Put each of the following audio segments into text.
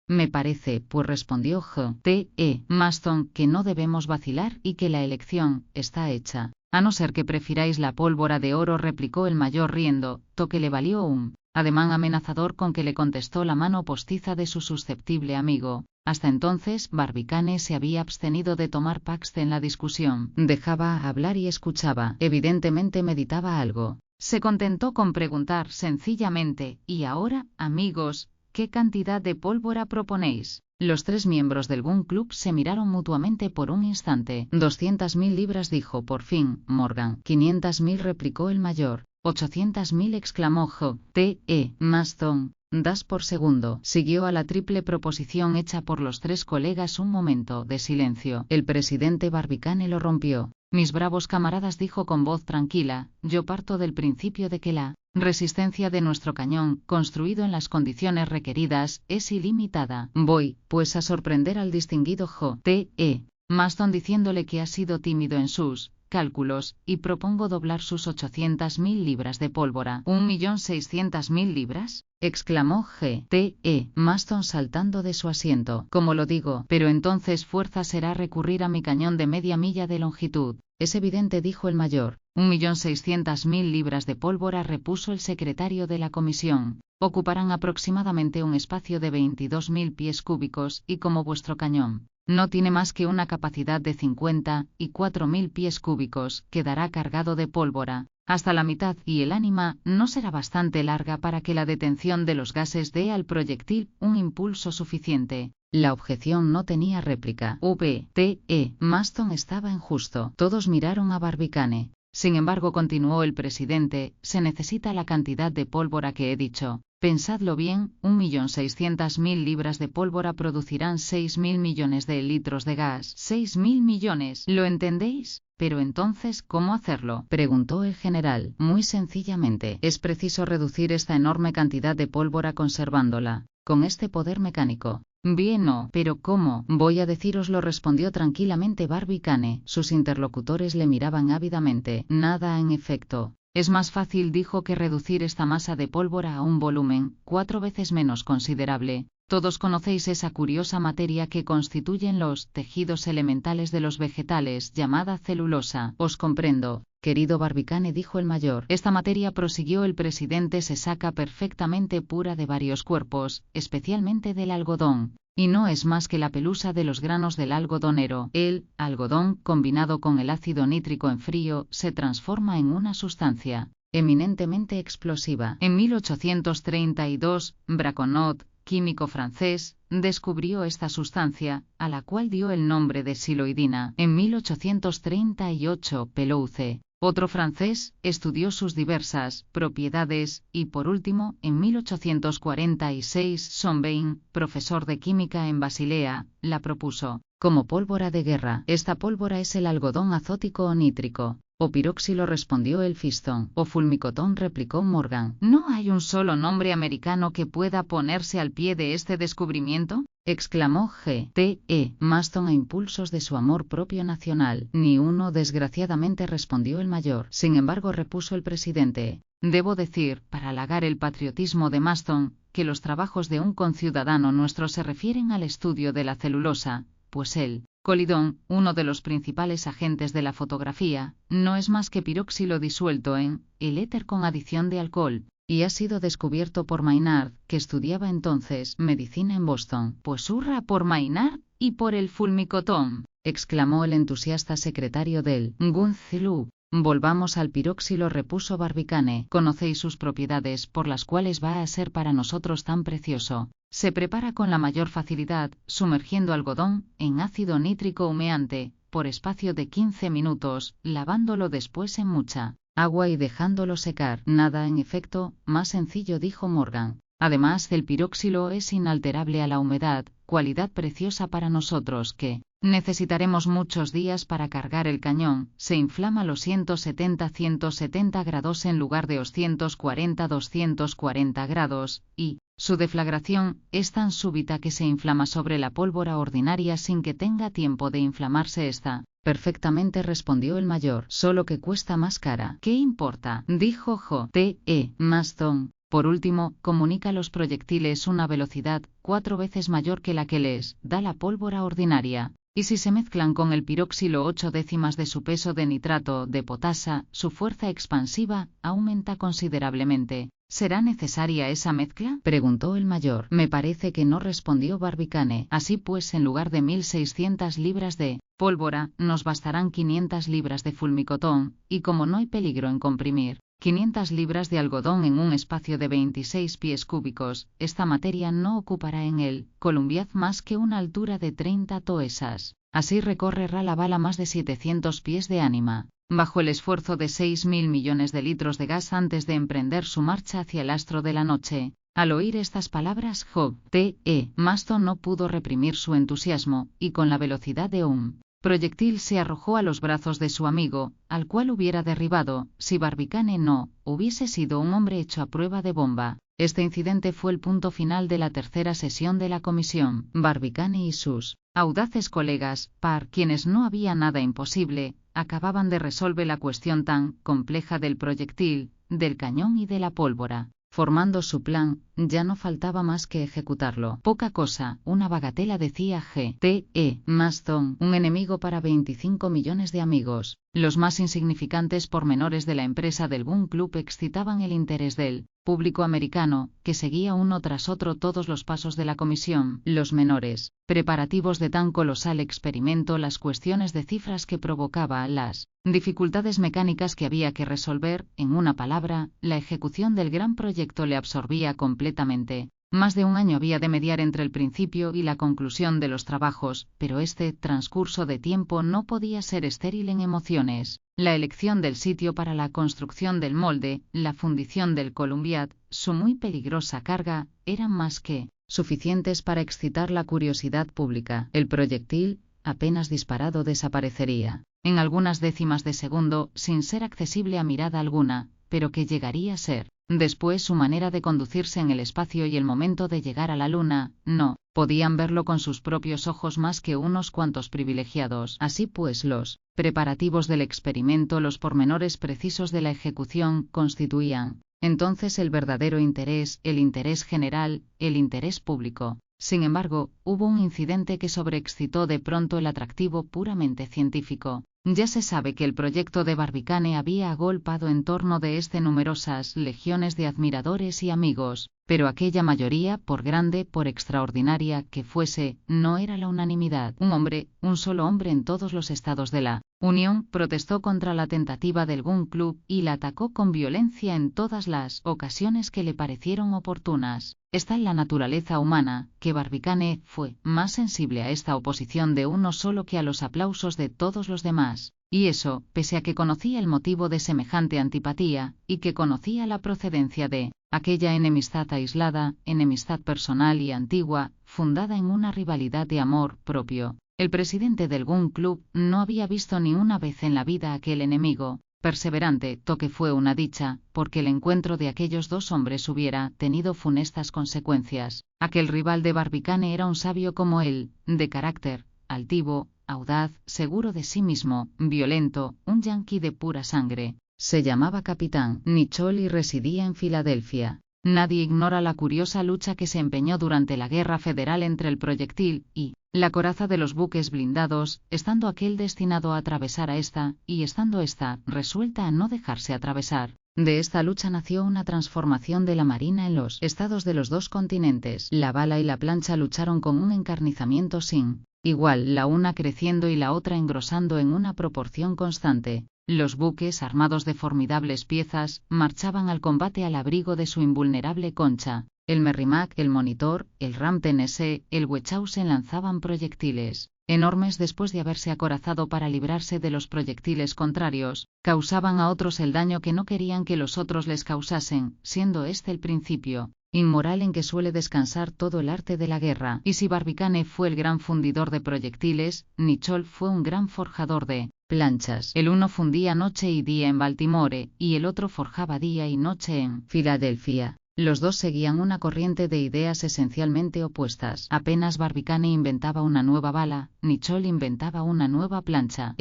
Me parece, pues respondió J.T.E. Maston, que no debemos vacilar y que la elección está hecha. A no ser que prefiráis la pólvora de oro, replicó el mayor riendo, que le valió un ademán amenazador con que le contestó la mano postiza de su susceptible amigo. Hasta entonces, Barbicane se había abstenido de tomar parte en la discusión. Dejaba hablar y escuchaba. Evidentemente meditaba algo. Se contentó con preguntar sencillamente: ¿y ahora, amigos, qué cantidad de pólvora proponéis? Los tres miembros del Gun Club se miraron mutuamente por un instante. 200.000 libras, dijo por fin Morgan. 500.000, replicó el mayor. 800.000, exclamó J.T.E. Maston. Das por segundo. Siguió a la triple proposición hecha por los tres colegas un momento de silencio. El presidente Barbicane lo rompió. Mis bravos camaradas, dijo con voz tranquila, yo parto del principio de que la resistencia de nuestro cañón, construido en las condiciones requeridas, es ilimitada. Voy, pues, a sorprender al distinguido J.T.E. Maston diciéndole que ha sido tímido en sus cálculos, y propongo doblar sus 800.000 libras de pólvora. ¿1.600.000 libras? Exclamó J.T.E. Maston saltando de su asiento. Como lo digo, pero entonces fuerza será recurrir a mi cañón de media milla de longitud. Es evidente, dijo el mayor. 1.600.000 libras de pólvora, repuso el secretario de la comisión. Ocuparán aproximadamente un espacio de 22.000 pies cúbicos, y como vuestro cañón no tiene más que una capacidad de 54.000 pies cúbicos, quedará cargado de pólvora hasta la mitad, y el ánima no será bastante larga para que la detención de los gases dé al proyectil un impulso suficiente. La objeción no tenía réplica. V.T.E. Maston estaba en justo. Todos miraron a Barbicane. Sin embargo, continuó el presidente, se necesita la cantidad de pólvora que he dicho. Pensadlo bien, 1.600.000 libras de pólvora producirán 6.000 millones de litros de gas. 6.000 millones, ¿lo entendéis? Pero entonces, ¿cómo hacerlo?, preguntó el general. Muy sencillamente, es preciso reducir esta enorme cantidad de pólvora conservándola con este poder mecánico. Bien, no, pero ¿cómo? Voy a decíroslo, respondió tranquilamente Barbicane. Sus interlocutores le miraban ávidamente. Nada, en efecto. Es más fácil, dijo, que reducir esta masa de pólvora a un volumen 4 veces menos considerable. Todos conocéis esa curiosa materia que constituyen los tejidos elementales de los vegetales, llamada celulosa. Os comprendo, querido Barbicane, dijo el mayor. Esta materia, prosiguió el presidente, se saca perfectamente pura de varios cuerpos, especialmente del algodón, y no es más que la pelusa de los granos del algodonero. El algodón, combinado con el ácido nítrico en frío, se transforma en una sustancia eminentemente explosiva. En 1832, Braconot, químico francés, descubrió esta sustancia, a la cual dio el nombre de siloidina. En 1838, Pelouze, otro francés, estudió sus diversas propiedades, y por último, en 1846, Sonbein, profesor de química en Basilea, la propuso como pólvora de guerra. Esta pólvora es el algodón azótico o nítrico. O piróxilo, respondió el Fiston. O fulmicotón, replicó Morgan. ¿No hay un solo nombre americano que pueda ponerse al pie de este descubrimiento?, exclamó J.T.E. Maston a impulsos de su amor propio nacional. Ni uno, desgraciadamente, respondió el mayor. Sin embargo, repuso el presidente, debo decir, para halagar el patriotismo de Maston, que los trabajos de un conciudadano nuestro se refieren al estudio de la celulosa, pues el colidón, uno de los principales agentes de la fotografía, no es más que piróxilo disuelto en el éter con adición de alcohol, y ha sido descubierto por Maynard, que estudiaba entonces medicina en Boston. Pues hurra por Maynard y por el fulmicotón, exclamó el entusiasta secretario del Gun Club. Volvamos al piróxilo, repuso Barbicane. Conocéis sus propiedades, por las cuales va a ser para nosotros tan precioso. Se prepara con la mayor facilidad, sumergiendo algodón en ácido nítrico humeante, por espacio de 15 minutos, lavándolo después en mucha agua y dejándolo secar. Nada, en efecto, más sencillo, dijo Morgan. Además, el piróxilo es inalterable a la humedad, cualidad preciosa para nosotros que necesitaremos muchos días para cargar el cañón. Se inflama a los 170 grados en lugar de 240 grados, y su deflagración es tan súbita que se inflama sobre la pólvora ordinaria sin que tenga tiempo de inflamarse esta. Perfectamente, respondió el mayor, solo que cuesta más cara. ¿Qué importa?, dijo J.T.E. Maston. Por último, comunica a los proyectiles una velocidad 4 veces mayor que la que les da la pólvora ordinaria. Y si se mezclan con el piroxilo 8 décimas de su peso de nitrato de potasa, su fuerza expansiva aumenta considerablemente. ¿Será necesaria esa mezcla?, preguntó el mayor. Me parece que no, respondió Barbicane. Así pues, en lugar de 1600 libras de pólvora, nos bastarán 500 libras de fulmicotón, y como no hay peligro en comprimir 500 libras de algodón en un espacio de 26 pies cúbicos, esta materia no ocupará en el Columbiad más que una altura de 30 toesas. Así recorrerá la bala más de 700 pies de ánima, bajo el esfuerzo de 6.000 millones de litros de gas antes de emprender su marcha hacia el astro de la noche. Al oír estas palabras, Job T.E. Maston no pudo reprimir su entusiasmo, y con la velocidad de un proyectil se arrojó a los brazos de su amigo, al cual hubiera derribado, si Barbicane no hubiese sido un hombre hecho a prueba de bomba. Este incidente fue el punto final de la tercera sesión de la comisión. Barbicane y sus audaces colegas, para quienes no había nada imposible, acababan de resolver la cuestión tan compleja del proyectil, del cañón y de la pólvora. Formando su plan, ya no faltaba más que ejecutarlo. Poca cosa, una bagatela, decía G.T.E. Maston, un enemigo para 25 millones de amigos. Los más insignificantes pormenores de la empresa del Gun Club excitaban el interés del público americano, que seguía uno tras otro todos los pasos de la comisión. Los menores preparativos de tan colosal experimento, las cuestiones de cifras que provocaba, las dificultades mecánicas que había que resolver, en una palabra, la ejecución del gran proyecto le absorbía completamente. Más de un año había de mediar entre el principio y la conclusión de los trabajos, pero este transcurso de tiempo no podía ser estéril en emociones. La elección del sitio para la construcción del molde, la fundición del Columbiad, su muy peligrosa carga, eran más que suficientes para excitar la curiosidad pública. El proyectil, apenas disparado, desaparecería en algunas décimas de segundo, sin ser accesible a mirada alguna, pero que llegaría a ser después su manera de conducirse en el espacio y el momento de llegar a la luna. No podían verlo con sus propios ojos más que unos cuantos privilegiados. Así pues, los preparativos del experimento, los pormenores precisos de la ejecución, constituían entonces el verdadero interés, el interés general, el interés público. Sin embargo, hubo un incidente que sobreexcitó de pronto el atractivo puramente científico. Ya se sabe que el proyecto de Barbicane había agolpado en torno de este numerosas legiones de admiradores y amigos, pero aquella mayoría, por grande, por extraordinaria que fuese, no era la unanimidad. Un hombre, un solo hombre en todos los estados de la Unión, protestó contra la tentativa del Gun Club y la atacó con violencia en todas las ocasiones que le parecieron oportunas. Está en la naturaleza humana, que Barbicane fue más sensible a esta oposición de uno solo que a los aplausos de todos los demás, y eso, pese a que conocía el motivo de semejante antipatía, y que conocía la procedencia de aquella enemistad aislada, enemistad personal y antigua, fundada en una rivalidad de amor propio. El presidente del Gun Club no había visto ni una vez en la vida aquel enemigo perseverante, que fue una dicha, porque el encuentro de aquellos dos hombres hubiera tenido funestas consecuencias. Aquel rival de Barbicane era un sabio como él, de carácter altivo, audaz, seguro de sí mismo, violento, un yanqui de pura sangre. Se llamaba Capitán Nicholl y residía en Filadelfia. Nadie ignora la curiosa lucha que se empeñó durante la Guerra Federal entre el proyectil y la coraza de los buques blindados, estando aquel destinado a atravesar a esta, y estando esta resuelta a no dejarse atravesar. De esta lucha nació una transformación de la marina en los estados de los dos continentes. La bala y la plancha lucharon con un encarnizamiento sin igual, la una creciendo y la otra engrosando en una proporción constante. Los buques, armados de formidables piezas, marchaban al combate al abrigo de su invulnerable concha. El Merrimack, el Monitor, el Ram Tennessee, el Wechausen lanzaban proyectiles enormes después de haberse acorazado para librarse de los proyectiles contrarios, causaban a otros el daño que no querían que los otros les causasen, siendo este el principio inmoral en que suele descansar todo el arte de la guerra. Y si Barbicane fue el gran fundidor de proyectiles, Nicholl fue un gran forjador de planchas. El uno fundía noche y día en Baltimore, y el otro forjaba día y noche en Filadelfia. Los dos seguían una corriente de ideas esencialmente opuestas. Apenas Barbicane inventaba una nueva bala, Nicholl inventaba una nueva plancha.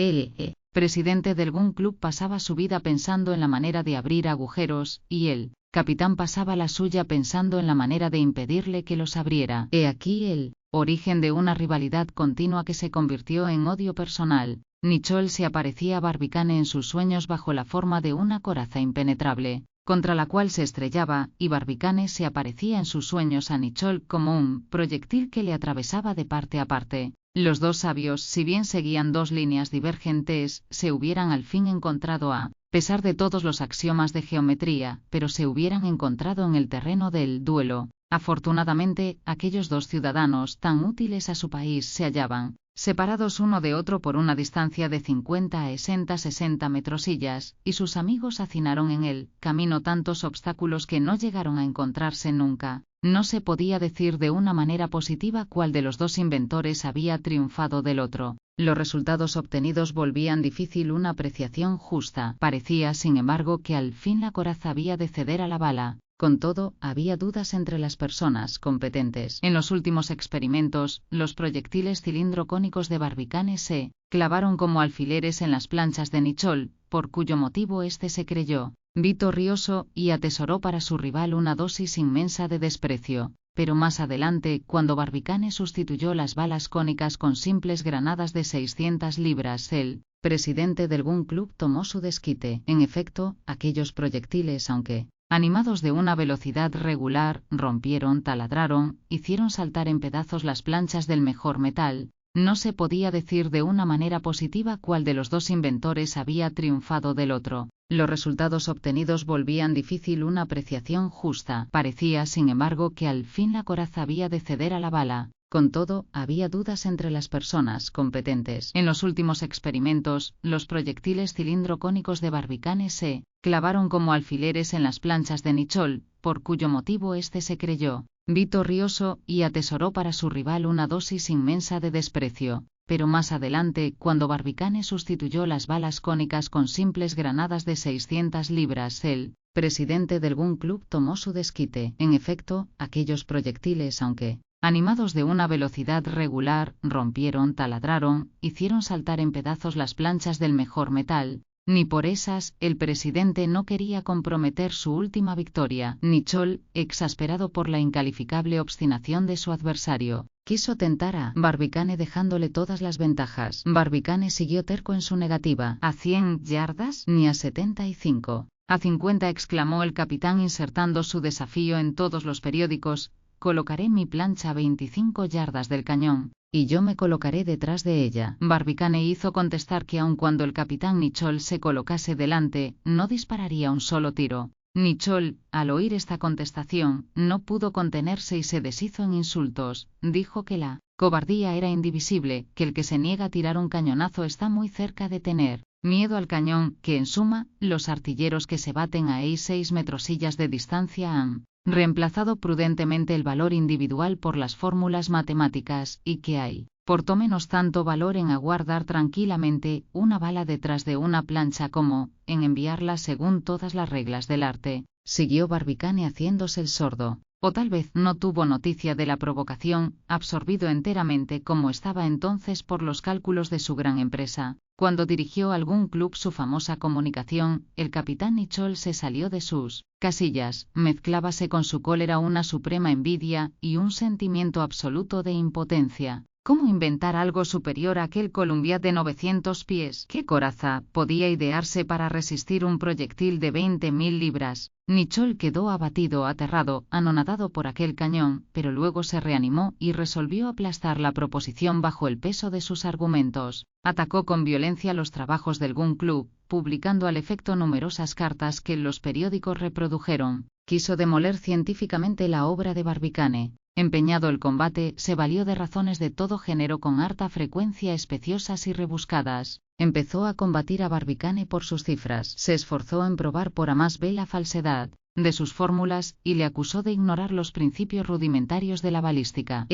presidente del Gun Club, pasaba su vida pensando en la manera de abrir agujeros, y el capitán pasaba la suya pensando en la manera de impedirle que los abriera. He aquí el origen de una rivalidad continua que se convirtió en odio personal. Nicholl se aparecía a Barbicane en sus sueños bajo la forma de una coraza impenetrable, contra la cual se estrellaba, y Barbicane se aparecía en sus sueños a Nicholl como un proyectil que le atravesaba de parte a parte. Los dos sabios, si bien seguían dos líneas divergentes, se hubieran al fin encontrado a pesar de todos los axiomas de geometría, pero se hubieran encontrado en el terreno del duelo. Afortunadamente, aquellos dos ciudadanos tan útiles a su país se hallaban separados uno de otro por una distancia de 50 a 60 metrosillas, y sus amigos hacinaron en el camino tantos obstáculos que no llegaron a encontrarse nunca. No se podía decir de una manera positiva cuál de los dos inventores había triunfado del otro. Los resultados obtenidos volvían difícil una apreciación justa. Parecía, sin embargo, que al fin la coraza había de ceder a la bala. Con todo, había dudas entre las personas competentes. En los últimos experimentos, los proyectiles cilindro-cónicos de Barbicane se clavaron como alfileres en las planchas de Nicholl, por cuyo motivo éste se creyó victorioso y atesoró para su rival una dosis inmensa de desprecio. Pero más adelante, cuando Barbicane sustituyó las balas cónicas con simples granadas de 600 libras, el presidente del Gun Club tomó su desquite. En efecto, aquellos proyectiles, aunque animados de una velocidad regular, rompieron, taladraron, hicieron saltar en pedazos las planchas del mejor metal. No se podía decir de una manera positiva cuál de los dos inventores había triunfado del otro. Los resultados obtenidos volvían difícil una apreciación justa. Parecía, sin embargo, que al fin la coraza había de ceder a la bala. Con todo, había dudas entre las personas competentes. En los últimos experimentos, los proyectiles cilindro-cónicos de Barbicane se clavaron como alfileres en las planchas de Nicholl, por cuyo motivo éste se creyó victorioso y atesoró para su rival una dosis inmensa de desprecio. Pero más adelante, cuando Barbicane sustituyó las balas cónicas con simples granadas de 600 libras, el presidente del Gun Club tomó su desquite. En efecto, aquellos proyectiles, aunque animados de una velocidad regular, rompieron, taladraron, hicieron saltar en pedazos las planchas del mejor metal. Ni por esas, el presidente no quería comprometer su última victoria. Nicholl, exasperado por la incalificable obstinación de su adversario, quiso tentar a Barbicane dejándole todas las ventajas. Barbicane siguió terco en su negativa. ¿A 100 yardas? Ni a 75. A 50, exclamó el capitán insertando su desafío en todos los periódicos. Colocaré mi plancha a 25 yardas del cañón, y yo me colocaré detrás de ella. Barbicane hizo contestar que aun cuando el capitán Nicholl se colocase delante, no dispararía un solo tiro. Nicholl, al oír esta contestación, no pudo contenerse y se deshizo en insultos. Dijo que la cobardía era indivisible, que el que se niega a tirar un cañonazo está muy cerca de tener miedo al cañón, que en suma, los artilleros que se baten a 6 metrosillas de distancia han reemplazado prudentemente el valor individual por las fórmulas matemáticas, y que hay, por lo menos, tanto valor en aguardar tranquilamente una bala detrás de una plancha como en enviarla según todas las reglas del arte. Siguió Barbicane haciéndose el sordo. O tal vez no tuvo noticia de la provocación, absorbido enteramente como estaba entonces por los cálculos de su gran empresa. Cuando dirigió a algún club su famosa comunicación, el capitán Nicholl se salió de sus casillas. Mezclábase con su cólera una suprema envidia y un sentimiento absoluto de impotencia. ¿Cómo inventar algo superior a aquel Columbiad de 900 pies? ¿Qué coraza podía idearse para resistir un proyectil de 20.000 libras? Nicholl quedó abatido, aterrado, anonadado por aquel cañón, pero luego se reanimó y resolvió aplastar la proposición bajo el peso de sus argumentos. Atacó con violencia los trabajos del Gun Club, publicando al efecto numerosas cartas que los periódicos reprodujeron. Quiso demoler científicamente la obra de Barbicane. Empeñado el combate, se valió de razones de todo género con harta frecuencia especiosas y rebuscadas. Empezó a combatir a Barbicane por sus cifras. Se esforzó en probar por a más ve la falsedad de sus fórmulas, y le acusó de ignorar los principios rudimentarios de la balística.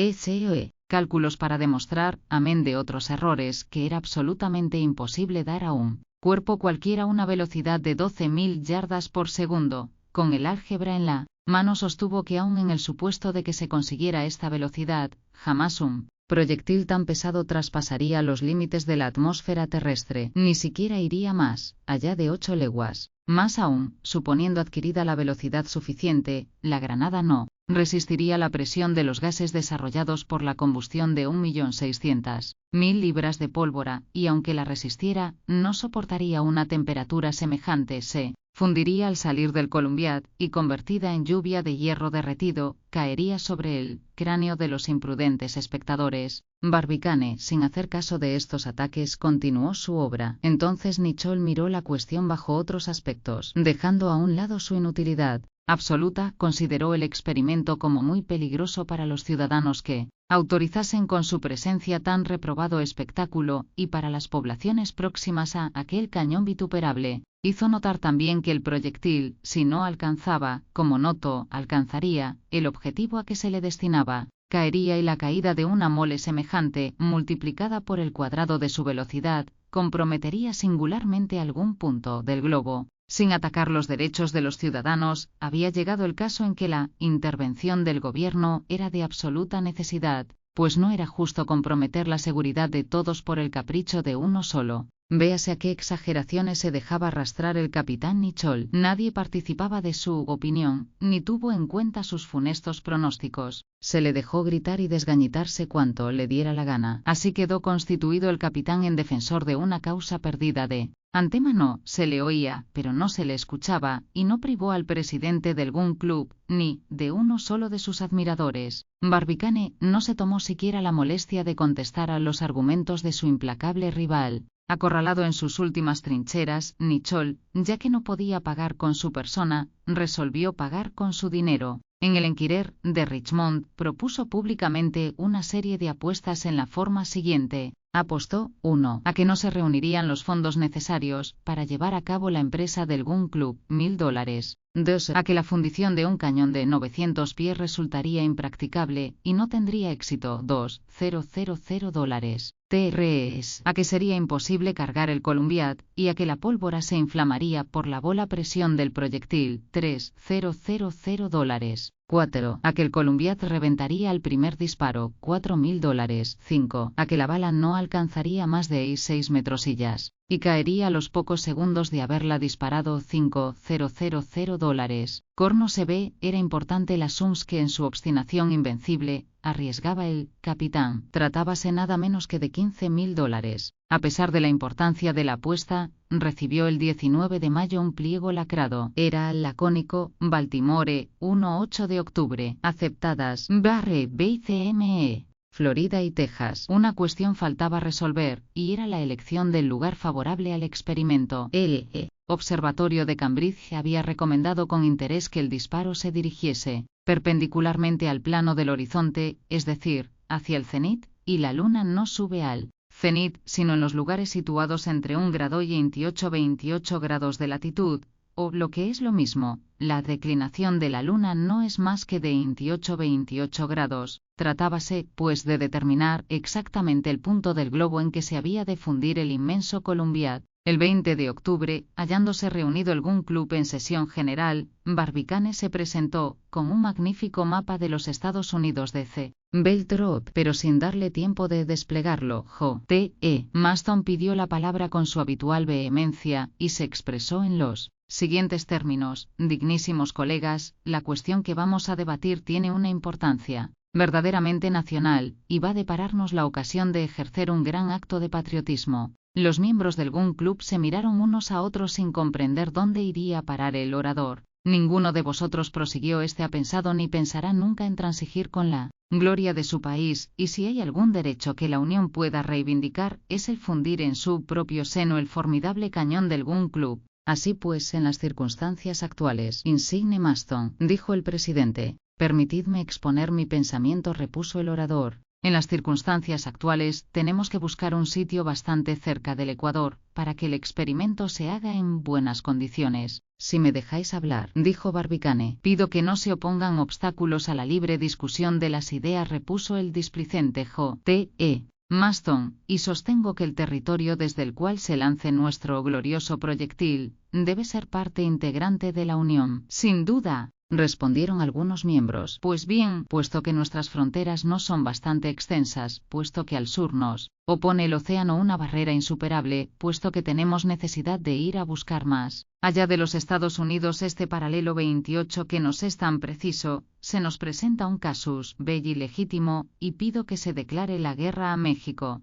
Cálculos para demostrar, amén de otros errores, que era absolutamente imposible dar a un cuerpo cualquiera una velocidad de 12.000 yardas por segundo. Con el álgebra en la mano sostuvo que aun en el supuesto de que se consiguiera esta velocidad, jamás un Proyectil tan pesado traspasaría los límites de la atmósfera terrestre, ni siquiera iría más allá de 8 leguas. Más aún, suponiendo adquirida la velocidad suficiente, la granada no resistiría la presión de los gases desarrollados por la combustión de 1.600.000 libras de pólvora, y aunque la resistiera, no soportaría una temperatura semejante. Se fundiría al salir del Columbiad, y convertida en lluvia de hierro derretido, caería sobre el cráneo de los imprudentes espectadores. Barbicane, sin hacer caso de estos ataques, continuó su obra. Entonces Nicholl miró la cuestión bajo otros aspectos, dejando a un lado su inutilidad absoluta. Consideró el experimento como muy peligroso para los ciudadanos que autorizasen con su presencia tan reprobado espectáculo, y para las poblaciones próximas a aquel cañón vituperable. Hizo notar también que el proyectil, si no alcanzaba, como notó, alcanzaría el objetivo a que se le destinaba, caería, y la caída de una mole semejante, multiplicada por el cuadrado de su velocidad, comprometería singularmente algún punto del globo. Sin atacar los derechos de los ciudadanos, había llegado el caso en que la intervención del gobierno era de absoluta necesidad, pues no era justo comprometer la seguridad de todos por el capricho de uno solo. Véase a qué exageraciones se dejaba arrastrar el capitán Nicholl. Nadie participaba de su opinión, ni tuvo en cuenta sus funestos pronósticos. Se le dejó gritar y desgañitarse cuanto le diera la gana. Así quedó constituido el capitán en defensor de una causa perdida de antemano. Se le oía, pero no se le escuchaba, y no privó al presidente del Gun Club, ni de uno solo de sus admiradores. Barbicane no se tomó siquiera la molestia de contestar a los argumentos de su implacable rival. Acorralado en sus últimas trincheras, Nicholl, ya que no podía pagar con su persona, resolvió pagar con su dinero. En el Enquirer de Richmond propuso públicamente una serie de apuestas en la forma siguiente. Apostó, 1. A que no se reunirían los fondos necesarios para llevar a cabo la empresa del Gun Club, $1.000. 2. A que la fundición de un cañón de 900 pies resultaría impracticable y no tendría éxito. 2. $0.000. 3. A que sería imposible cargar el Columbiad, y a que la pólvora se inflamaría por la bola presión del proyectil. 3. $0.000. 4. A que el Columbiad reventaría al primer disparo. $4.000. 5. A que la bala no alcanzaría más de 6 metrosillas, y caería a los pocos segundos de haberla disparado. $5.000. Corno se ve, era importante la sums que en su obstinación invencible arriesgaba el capitán. Tratábase nada menos que de $15.000. A pesar de la importancia de la apuesta, recibió el 19 de mayo un pliego lacrado. Era lacónico: Baltimore, 1-8 de octubre. Aceptadas. Barre, BCME. Florida y Texas. Una cuestión faltaba resolver, y era la elección del lugar favorable al experimento. El Observatorio de Cambridge había recomendado con interés que el disparo se dirigiese perpendicularmente al plano del horizonte, es decir, hacia el cenit, y la luna no sube al cenit, sino en los lugares situados entre 1 grado y 28 grados de latitud, o, lo que es lo mismo, la declinación de la luna no es más que de 28 grados. Tratábase, pues, de determinar exactamente el punto del globo en que se había de fundir el inmenso Columbiad. El 20 de octubre, hallándose reunido el Gun Club en sesión general, Barbicane se presentó con un magnífico mapa de los Estados Unidos de C. Beltrop, pero sin darle tiempo de desplegarlo. J.T.E. Maston pidió la palabra con su habitual vehemencia, y se expresó en los siguientes términos: dignísimos colegas, la cuestión que vamos a debatir tiene una importancia verdaderamente nacional, y va a depararnos la ocasión de ejercer un gran acto de patriotismo. Los miembros del Gun Club se miraron unos a otros sin comprender dónde iría a parar el orador. Ninguno de vosotros prosiguió: ha pensado ni pensará nunca en transigir con la gloria de su país, y si hay algún derecho que la Unión pueda reivindicar, es el fundir en su propio seno el formidable cañón del Gun Club. Así pues, en las circunstancias actuales, insigne Maston, dijo el presidente. Permitidme exponer mi pensamiento, repuso el orador. En las circunstancias actuales, tenemos que buscar un sitio bastante cerca del Ecuador, para que el experimento se haga en buenas condiciones. Si me dejáis hablar, dijo Barbicane, pido que no se opongan obstáculos a la libre discusión de las ideas, repuso el displicente J.T.E. Maston, y sostengo que el territorio desde el cual se lance nuestro glorioso proyectil debe ser parte integrante de la Unión. Sin duda, respondieron algunos miembros. Pues bien, puesto que nuestras fronteras no son bastante extensas, puesto que al sur nos opone el océano una barrera insuperable, puesto que tenemos necesidad de ir a buscar más allá de los Estados Unidos este paralelo 28 que nos es tan preciso, se nos presenta un casus belli legítimo, y pido que se declare la guerra a México.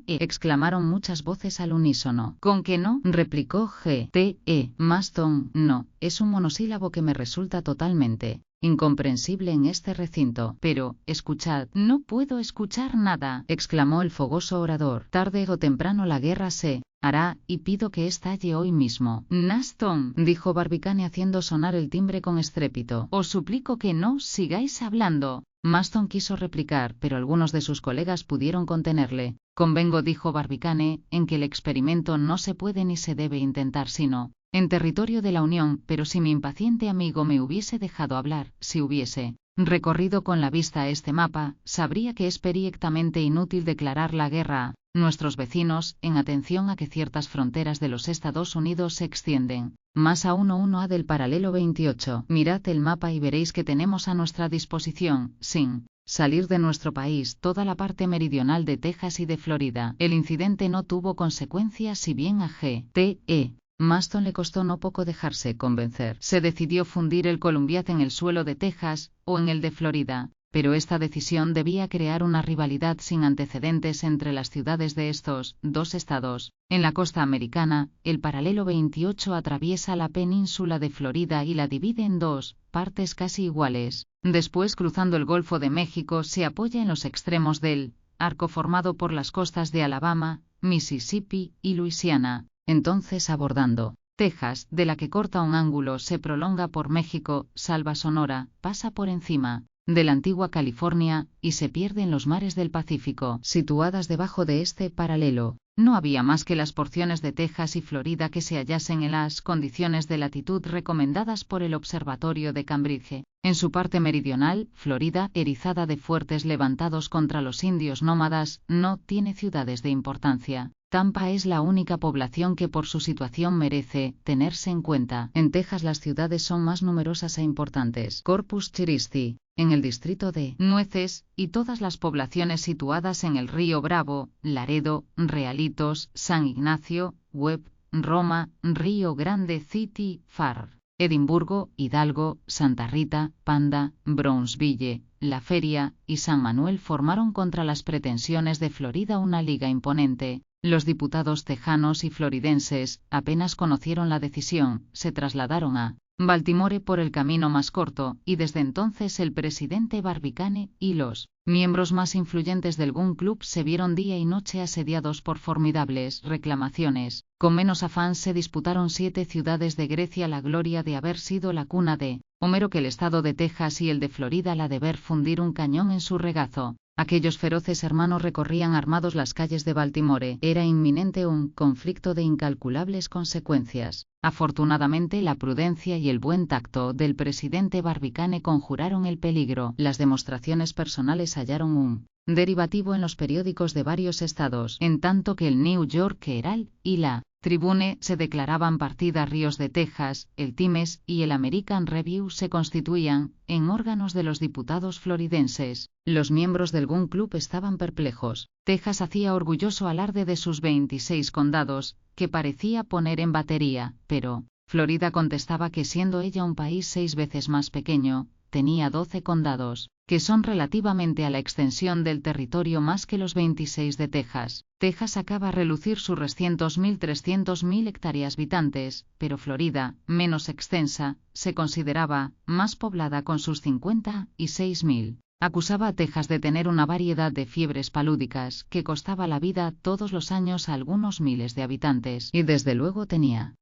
Exclamaron muchas voces al unísono. ¿Con que no? Replicó G.T.E. Maston. No, es un monosílabo que me resulta totalmente incomprensible en este recinto. Pero, escuchad. No puedo escuchar nada, exclamó el fogoso orador. Tarde o temprano la guerra se hará, y pido que estalle hoy mismo. Maston, dijo Barbicane haciendo sonar el timbre con estrépito. Os suplico que no sigáis hablando. Maston quiso replicar, pero algunos de sus colegas pudieron contenerle. Convengo, dijo Barbicane, en que el experimento no se puede ni se debe intentar sino en territorio de la Unión, pero si mi impaciente amigo me hubiese dejado hablar, si hubiese recorrido con la vista este mapa, sabría que es perfectamente inútil declarar la guerra a nuestros vecinos, en atención a que ciertas fronteras de los Estados Unidos se extienden más a 1A del paralelo 28. Mirad el mapa y veréis que tenemos a nuestra disposición, sin salir de nuestro país, toda la parte meridional de Texas y de Florida. El incidente no tuvo consecuencias, si bien a G.T.E. Maston le costó no poco dejarse convencer. Se decidió fundir el Columbiad en el suelo de Texas, o en el de Florida, pero esta decisión debía crear una rivalidad sin antecedentes entre las ciudades de estos dos estados. En la costa americana, el paralelo 28 atraviesa la península de Florida y la divide en dos partes casi iguales. Después, cruzando el Golfo de México, se apoya en los extremos del arco formado por las costas de Alabama, Mississippi y Luisiana. Entonces, abordando Texas, de la que corta un ángulo, se prolonga por México, salva Sonora, pasa por encima de la antigua California, y se pierde en los mares del Pacífico. Situadas debajo de este paralelo, no había más que las porciones de Texas y Florida que se hallasen en las condiciones de latitud recomendadas por el Observatorio de Cambridge. En su parte meridional, Florida, erizada de fuertes levantados contra los indios nómadas, no tiene ciudades de importancia. Tampa es la única población que por su situación merece tenerse en cuenta. En Texas las ciudades son más numerosas e importantes. Corpus Christi, en el distrito de Nueces, y todas las poblaciones situadas en el río Bravo, Laredo, Realitos, San Ignacio, Webb, Roma, Río Grande City, Far, Edimburgo, Hidalgo, Santa Rita, Panda, Brownsville, La Feria y San Manuel formaron contra las pretensiones de Florida una liga imponente. Los diputados tejanos y floridenses apenas conocieron la decisión, se trasladaron a Baltimore por el camino más corto, y desde entonces el presidente Barbicane y los miembros más influyentes del Gun Club se vieron día y noche asediados por formidables reclamaciones. Con menos afán se disputaron 7 ciudades de Grecia la gloria de haber sido la cuna de Homero que el estado de Texas y el de Florida la de ver fundir un cañón en su regazo. Aquellos feroces hermanos recorrían armados las calles de Baltimore. Era inminente un conflicto de incalculables consecuencias. Afortunadamente la prudencia y el buen tacto del presidente Barbicane conjuraron el peligro. Las demostraciones personales hallaron un derivativo en los periódicos de varios estados, en tanto que el New York Herald y la Tribune se declaraban partidarios de Texas, el Times y el American Review se constituían en órganos de los diputados floridenses. Los miembros del Gun Club estaban perplejos. Texas hacía orgulloso alarde de sus 26 condados, que parecía poner en batería, pero Florida contestaba que siendo ella un país 6 veces más pequeño, tenía 12 condados, que son relativamente a la extensión del territorio más que los 26 de Texas. Texas acaba a relucir sus 300.000 hectáreas habitantes, pero Florida, menos extensa, se consideraba más poblada con sus 56.000. Acusaba a Texas de tener una variedad de fiebres palúdicas que costaba la vida todos los años a algunos miles de habitantes, y desde luego tenía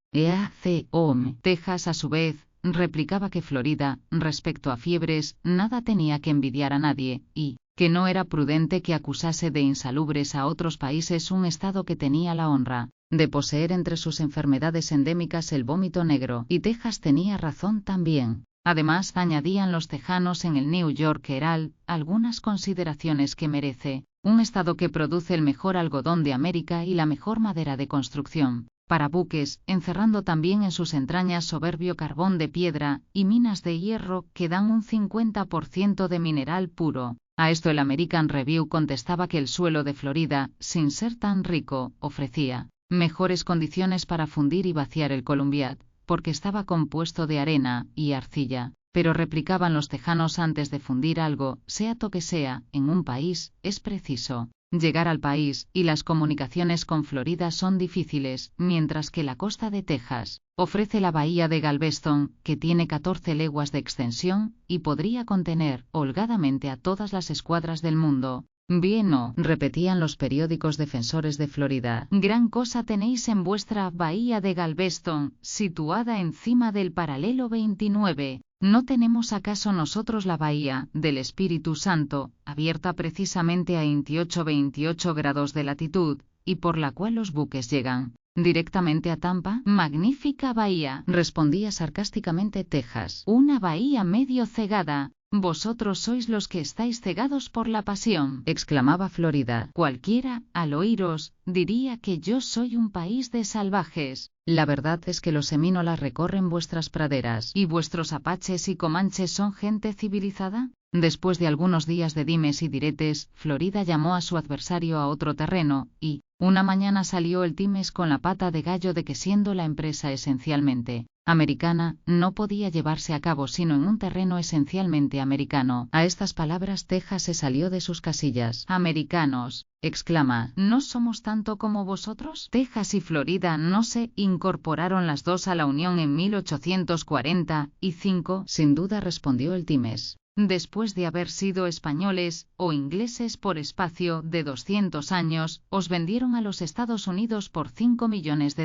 Texas a su vez replicaba que Florida, respecto a fiebres, nada tenía que envidiar a nadie, y que no era prudente que acusase de insalubres a otros países un estado que tenía la honra de poseer entre sus enfermedades endémicas el vómito negro, y Texas tenía razón también. Además, añadían los tejanos en el New York Herald, algunas consideraciones que merece un estado que produce el mejor algodón de América y la mejor madera de construcción. para buques, encerrando también en sus entrañas soberbio carbón de piedra y minas de hierro que dan un 50% de mineral puro. A esto el American Review contestaba que el suelo de Florida, sin ser tan rico, ofrecía mejores condiciones para fundir y vaciar el Columbiad, porque estaba compuesto de arena y arcilla. Pero replicaban los tejanos, antes de fundir algo, sea lo que sea, en un país, es preciso llegar al país, y las comunicaciones con Florida son difíciles, mientras que la costa de Texas ofrece la bahía de Galveston, que tiene 14 leguas de extensión, y podría contener holgadamente a todas las escuadras del mundo. Bien, no, repetían los periódicos defensores de Florida. Gran cosa tenéis en vuestra bahía de Galveston, situada encima del paralelo 29. ¿No tenemos acaso nosotros la bahía del Espíritu Santo, abierta precisamente a 28 grados de latitud, y por la cual los buques llegan directamente a Tampa? Magnífica bahía, respondía sarcásticamente Texas. Una bahía medio cegada. Vosotros sois los que estáis cegados por la pasión, exclamaba Florida. Cualquiera, al oíros, diría que yo soy un país de salvajes. La verdad es que los semínolas recorren vuestras praderas, y vuestros apaches y comanches son gente civilizada. Después de algunos días de dimes y diretes, Florida llamó a su adversario a otro terreno, y una mañana salió el times con la pata de gallo de que, siendo la empresa esencialmente americana, no podía llevarse a cabo sino en un terreno esencialmente americano. A estas palabras Texas se salió de sus casillas. «Americanos», exclama, «¿no somos tanto como vosotros?» Texas y Florida no se incorporaron las dos a la Unión en 1845, sin duda, respondió el times. Después de haber sido españoles o ingleses por espacio de 200 años, os vendieron a los Estados Unidos por $5 millones.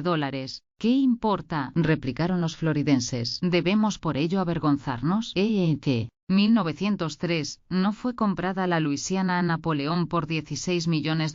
¿Qué importa?, replicaron los floridenses. ¿Debemos por ello avergonzarnos? ¿Qué? 1903, ¿no fue comprada la Luisiana a Napoleón por $16 millones?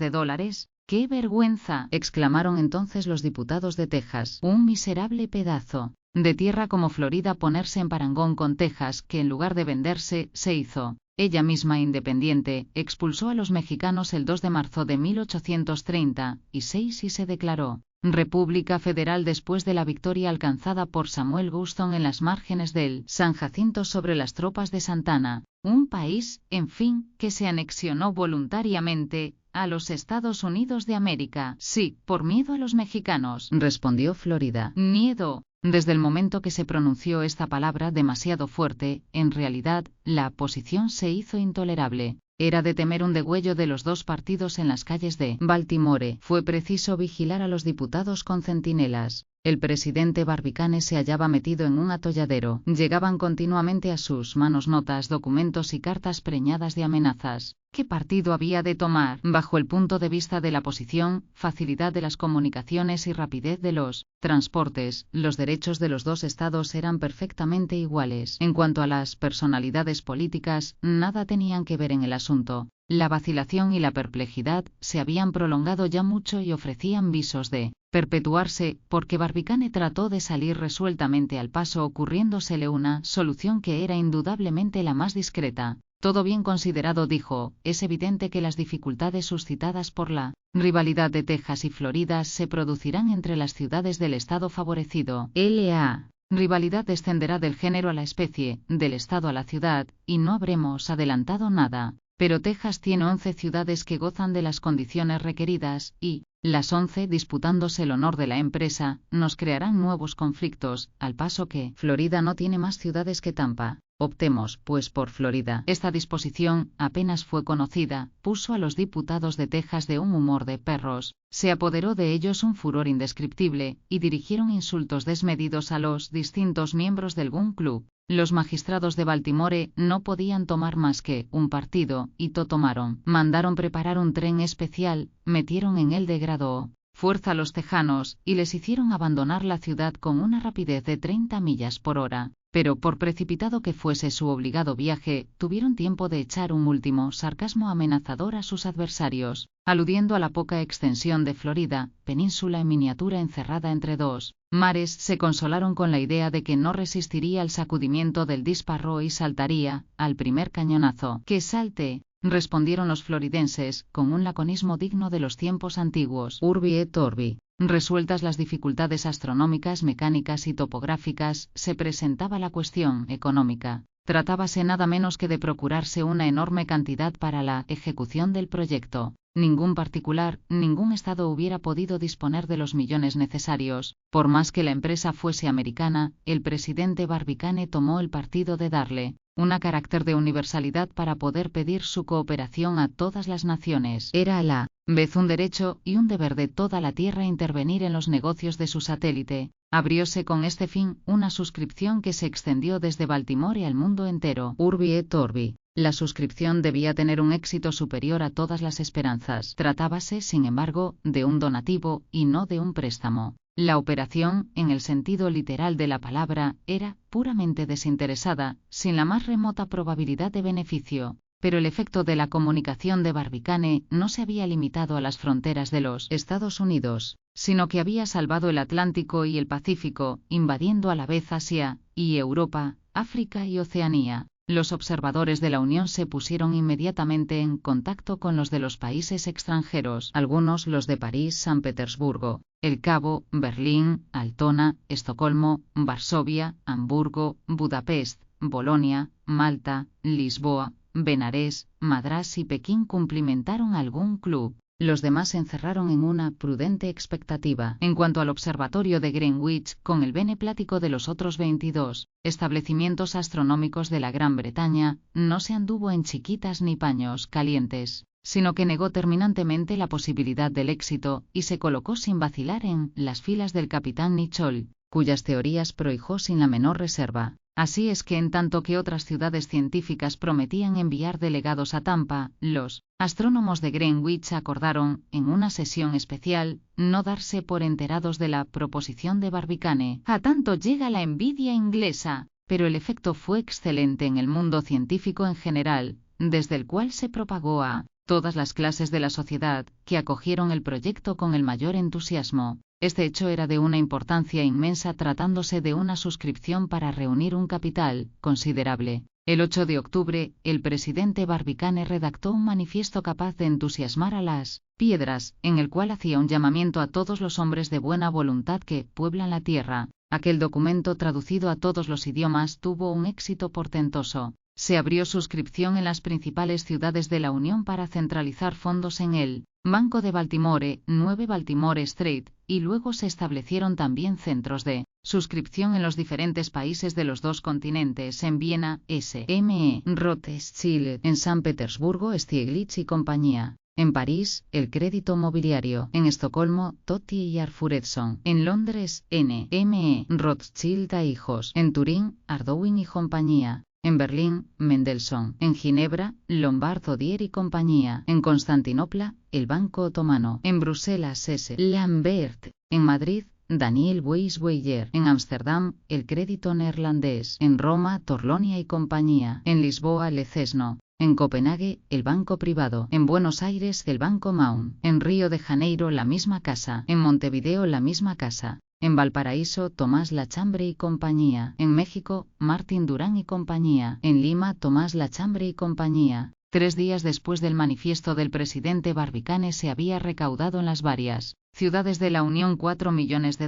¡Qué vergüenza!, exclamaron entonces los diputados de Texas. Un miserable pedazo de tierra como Florida ponerse en parangón con Texas, que en lugar de venderse, se hizo ella misma independiente, expulsó a los mexicanos el 2 de marzo de 1836 y se declaró República Federal después de la victoria alcanzada por Samuel Houston en las márgenes del San Jacinto sobre las tropas de Santana. Un país, en fin, que se anexionó voluntariamente a los Estados Unidos de América. Sí, por miedo a los mexicanos, respondió Florida. Miedo. Desde el momento que se pronunció esta palabra demasiado fuerte, en realidad, la posición se hizo intolerable. Era de temer un degüello de los dos partidos en las calles de Baltimore. Fue preciso vigilar a los diputados con centinelas. El presidente Barbicane se hallaba metido en un atolladero. Llegaban continuamente a sus manos notas, documentos y cartas preñadas de amenazas. ¿Qué partido había de tomar? Bajo el punto de vista de la posición, facilidad de las comunicaciones y rapidez de los transportes, los derechos de los dos estados eran perfectamente iguales. En cuanto a las personalidades políticas, nada tenían que ver en el asunto. La vacilación y la perplejidad se habían prolongado ya mucho y ofrecían visos de perpetuarse, porque Barbicane trató de salir resueltamente al paso, ocurriéndosele una solución que era indudablemente la más discreta. Todo bien considerado, dijo, es evidente que las dificultades suscitadas por la rivalidad de Texas y Florida se producirán entre las ciudades del estado favorecido. La rivalidad descenderá del género a la especie, del estado a la ciudad, y no habremos adelantado nada. Pero Texas tiene 11 ciudades que gozan de las condiciones requeridas, y las 11, disputándose el honor de la empresa, nos crearán nuevos conflictos, al paso que Florida no tiene más ciudades que Tampa. Optemos, pues, por Florida. Esta disposición, apenas fue conocida, puso a los diputados de Texas de un humor de perros, se apoderó de ellos un furor indescriptible, y dirigieron insultos desmedidos a los distintos miembros del Gun Club. Los magistrados de Baltimore no podían tomar más que un partido, y lo tomaron. Mandaron preparar un tren especial, metieron en él de grado fuerza a los tejanos, y les hicieron abandonar la ciudad con una rapidez de 30 millas por hora. Pero por precipitado que fuese su obligado viaje, tuvieron tiempo de echar un último sarcasmo amenazador a sus adversarios, aludiendo a la poca extensión de Florida, península en miniatura encerrada entre dos mares. Se consolaron con la idea de que no resistiría al sacudimiento del disparo y saltaría al primer cañonazo. ¡Que salte!, respondieron los floridenses, con un laconismo digno de los tiempos antiguos. Urbi et orbi. Resueltas las dificultades astronómicas, mecánicas y topográficas, se presentaba la cuestión económica. Tratábase nada menos que de procurarse una enorme cantidad para la ejecución del proyecto. Ningún particular, ningún Estado hubiera podido disponer de los millones necesarios. Por más que la empresa fuese americana, el presidente Barbicane tomó el partido de darle un carácter de universalidad para poder pedir su cooperación a todas las naciones. Era a la vez un derecho y un deber de toda la Tierra intervenir en los negocios de su satélite. Abrióse con este fin una suscripción que se extendió desde Baltimore al mundo entero. Urbi et Orbi. La suscripción debía tener un éxito superior a todas las esperanzas. Tratábase, sin embargo, de un donativo y no de un préstamo. La operación, en el sentido literal de la palabra, era puramente desinteresada, sin la más remota probabilidad de beneficio. Pero el efecto de la comunicación de Barbicane no se había limitado a las fronteras de los Estados Unidos, sino que había salvado el Atlántico y el Pacífico, invadiendo a la vez Asia y Europa, África y Oceanía. Los observadores de la Unión se pusieron inmediatamente en contacto con los de los países extranjeros, algunos los de París, San Petersburgo, El Cabo, Berlín, Altona, Estocolmo, Varsovia, Hamburgo, Budapest, Bolonia, Malta, Lisboa, Benarés, Madrás y Pekín cumplimentaron algún club. Los demás se encerraron en una prudente expectativa. En cuanto al observatorio de Greenwich, con el beneplático de los otros 22 establecimientos astronómicos de la Gran Bretaña, no se anduvo en chiquitas ni paños calientes, sino que negó terminantemente la posibilidad del éxito y se colocó sin vacilar en las filas del capitán Nicholl, cuyas teorías prohijó sin la menor reserva. Así es que en tanto que otras ciudades científicas prometían enviar delegados a Tampa, los astrónomos de Greenwich acordaron, en una sesión especial, no darse por enterados de la proposición de Barbicane. A tanto llega la envidia inglesa, pero el efecto fue excelente en el mundo científico en general, desde el cual se propagó a todas las clases de la sociedad, que acogieron el proyecto con el mayor entusiasmo. Este hecho era de una importancia inmensa tratándose de una suscripción para reunir un capital considerable. El 8 de octubre, el presidente Barbicane redactó un manifiesto capaz de entusiasmar a las piedras, en el cual hacía un llamamiento a todos los hombres de buena voluntad que pueblan la tierra. Aquel documento, traducido a todos los idiomas, tuvo un éxito portentoso. Se abrió suscripción en las principales ciudades de la Unión para centralizar fondos en el Banco de Baltimore, 9 Baltimore Street, y luego se establecieron también centros de suscripción en los diferentes países de los dos continentes, en Viena, S.M.E. Rothschild, en San Petersburgo, Stieglitz y compañía, en París, el Crédito Mobiliario, en Estocolmo, Totti y Arfuredson, en Londres, N.M.E. Rothschild a hijos, en Turín, Ardouin y compañía, en Berlín, Mendelssohn, en Ginebra, Lombard Odier y compañía, en Constantinopla, el Banco Otomano, en Bruselas, S. Lambert, en Madrid, Daniel Weisweyer, en Ámsterdam, el Crédito Neerlandés, en Roma, Torlonia y compañía, en Lisboa, Lecesno, en Copenhague, el Banco Privado, en Buenos Aires, el Banco Maun, en Río de Janeiro, la misma casa, en Montevideo, la misma casa, en Valparaíso, Tomás Lachambre y compañía, en México, Martín Durán y compañía, en Lima, Tomás Lachambre y compañía. 3 días después del manifiesto del presidente Barbicane se había recaudado en las varias ciudades de la Unión $4 millones,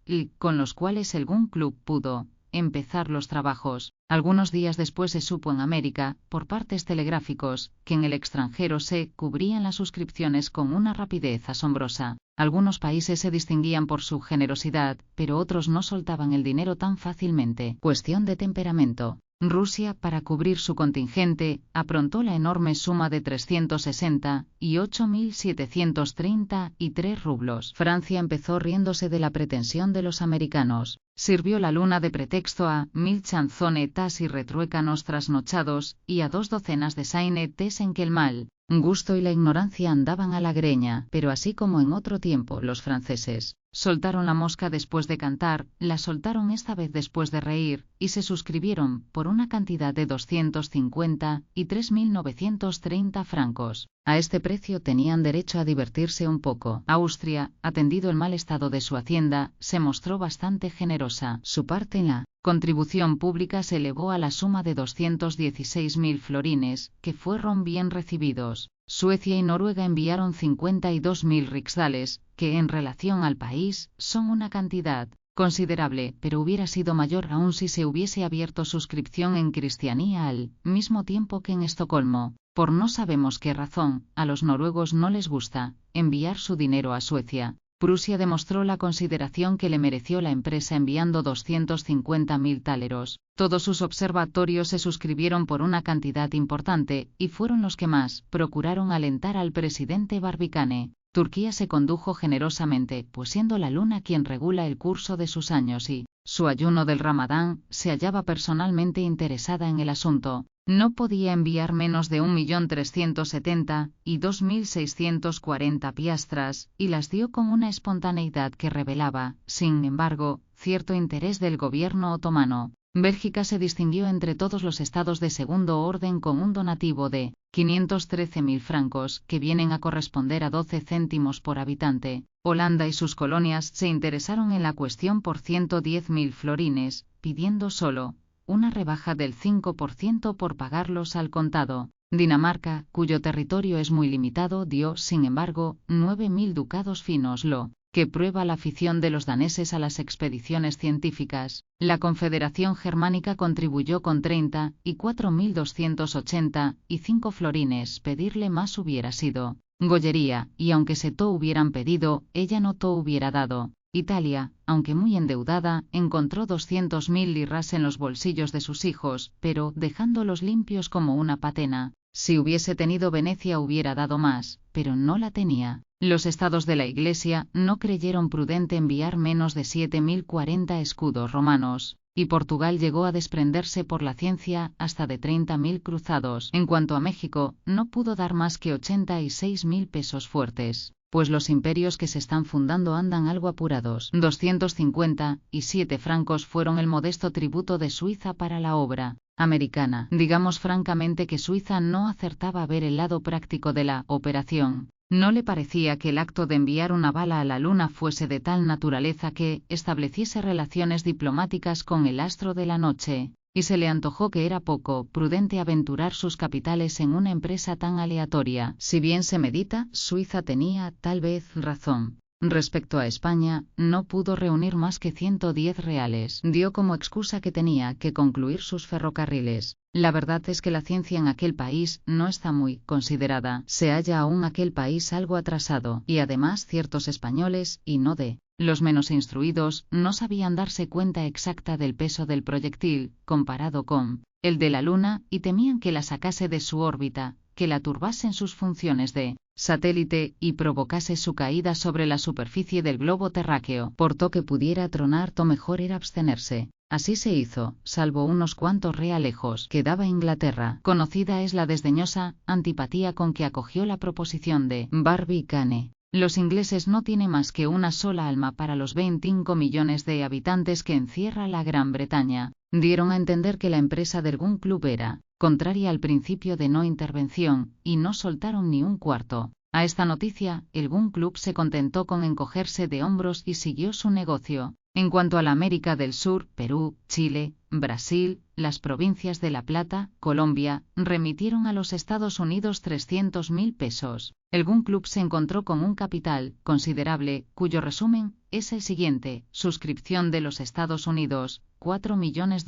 y con los cuales algún club pudo empezar los trabajos. Algunos días después se supo en América, por partes telegráficos, que en el extranjero se cubrían las suscripciones con una rapidez asombrosa. Algunos países se distinguían por su generosidad, pero otros no soltaban el dinero tan fácilmente. Cuestión de temperamento. Rusia, para cubrir su contingente, aprontó la enorme suma de 368.733 rublos. Francia empezó riéndose de la pretensión de los americanos. Sirvió la luna de pretexto a 1000 chanzonetas y retruécanos trasnochados, y a 2 docenas de sainetes en que el mal gusto y la ignorancia andaban a la greña, pero así como en otro tiempo los franceses soltaron la mosca después de cantar, la soltaron esta vez después de reír, y se suscribieron por una cantidad de 253.930 francos. A este precio tenían derecho a divertirse un poco. Austria, atendido el mal estado de su hacienda, se mostró bastante generosa. Su parte en la contribución pública se elevó a la suma de 216.000 florines, que fueron bien recibidos. Suecia y Noruega enviaron 52.000 riksdales, que en relación al país, son una cantidad considerable, pero hubiera sido mayor aún si se hubiese abierto suscripción en Cristianía al mismo tiempo que en Estocolmo. Por no sabemos qué razón, a los noruegos no les gusta enviar su dinero a Suecia. Prusia demostró la consideración que le mereció la empresa enviando 250.000 táleros. Todos sus observatorios se suscribieron por una cantidad importante, y fueron los que más procuraron alentar al presidente Barbicane. Turquía se condujo generosamente, pues siendo la luna quien regula el curso de sus años y su ayuno del Ramadán, se hallaba personalmente interesada en el asunto. No podía enviar menos de 1.370.000 y 2.640 piastras, y las dio con una espontaneidad que revelaba, sin embargo, cierto interés del gobierno otomano. Bélgica se distinguió entre todos los estados de segundo orden con un donativo de 513.000 francos, que vienen a corresponder a 12 céntimos por habitante. Holanda y sus colonias se interesaron en la cuestión por 110.000 florines, pidiendo solo una rebaja del 5% por pagarlos al contado. Dinamarca, cuyo territorio es muy limitado, dio, sin embargo, 9.000 ducados finos, lo que prueba la afición de los daneses a las expediciones científicas. La Confederación Germánica contribuyó con 34.285 florines. Pedirle más hubiera sido gollería, y aunque se to hubieran pedido, ella no to hubiera dado. Italia, aunque muy endeudada, encontró 200.000 lirras en los bolsillos de sus hijos, pero dejándolos limpios como una patena. Si hubiese tenido Venecia hubiera dado más, pero no la tenía. Los estados de la Iglesia no creyeron prudente enviar menos de 7.040 escudos romanos, y Portugal llegó a desprenderse por la ciencia hasta de 30.000 cruzados. En cuanto a México, no pudo dar más que 86.000 pesos fuertes, pues los imperios que se están fundando andan algo apurados. 257 francos fueron el modesto tributo de Suiza para la obra americana. Digamos francamente que Suiza no acertaba a ver el lado práctico de la operación. No le parecía que el acto de enviar una bala a la luna fuese de tal naturaleza que estableciese relaciones diplomáticas con el astro de la noche, y se le antojó que era poco prudente aventurar sus capitales en una empresa tan aleatoria. Si bien se medita, Suiza tenía, tal vez, razón. Respecto a España, no pudo reunir más que 110 reales. Dio como excusa que tenía que concluir sus ferrocarriles. La verdad es que la ciencia en aquel país no está muy considerada. Se halla aún aquel país algo atrasado, y además ciertos españoles, y no de los menos instruidos, no sabían darse cuenta exacta del peso del proyectil, comparado con el de la Luna, y temían que la sacase de su órbita, que la turbase en sus funciones de satélite y provocase su caída sobre la superficie del globo terráqueo. Por to que pudiera tronar, to mejor era abstenerse. Así se hizo, salvo unos cuantos realejos que daba Inglaterra. Conocida es la desdeñosa antipatía con que acogió la proposición de Barbicane. Los ingleses no tienen más que una sola alma para los 25 millones de habitantes que encierra la Gran Bretaña. Dieron a entender que la empresa del Gun Club era contraria al principio de no intervención, y no soltaron ni un cuarto. A esta noticia, el Gun Club se contentó con encogerse de hombros y siguió su negocio. En cuanto a la América del Sur, Perú, Chile, Brasil, las provincias de La Plata, Colombia, remitieron a los Estados Unidos 300.000 pesos. El Gun Club se encontró con un capital considerable, cuyo resumen es el siguiente: suscripción de los Estados Unidos, $4 millones,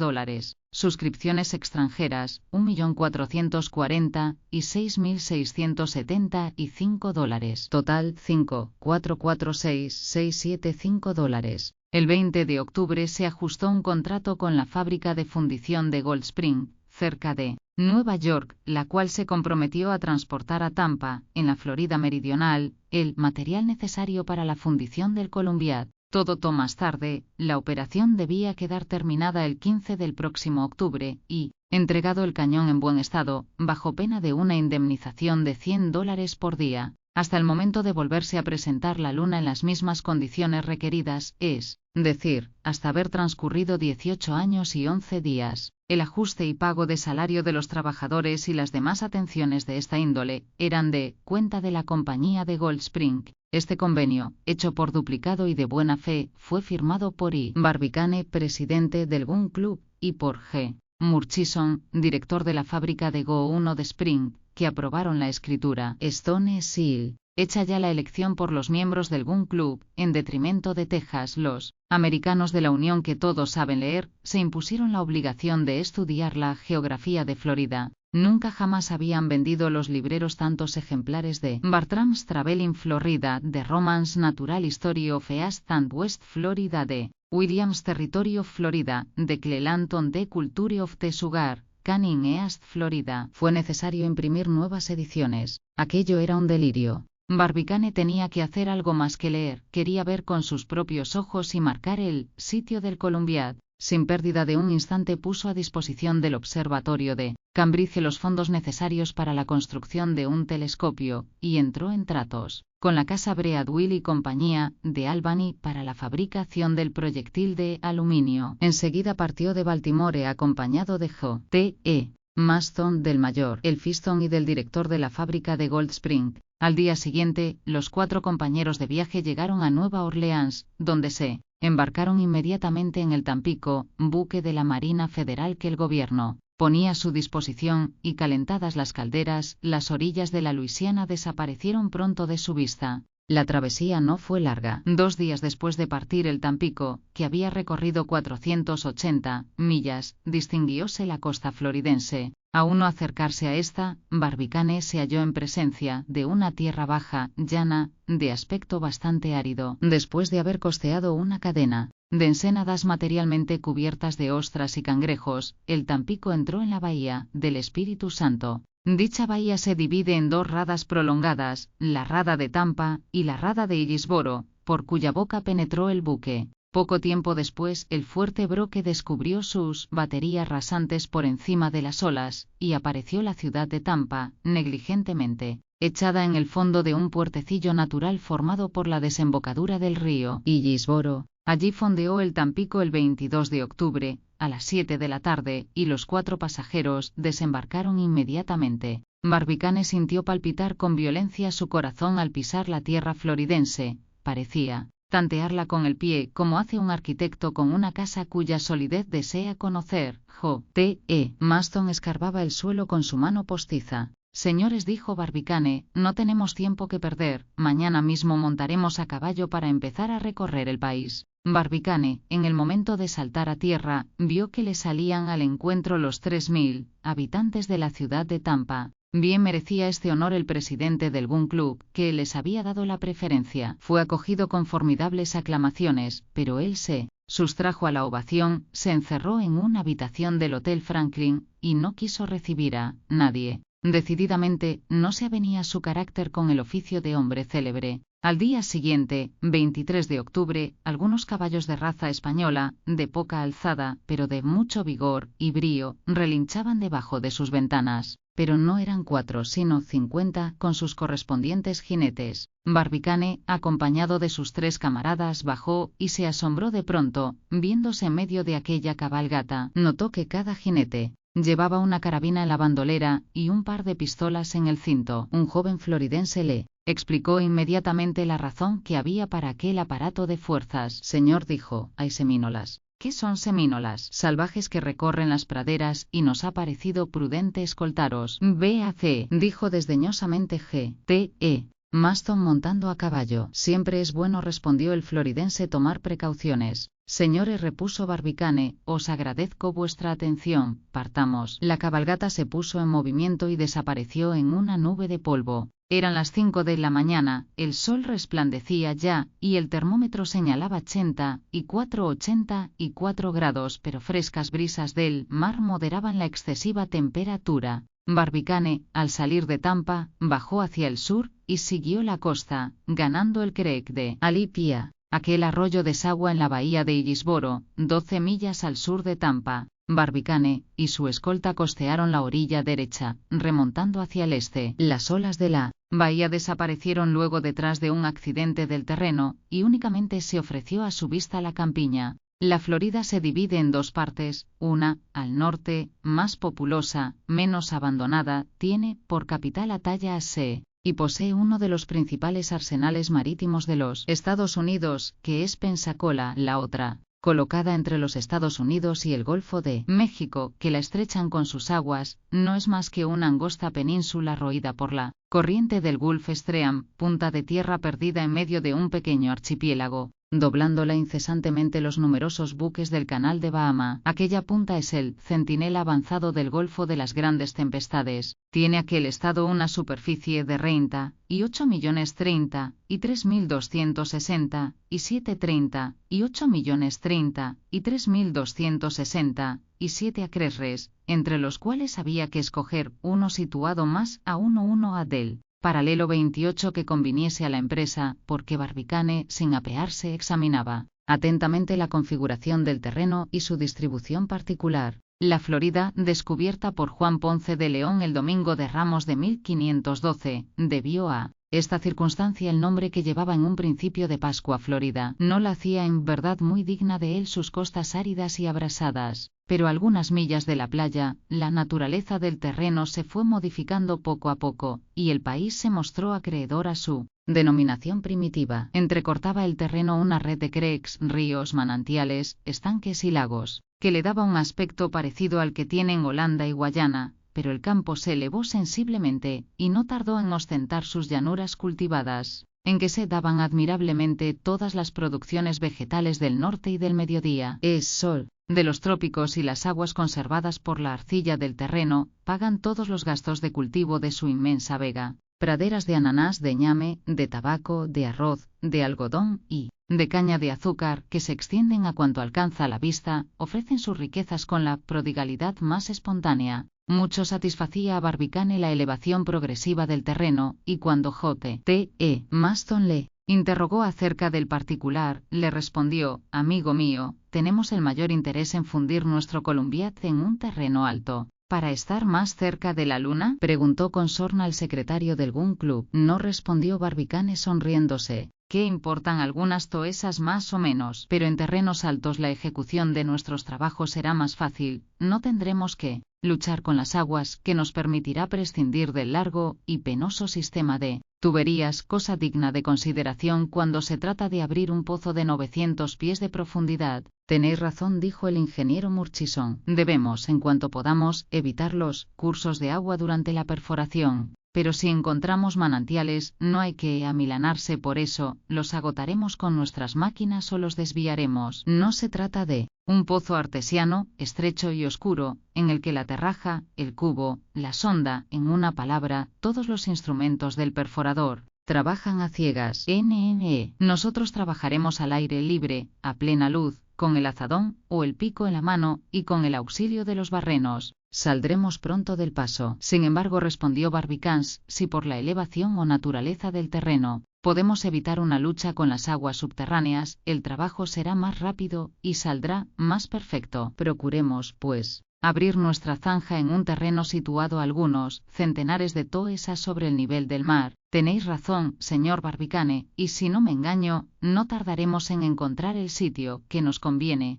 suscripciones extranjeras, 1.440.000 y $6.675, total $5.446.675. El 20 de octubre se ajustó un contrato con la fábrica de fundición de Gold Spring, cerca de Nueva York, la cual se comprometió a transportar a Tampa, en la Florida meridional, el material necesario para la fundición del Columbiad. Todo más tarde, la operación debía quedar terminada el 15 del próximo octubre, y, entregado el cañón en buen estado, bajo pena de una indemnización de $100 por día, hasta el momento de volverse a presentar la Luna en las mismas condiciones requeridas, es decir, hasta haber transcurrido 18 años y 11 días. El ajuste y pago de salario de los trabajadores y las demás atenciones de esta índole eran de cuenta de la compañía de Gold Spring. Este convenio, hecho por duplicado y de buena fe, fue firmado por I. Barbicane, presidente del Gun Club, y por G. Murchison, director de la fábrica de Go 1 de Spring, que aprobaron la escritura Stone Seal. Hecha ya la elección por los miembros del Gun Club, en detrimento de Texas, los americanos de la Unión que todos saben leer, se impusieron la obligación de estudiar la geografía de Florida. Nunca jamás habían vendido los libreros tantos ejemplares de Bartram's Traveling Florida, de Romance Natural History of East and West Florida, de Williams Territory of Florida, de Clelanton de Culture of the Sugar, Canning East Florida. Fue necesario imprimir nuevas ediciones. Aquello era un delirio. Barbicane tenía que hacer algo más que leer, quería ver con sus propios ojos y marcar el sitio del Columbiad. Sin pérdida de un instante puso a disposición del observatorio de Cambridge los fondos necesarios para la construcción de un telescopio, y entró en tratos con la casa Breadwill y compañía, de Albany, para la fabricación del proyectil de aluminio. Enseguida partió de Baltimore acompañado de J.T.E. Maston, del mayor Elphiston y del director de la fábrica de Gold Spring. Al día siguiente, los 4 compañeros de viaje llegaron a Nueva Orleans, donde se embarcaron inmediatamente en el Tampico, buque de la Marina Federal que el gobierno ponía a su disposición, y calentadas las calderas, las orillas de la Luisiana desaparecieron pronto de su vista. La travesía no fue larga. 2 días después de partir el Tampico, que había recorrido 480 millas, distinguióse la costa floridense. A uno acercarse a esta, Barbicane se halló en presencia de una tierra baja, llana, de aspecto bastante árido. Después de haber costeado una cadena de ensenadas materialmente cubiertas de ostras y cangrejos, el Tampico entró en la bahía del Espíritu Santo. Dicha bahía se divide en 2 radas prolongadas, la rada de Tampa y la rada de Hillsboro, por cuya boca penetró el buque. Poco tiempo después, el fuerte Broque descubrió sus baterías rasantes por encima de las olas, y apareció la ciudad de Tampa, negligentemente echada en el fondo de un puertecillo natural formado por la desembocadura del río Hillsboro. Allí fondeó el Tampico el 22 de octubre, a las 7 de la tarde, y los 4 pasajeros desembarcaron inmediatamente. Barbicane sintió palpitar con violencia su corazón al pisar la tierra floridense. Parecía tantearla con el pie, como hace un arquitecto con una casa cuya solidez desea conocer. J.T.E. Maston escarbaba el suelo con su mano postiza. Señores, dijo Barbicane, no tenemos tiempo que perder, mañana mismo montaremos a caballo para empezar a recorrer el país. Barbicane, en el momento de saltar a tierra, vio que le salían al encuentro los 3.000 habitantes de la ciudad de Tampa. Bien merecía este honor el presidente del Gun Club, que les había dado la preferencia. Fue acogido con formidables aclamaciones, pero él se sustrajo a la ovación, se encerró en una habitación del Hotel Franklin, y no quiso recibir a nadie. Decididamente, no se avenía su carácter con el oficio de hombre célebre. Al día siguiente, 23 de octubre, algunos caballos de raza española, de poca alzada, pero de mucho vigor y brío, relinchaban debajo de sus ventanas. Pero no eran 4 sino 50, con sus correspondientes jinetes. Barbicane, acompañado de sus 3 camaradas, bajó, y se asombró de pronto, viéndose en medio de aquella cabalgata. Notó que cada jinete llevaba una carabina en la bandolera, y un par de pistolas en el cinto. Un joven floridense le explicó inmediatamente la razón que había para aquel aparato de fuerzas. Señor, dijo, hay semínolas. ¿Qué son semínolas? Salvajes que recorren las praderas, y nos ha parecido prudente escoltaros. B.A.C., dijo desdeñosamente G.T.E. Maston montando a caballo. Siempre es bueno, respondió el floridense, tomar precauciones. Señores, repuso Barbicane, os agradezco vuestra atención, partamos. La cabalgata se puso en movimiento y desapareció en una nube de polvo. Eran las 5 de la mañana, el sol resplandecía ya, y el termómetro señalaba 84 grados, pero frescas brisas del mar moderaban la excesiva temperatura. Barbicane, al salir de Tampa, bajó hacia el sur, y siguió la costa, ganando el Creek de Alipia. Aquel arroyo desagua en la bahía de Hillsboro, 12 millas al sur de Tampa. Barbicane y su escolta costearon la orilla derecha, remontando hacia el este. Las olas de la bahía desaparecieron luego detrás de un accidente del terreno, y únicamente se ofreció a su vista la campiña. La Florida se divide en 2 partes, una, al norte, más populosa, menos abandonada, tiene por capital a Tallahassee, y posee uno de los principales arsenales marítimos de los Estados Unidos, que es Pensacola. La otra, colocada entre los Estados Unidos y el Golfo de México, que la estrechan con sus aguas, no es más que una angosta península roída por la corriente del Gulf Stream, punta de tierra perdida en medio de un pequeño archipiélago, doblándola incesantemente los numerosos buques del Canal de Bahama. Aquella punta es el centinela avanzado del Golfo de las grandes tempestades. Tiene aquel estado una superficie de 38.030.3.260.y 730.y 8.030.y 3.260.y 7 acres, entre los cuales había que escoger uno situado más a uno a del paralelo 28 que conviniese a la empresa, porque Barbicane, sin apearse, examinaba atentamente la configuración del terreno y su distribución particular. La Florida, descubierta por Juan Ponce de León el Domingo de Ramos de 1512, debió a esta circunstancia el nombre que llevaba en un principio de Pascua Florida. No la hacía en verdad muy digna de él sus costas áridas y abrasadas, pero a algunas millas de la playa, la naturaleza del terreno se fue modificando poco a poco, y el país se mostró acreedor a su denominación primitiva. Entrecortaba el terreno una red de creeks, ríos, manantiales, estanques y lagos, que le daba un aspecto parecido al que tienen Holanda y Guayana, pero el campo se elevó sensiblemente, y no tardó en ostentar sus llanuras cultivadas, en que se daban admirablemente todas las producciones vegetales del norte y del mediodía. Es sol de los trópicos, y las aguas conservadas por la arcilla del terreno pagan todos los gastos de cultivo de su inmensa vega. Praderas de ananás, de ñame, de tabaco, de arroz, de algodón y de caña de azúcar, que se extienden a cuanto alcanza la vista, ofrecen sus riquezas con la prodigalidad más espontánea. Mucho satisfacía a Barbicane la elevación progresiva del terreno, y cuando J.T.E. Maston le interrogó acerca del particular, le respondió: amigo mío, tenemos el mayor interés en fundir nuestro Columbiad en un terreno alto. ¿Para estar más cerca de la luna?, preguntó con sorna el secretario del Gun Club. No, respondió Barbicane sonriéndose. ¿Qué importan algunas toesas más o menos? Pero en terrenos altos la ejecución de nuestros trabajos será más fácil, no tendremos que luchar con las aguas, que nos permitirá prescindir del largo y penoso sistema de tuberías, cosa digna de consideración cuando se trata de abrir un pozo de 900 pies de profundidad. Tenéis razón, dijo el ingeniero Murchison. Debemos, en cuanto podamos, evitar los cursos de agua durante la perforación. Pero si encontramos manantiales, no hay que amilanarse por eso, los agotaremos con nuestras máquinas o los desviaremos. No se trata de un pozo artesiano, estrecho y oscuro, en el que la terraja, el cubo, la sonda, en una palabra, todos los instrumentos del perforador, trabajan a ciegas. Nosotros trabajaremos al aire libre, a plena luz, con el azadón o el pico en la mano, y con el auxilio de los barrenos. Saldremos pronto del paso. Sin embargo, respondió Barbicane, si por la elevación o naturaleza del terreno podemos evitar una lucha con las aguas subterráneas, el trabajo será más rápido y saldrá más perfecto. Procuremos, pues, abrir nuestra zanja en un terreno situado a algunos centenares de toesas sobre el nivel del mar. Tenéis razón, señor Barbicane, y si no me engaño, no tardaremos en encontrar el sitio que nos conviene.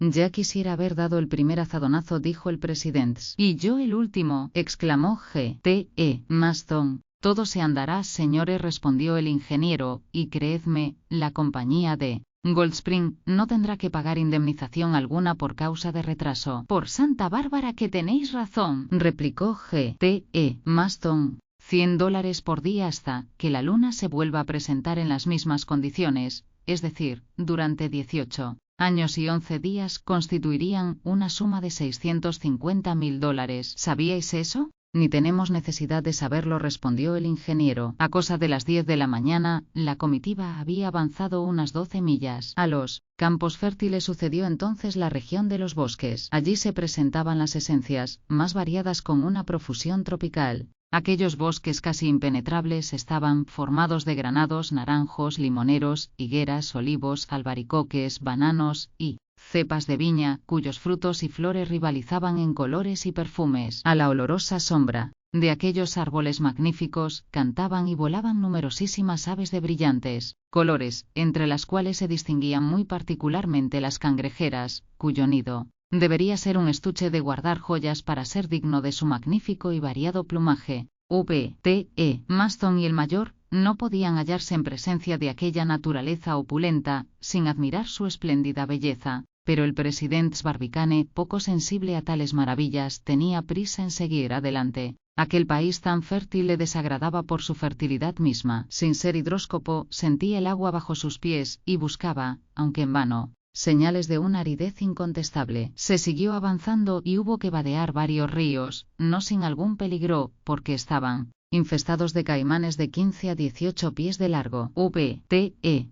Ya quisiera haber dado el primer azadonazo, dijo el presidente. Y yo el último, exclamó J.T.E. Maston. Todo se andará, señores, respondió el ingeniero, y creedme, la compañía de Goldspring no tendrá que pagar indemnización alguna por causa de retraso. Por Santa Bárbara que tenéis razón, replicó J.T.E. Maston. $100 por día hasta que la luna se vuelva a presentar en las mismas condiciones, es decir, durante 18 años y 11 días, constituirían una suma de $650.000. ¿Sabíais eso? Ni tenemos necesidad de saberlo, respondió el ingeniero. A cosa de las 10 de la mañana, la comitiva había avanzado unas 12 millas. A los campos fértiles sucedió entonces la región de los bosques. Allí se presentaban las esencias más variadas con una profusión tropical. Aquellos bosques casi impenetrables estaban formados de granados, naranjos, limoneros, higueras, olivos, albaricoques, bananos y cepas de viña, cuyos frutos y flores rivalizaban en colores y perfumes. A la olorosa sombra de aquellos árboles magníficos cantaban y volaban numerosísimas aves de brillantes colores, entre las cuales se distinguían muy particularmente las cangrejeras, cuyo nido debería ser un estuche de guardar joyas para ser digno de su magnífico y variado plumaje. V.T.E. Maston y el mayor no podían hallarse en presencia de aquella naturaleza opulenta, sin admirar su espléndida belleza. Pero el presidente Barbicane, poco sensible a tales maravillas, tenía prisa en seguir adelante. Aquel país tan fértil le desagradaba por su fertilidad misma. Sin ser hidróscopo, sentía el agua bajo sus pies, y buscaba, aunque en vano, señales de una aridez incontestable. Se siguió avanzando y hubo que vadear varios ríos, no sin algún peligro, porque estaban infestados de caimanes de 15 a 18 pies de largo.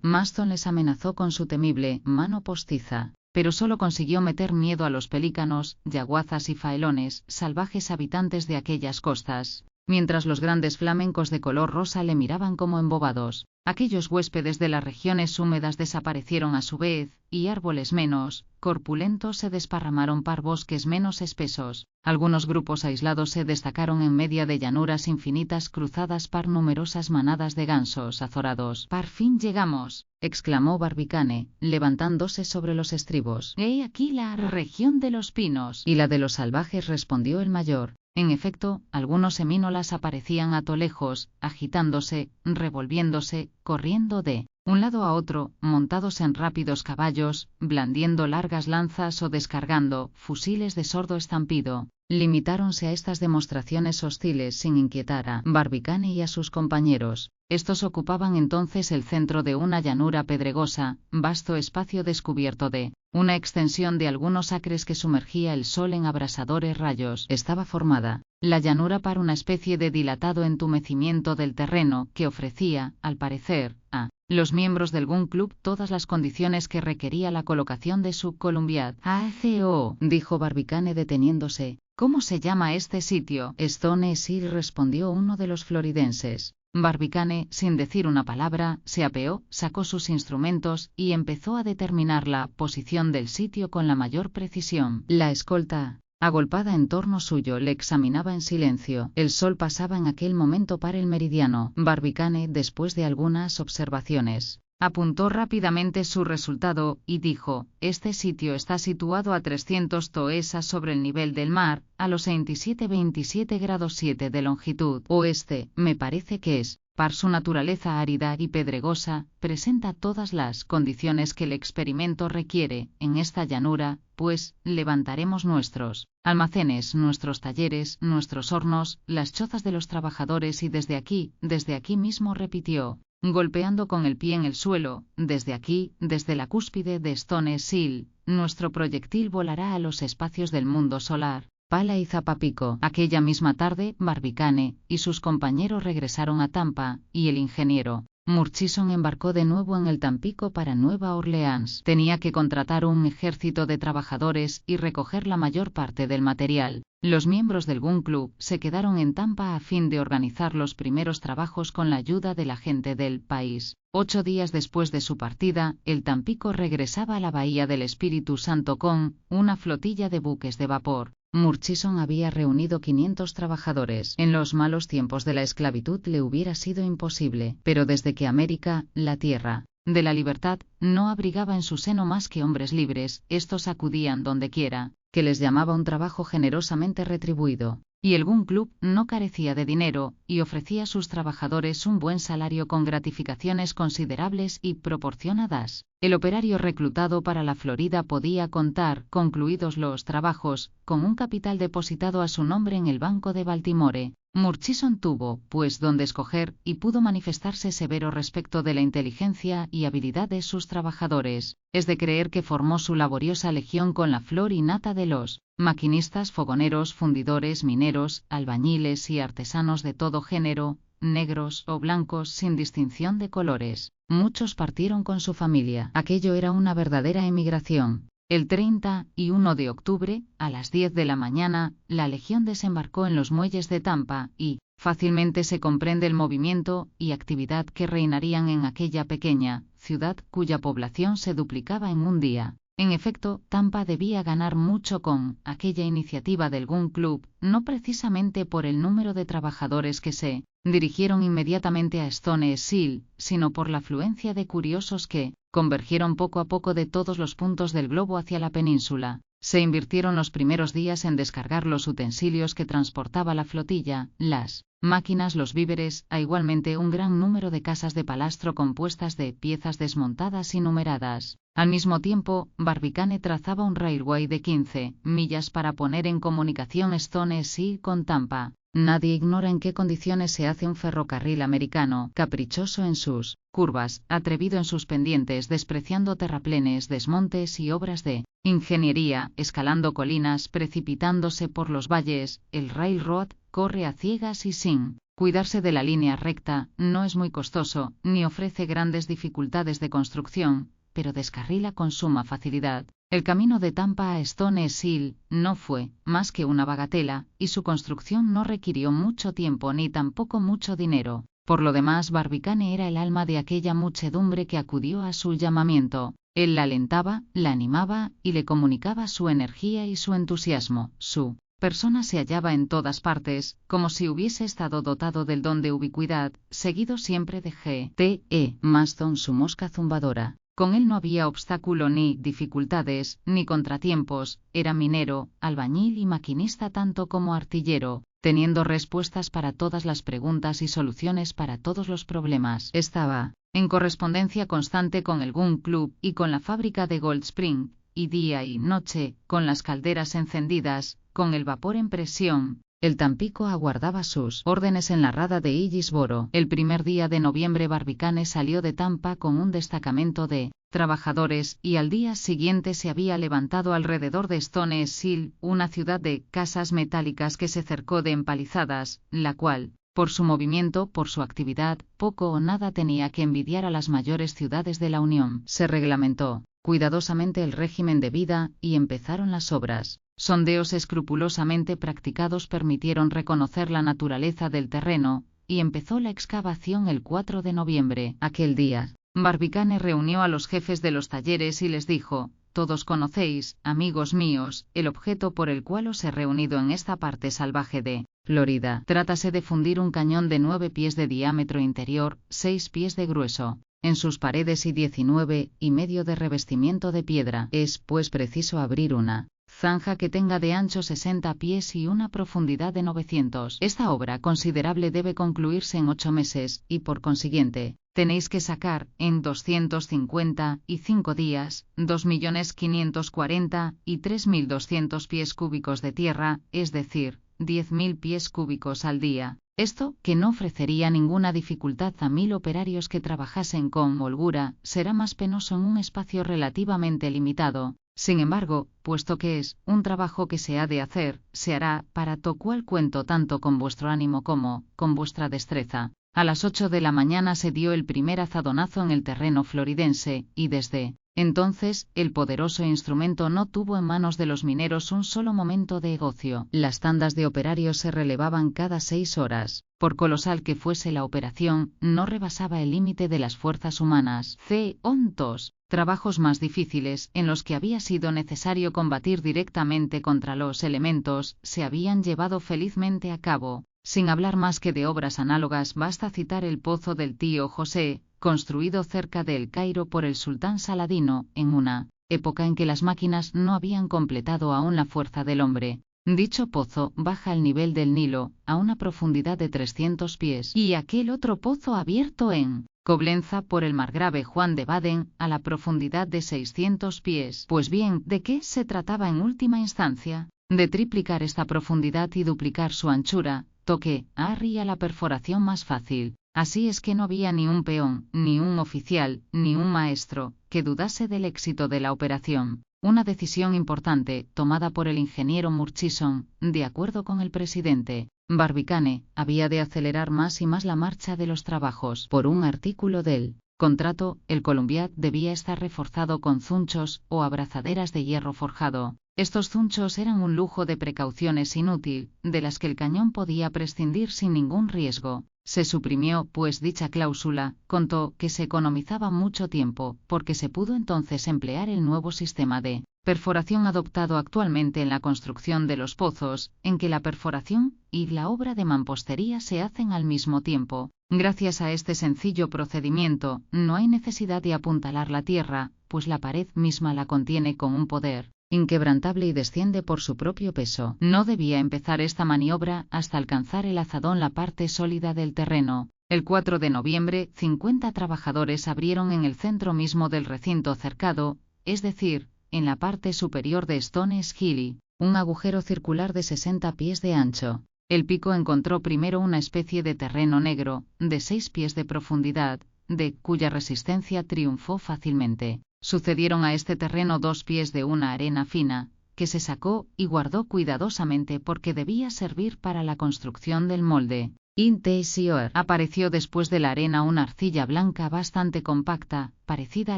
Maston les amenazó con su temible mano postiza, pero solo consiguió meter miedo a los pelícanos, yaguazas y faelones, salvajes habitantes de aquellas costas, mientras los grandes flamencos de color rosa le miraban como embobados. Aquellos huéspedes de las regiones húmedas desaparecieron a su vez, y árboles menos corpulentos se desparramaron por bosques menos espesos. Algunos grupos aislados se destacaron en medio de llanuras infinitas cruzadas por numerosas manadas de gansos azorados. «Por fin llegamos», exclamó Barbicane, levantándose sobre los estribos. «He aquí la región de los pinos». «Y la de los salvajes», respondió el mayor. En efecto, algunos semínolas aparecían a lo lejos, agitándose, revolviéndose, corriendo de un lado a otro, montados en rápidos caballos, blandiendo largas lanzas o descargando fusiles de sordo estampido. Limitáronse a estas demostraciones hostiles sin inquietar a Barbicane y a sus compañeros. Estos ocupaban entonces el centro de una llanura pedregosa, vasto espacio descubierto de una extensión de algunos acres que sumergía el sol en abrasadores rayos. Estaba formada la llanura por una especie de dilatado entumecimiento del terreno que ofrecía, al parecer, a los miembros del Gun Club todas las condiciones que requería la colocación de su Columbiad. «ACO», dijo Barbicane deteniéndose. «¿Cómo se llama este sitio?» «Stone Hill», respondió uno de los floridenses. Barbicane, sin decir una palabra, se apeó, sacó sus instrumentos y empezó a determinar la posición del sitio con la mayor precisión. La escolta, agolpada en torno suyo, le examinaba en silencio. El sol pasaba en aquel momento para el meridiano. Barbicane, después de algunas observaciones, apuntó rápidamente su resultado y dijo: «Este sitio está situado a 300 toesas sobre el nivel del mar, a los 27 grados 7 de longitud oeste. Me parece que es, por su naturaleza árida y pedregosa, presenta todas las condiciones que el experimento requiere. En esta llanura, pues, levantaremos nuestros almacenes, nuestros talleres, nuestros hornos, las chozas de los trabajadores y desde aquí mismo», repitió, golpeando con el pie en el suelo, «desde aquí, desde la cúspide de Stone Hill, nuestro proyectil volará a los espacios del mundo solar». Pala y zapapico. Aquella misma tarde, Barbicane y sus compañeros regresaron a Tampa, y el ingeniero Murchison embarcó de nuevo en el Tampico para Nueva Orleans. Tenía que contratar un ejército de trabajadores y recoger la mayor parte del material. Los miembros del Gun Club se quedaron en Tampa a fin de organizar los primeros trabajos con la ayuda de la gente del país. 8 días después de su partida, el Tampico regresaba a la bahía del Espíritu Santo con una flotilla de buques de vapor. Murchison había reunido 500 trabajadores. En los malos tiempos de la esclavitud le hubiera sido imposible, pero desde que América, la tierra de la libertad, no abrigaba en su seno más que hombres libres, estos acudían donde quiera que les llamaba un trabajo generosamente retribuido. Y el Gun Club no carecía de dinero, y ofrecía a sus trabajadores un buen salario con gratificaciones considerables y proporcionadas. El operario reclutado para la Florida podía contar, concluidos los trabajos, con un capital depositado a su nombre en el Banco de Baltimore. Murchison tuvo, pues, donde escoger, y pudo manifestarse severo respecto de la inteligencia y habilidad de sus trabajadores. Es de creer que formó su laboriosa legión con la flor y nata de los maquinistas, fogoneros, fundidores, mineros, albañiles y artesanos de todo género, negros o blancos sin distinción de colores. Muchos partieron con su familia. Aquello era una verdadera emigración. El 31 de octubre, a las 10 de la mañana, la legión desembarcó en los muelles de Tampa y fácilmente se comprende el movimiento y actividad que reinarían en aquella pequeña ciudad cuya población se duplicaba en un día. En efecto, Tampa debía ganar mucho con aquella iniciativa del Gun Club, no precisamente por el número de trabajadores que se dirigieron inmediatamente a Stone Hill, sino por la afluencia de curiosos que convergieron poco a poco de todos los puntos del globo hacia la península. Se invirtieron los primeros días en descargar los utensilios que transportaba la flotilla, las máquinas, los víveres, igualmente un gran número de casas de palastro compuestas de piezas desmontadas y numeradas. Al mismo tiempo, Barbicane trazaba un railway de 15 millas para poner en comunicación Stone Sea con Tampa. Nadie ignora en qué condiciones se hace un ferrocarril americano, caprichoso en sus curvas, atrevido en sus pendientes, despreciando terraplenes, desmontes y obras de ingeniería, escalando colinas, precipitándose por los valles. El railroad corre a ciegas y sin cuidarse de la línea recta, no es muy costoso, ni ofrece grandes dificultades de construcción, pero descarrila con suma facilidad. El camino de Tampa a Stone Sea no fue más que una bagatela, y su construcción no requirió mucho tiempo ni tampoco mucho dinero. Por lo demás, Barbicane era el alma de aquella muchedumbre que acudió a su llamamiento. Él la alentaba, la animaba y le comunicaba su energía y su entusiasmo. Su persona se hallaba en todas partes, como si hubiese estado dotado del don de ubicuidad, seguido siempre de G.T.E. Maston, su mosca zumbadora. Con él no había obstáculo ni dificultades, ni contratiempos, era minero, albañil y maquinista tanto como artillero, teniendo respuestas para todas las preguntas y soluciones para todos los problemas. Estaba en correspondencia constante con el Gun Club y con la fábrica de Gold Spring, y día y noche, con las calderas encendidas, con el vapor en presión. El Tampico aguardaba sus órdenes en la rada de Hillsboro. El primer día de noviembre Barbicane salió de Tampa con un destacamento de trabajadores y al día siguiente se había levantado alrededor de Stone Sea, una ciudad de casas metálicas que se cercó de empalizadas, la cual, por su movimiento, por su actividad, poco o nada tenía que envidiar a las mayores ciudades de la Unión. Se reglamentó cuidadosamente el régimen de vida y empezaron las obras. Sondeos escrupulosamente practicados permitieron reconocer la naturaleza del terreno, y empezó la excavación el 4 de noviembre. Aquel día, Barbicane reunió a los jefes de los talleres y les dijo: «Todos conocéis, amigos míos, el objeto por el cual os he reunido en esta parte salvaje de Florida. Trátase de fundir un cañón de 9 pies de diámetro interior, 6 pies de grueso, en sus paredes y 19,5 de revestimiento de piedra. Es, pues, preciso abrir una zanja que tenga de ancho 60 pies y una profundidad de 900. Esta obra considerable debe concluirse en 8 meses, y por consiguiente, tenéis que sacar, en 255 días, 2.540.000 y 3.200 pies cúbicos de tierra, es decir, 10.000 pies cúbicos al día. Esto, que no ofrecería ninguna dificultad a 1.000 operarios que trabajasen con holgura, será más penoso en un espacio relativamente limitado. Sin embargo, puesto que es un trabajo que se ha de hacer, se hará, para to cual cuento tanto con vuestro ánimo como con vuestra destreza». A las 8 de la mañana se dio el primer azadonazo en el terreno floridense, y desde entonces, el poderoso instrumento no tuvo en manos de los mineros un solo momento de ocio. Las tandas de operarios se relevaban cada 6 horas. Por colosal que fuese la operación, no rebasaba el límite de las fuerzas humanas. Ontos, trabajos más difíciles, en los que había sido necesario combatir directamente contra los elementos, se habían llevado felizmente a cabo. Sin hablar más que de obras análogas, basta citar el pozo del tío José, construido cerca de El Cairo por el sultán Saladino, en una época en que las máquinas no habían completado aún la fuerza del hombre. Dicho pozo baja al nivel del Nilo, a una profundidad de 300 pies, y aquel otro pozo abierto en Coblenza por el margrave Juan de Baden, a la profundidad de 600 pies. Pues bien, ¿de qué se trataba en última instancia? De triplicar esta profundidad y duplicar su anchura, toque haría la perforación más fácil. Así es que no había ni un peón, ni un oficial, ni un maestro, que dudase del éxito de la operación. Una decisión importante, tomada por el ingeniero Murchison, de acuerdo con el presidente Barbicane, había de acelerar más y más la marcha de los trabajos. Por un artículo del contrato, el Columbiad debía estar reforzado con zunchos o abrazaderas de hierro forjado. Estos zunchos eran un lujo de precauciones inútil, de las que el cañón podía prescindir sin ningún riesgo. Se suprimió, pues, dicha cláusula, contó que se economizaba mucho tiempo, porque se pudo entonces emplear el nuevo sistema de perforación adoptado actualmente en la construcción de los pozos, en que la perforación y la obra de mampostería se hacen al mismo tiempo. Gracias a este sencillo procedimiento, no hay necesidad de apuntalar la tierra, pues la pared misma la contiene con un poder inquebrantable y desciende por su propio peso. No debía empezar esta maniobra hasta alcanzar el azadón la parte sólida del terreno. El 4 de noviembre, 50 trabajadores abrieron en el centro mismo del recinto cercado, es decir, en la parte superior de Stones Hill, un agujero circular de 60 pies de ancho. El pico encontró primero una especie de terreno negro, de 6 pies de profundidad, de cuya resistencia triunfó fácilmente. Sucedieron a este terreno 2 pies de una arena fina, que se sacó y guardó cuidadosamente porque debía servir para la construcción del molde. Interior. Apareció después de la arena una arcilla blanca bastante compacta, parecida a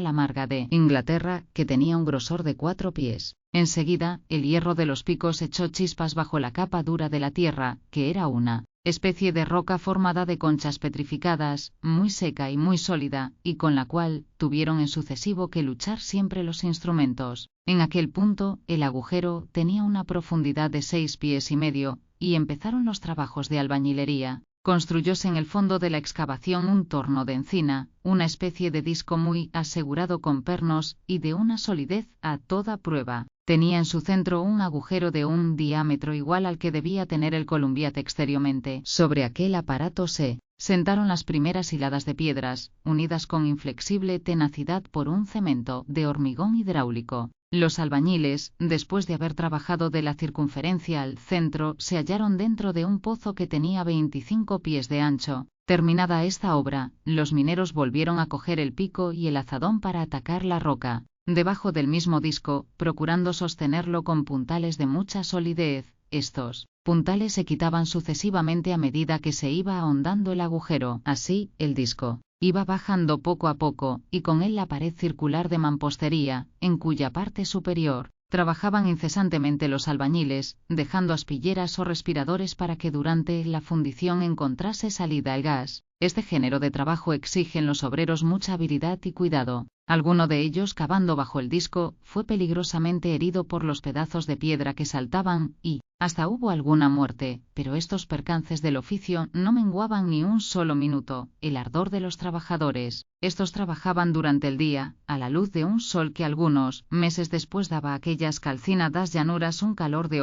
la marga de Inglaterra, que tenía un grosor de 4 pies. Enseguida, el hierro de los picos echó chispas bajo la capa dura de la tierra, que era una especie de roca formada de conchas petrificadas, muy seca y muy sólida, y con la cual tuvieron en sucesivo que luchar siempre los instrumentos. En aquel punto, el agujero tenía una profundidad de 6 pies y medio, y empezaron los trabajos de albañilería. Construyóse en el fondo de la excavación un torno de encina, una especie de disco muy asegurado con pernos y de una solidez a toda prueba. Tenía en su centro un agujero de un diámetro igual al que debía tener el columbiad exteriormente. Sobre aquel aparato se sentaron las primeras hiladas de piedras, unidas con inflexible tenacidad por un cemento de hormigón hidráulico. Los albañiles, después de haber trabajado de la circunferencia al centro, se hallaron dentro de un pozo que tenía 25 pies de ancho. Terminada esta obra, los mineros volvieron a coger el pico y el azadón para atacar la roca, debajo del mismo disco, procurando sostenerlo con puntales de mucha solidez. Estos puntales se quitaban sucesivamente a medida que se iba ahondando el agujero. Así, el disco iba bajando poco a poco, y con él la pared circular de mampostería, en cuya parte superior trabajaban incesantemente los albañiles, dejando aspilleras o respiradores para que durante la fundición encontrase salida el gas. Este género de trabajo exige en los obreros mucha habilidad y cuidado. Alguno de ellos, cavando bajo el disco, fue peligrosamente herido por los pedazos de piedra que saltaban, y hasta hubo alguna muerte, pero estos percances del oficio no menguaban ni un solo minuto el ardor de los trabajadores. Estos trabajaban durante el día, a la luz de un sol que algunos meses después daba a aquellas calcinadas llanuras un calor de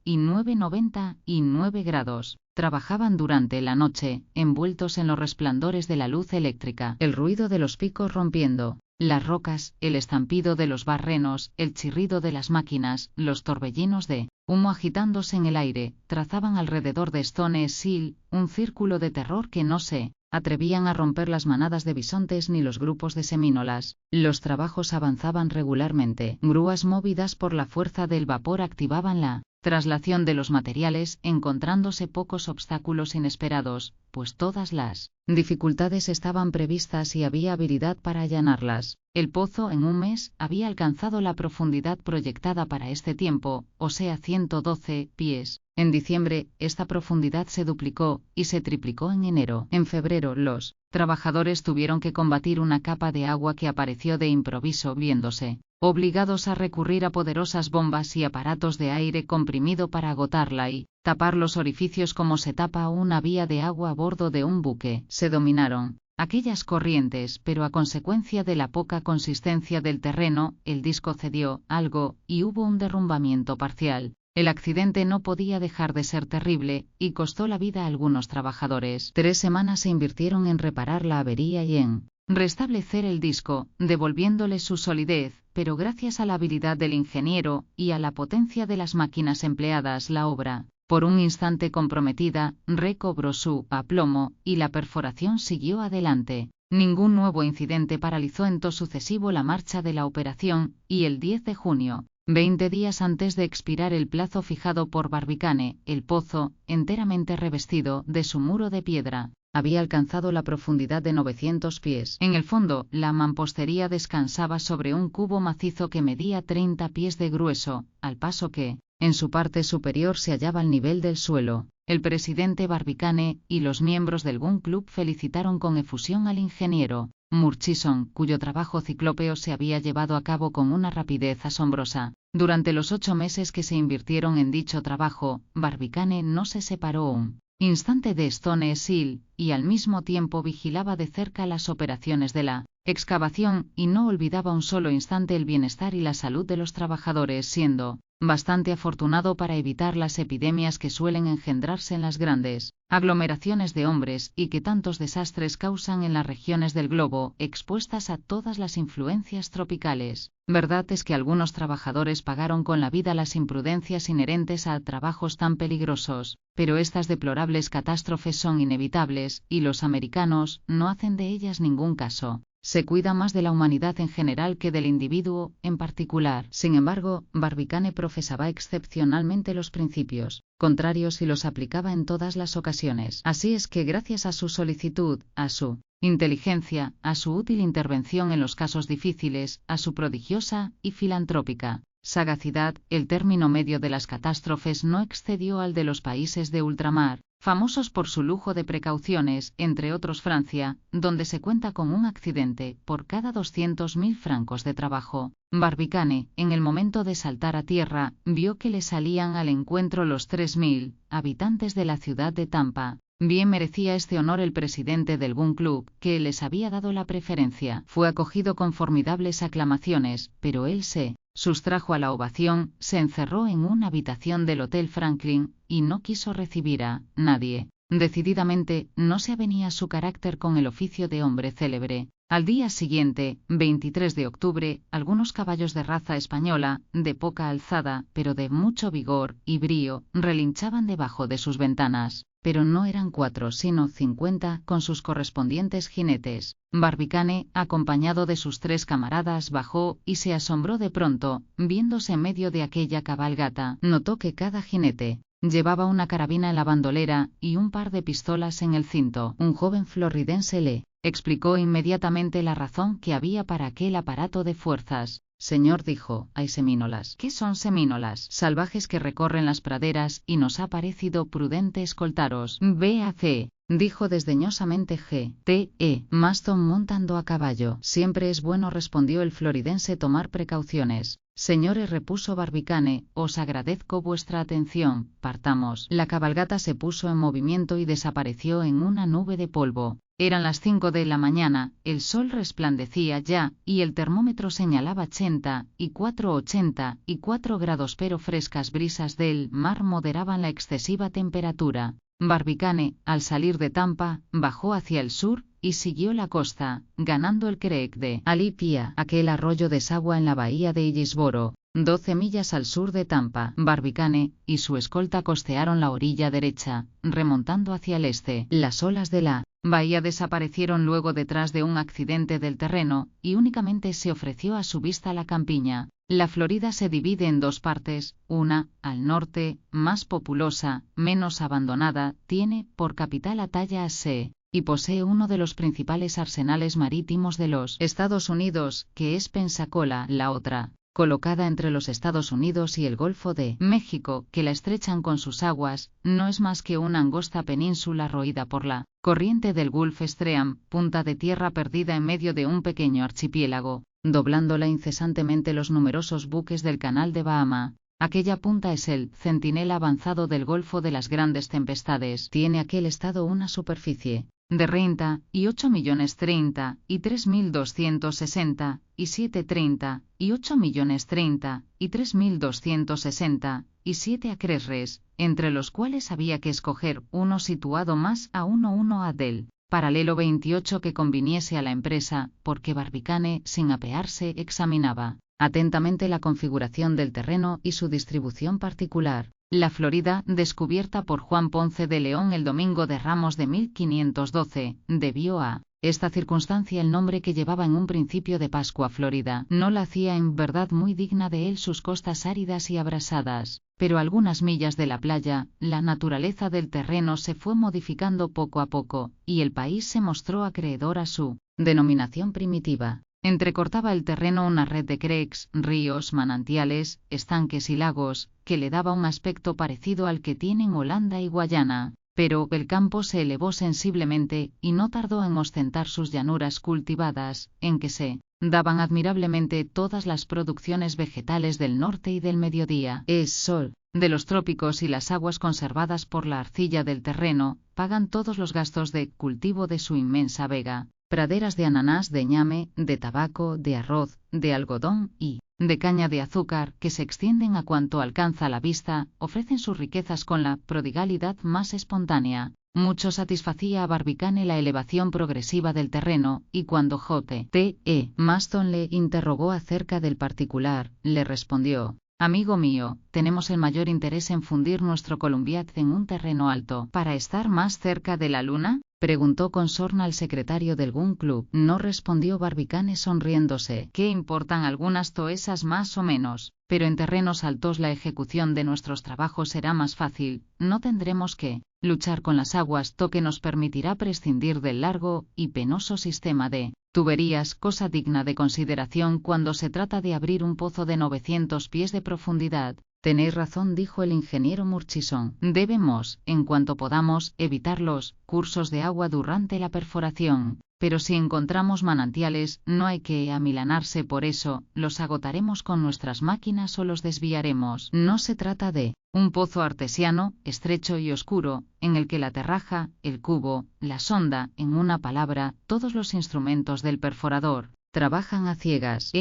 99 grados. Trabajaban durante la noche, envueltos en los resplandores de la luz eléctrica. El ruido de los picos rompiendo las rocas, el estampido de los barrenos, el chirrido de las máquinas, los torbellinos de humo agitándose en el aire, trazaban alrededor de Stones Hill un círculo de terror que no se atrevían a romper las manadas de bisontes ni los grupos de semínolas. Los trabajos avanzaban regularmente. Grúas movidas por la fuerza del vapor activaban la traslación de los materiales, encontrándose pocos obstáculos inesperados, pues todas las dificultades estaban previstas y había habilidad para allanarlas. El pozo en un mes había alcanzado la profundidad proyectada para este tiempo, o sea 112 pies. En diciembre, esta profundidad se duplicó y se triplicó en enero. En febrero, los trabajadores tuvieron que combatir una capa de agua que apareció de improviso, viéndose obligados a recurrir a poderosas bombas y aparatos de aire comprimido para agotarla y tapar los orificios como se tapa una vía de agua a bordo de un buque. Se dominaron aquellas corrientes, pero a consecuencia de la poca consistencia del terreno, el disco cedió algo y hubo un derrumbamiento parcial. El accidente no podía dejar de ser terrible, y costó la vida a algunos trabajadores. 3 semanas se invirtieron en reparar la avería y en restablecer el disco, devolviéndole su solidez, pero gracias a la habilidad del ingeniero y a la potencia de las máquinas empleadas, la obra, por un instante comprometida, recobró su aplomo, y la perforación siguió adelante. Ningún nuevo incidente paralizó en todo sucesivo la marcha de la operación, y el 10 de junio, 20 días antes de expirar el plazo fijado por Barbicane, el pozo, enteramente revestido de su muro de piedra, había alcanzado la profundidad de 900 pies. En el fondo, la mampostería descansaba sobre un cubo macizo que medía 30 pies de grueso, al paso que, en su parte superior se hallaba al nivel del suelo. El presidente Barbicane y los miembros del Gun Club felicitaron con efusión al ingeniero Murchison, cuyo trabajo ciclópeo se había llevado a cabo con una rapidez asombrosa. Durante los 8 meses que se invirtieron en dicho trabajo, Barbicane no se separó un instante de Stones Hill, y al mismo tiempo vigilaba de cerca las operaciones de la excavación y no olvidaba un solo instante el bienestar y la salud de los trabajadores, siendo bastante afortunado para evitar las epidemias que suelen engendrarse en las grandes aglomeraciones de hombres y que tantos desastres causan en las regiones del globo expuestas a todas las influencias tropicales. Verdad es que algunos trabajadores pagaron con la vida las imprudencias inherentes a trabajos tan peligrosos, pero estas deplorables catástrofes son inevitables y los americanos no hacen de ellas ningún caso. Se cuida más de la humanidad en general que del individuo en particular. Sin embargo, Barbicane profesaba excepcionalmente los principios contrarios y los aplicaba en todas las ocasiones. Así es que gracias a su solicitud, a su inteligencia, a su útil intervención en los casos difíciles, a su prodigiosa y filantrópica sagacidad, el término medio de las catástrofes no excedió al de los países de ultramar, famosos por su lujo de precauciones, entre otros Francia, donde se cuenta con un accidente por cada 200.000 francos de trabajo. Barbicane, en el momento de saltar a tierra, vio que le salían al encuentro los 3.000 habitantes de la ciudad de Tampa. Bien merecía este honor el presidente del Gun Club, que les había dado la preferencia. Fue acogido con formidables aclamaciones, pero él se sustrajo a la ovación, se encerró en una habitación del Hotel Franklin, y no quiso recibir a nadie. Decididamente, no se avenía su carácter con el oficio de hombre célebre. Al día siguiente, 23 de octubre, algunos caballos de raza española, de poca alzada, pero de mucho vigor y brío, relinchaban debajo de sus ventanas. Pero no eran 4 sino 50, con sus correspondientes jinetes. Barbicane, acompañado de sus 3 camaradas, bajó y se asombró de pronto, viéndose en medio de aquella cabalgata. Notó que cada jinete llevaba una carabina en la bandolera y un par de pistolas en el cinto. Un joven floridense le explicó inmediatamente la razón que había para aquel aparato de fuerzas. Señor, dijo, hay semínolas. ¿Qué son semínolas? Salvajes que recorren las praderas y nos ha parecido prudente escoltaros. B.A.C., dijo desdeñosamente G.T.E. Maston montando a caballo. Siempre es bueno, respondió el floridense, tomar precauciones. Señores, repuso Barbicane, os agradezco vuestra atención, partamos. La cabalgata se puso en movimiento y desapareció en una nube de polvo. Eran las 5 de la mañana, el sol resplandecía ya, y el termómetro señalaba 84 grados, pero frescas brisas del mar moderaban la excesiva temperatura. Barbicane, al salir de Tampa, bajó hacia el sur y siguió la costa, ganando el Creek de Alipia, aquel arroyo desagua en la bahía de Hillsboro, 12 millas al sur de Tampa. Barbicane y su escolta costearon la orilla derecha, remontando hacia el este. Las olas de la bahía desaparecieron luego detrás de un accidente del terreno, y únicamente se ofreció a su vista la campiña. La Florida se divide en 2 partes, una, al norte, más populosa, menos abandonada, tiene por capital a Tallahassee, y posee uno de los principales arsenales marítimos de los Estados Unidos, que es Pensacola. La otra, colocada entre los Estados Unidos y el Golfo de México, que la estrechan con sus aguas, no es más que una angosta península roída por la corriente del Gulf Stream, punta de tierra perdida en medio de un pequeño archipiélago, doblándola incesantemente los numerosos buques del Canal de Bahama. Aquella punta es el centinela avanzado del Golfo de las grandes tempestades. Tiene aquel estado una superficie de 38.030.003.260 y 7.30.038.030.3.260 acres, entre los cuales había que escoger uno situado más a uno a del paralelo 28 que conviniese a la empresa, porque Barbicane, sin apearse, examinaba atentamente la configuración del terreno y su distribución particular. La Florida, descubierta por Juan Ponce de León el Domingo de Ramos de 1512, debió a esta circunstancia el nombre que llevaba en un principio de Pascua Florida. No la hacía en verdad muy digna de él sus costas áridas y abrasadas, pero a algunas millas de la playa, la naturaleza del terreno se fue modificando poco a poco, y el país se mostró acreedor a su denominación primitiva. Entrecortaba el terreno una red de creeks, ríos, manantiales, estanques y lagos, que le daba un aspecto parecido al que tienen Holanda y Guayana, pero el campo se elevó sensiblemente, y no tardó en ostentar sus llanuras cultivadas, en que se daban admirablemente todas las producciones vegetales del norte y del mediodía. Es sol de los trópicos, y las aguas conservadas por la arcilla del terreno pagan todos los gastos de cultivo de su inmensa vega. praderas de ananás, de ñame, de tabaco, de arroz, de algodón y de caña de azúcar, que se extienden a cuanto alcanza la vista, ofrecen sus riquezas con la prodigalidad más espontánea. Mucho satisfacía a Barbicane la elevación progresiva del terreno, y cuando J.T.E. Maston le interrogó acerca del particular, le respondió: «Amigo mío, tenemos el mayor interés en fundir nuestro Columbiad en un terreno alto. ¿Para estar más cerca de la luna?», preguntó con sorna el secretario del Gun Club. «No», respondió Barbicane sonriéndose. «¿Qué importan algunas toesas más o menos? Pero en terrenos altos la ejecución de nuestros trabajos será más fácil. No tendremos que luchar con las aguas, que nos permitirá prescindir del largo y penoso sistema de tuberías, cosa digna de consideración cuando se trata de abrir un pozo de 900 pies de profundidad». «Tenéis razón», dijo el ingeniero Murchison. «Debemos, en cuanto podamos, evitar los cursos de agua durante la perforación. Pero si encontramos manantiales, no hay que amilanarse por eso, los agotaremos con nuestras máquinas o los desviaremos. No se trata de un pozo artesiano, estrecho y oscuro, en el que la terraja, el cubo, la sonda, en una palabra, todos los instrumentos del perforador, trabajan a ciegas.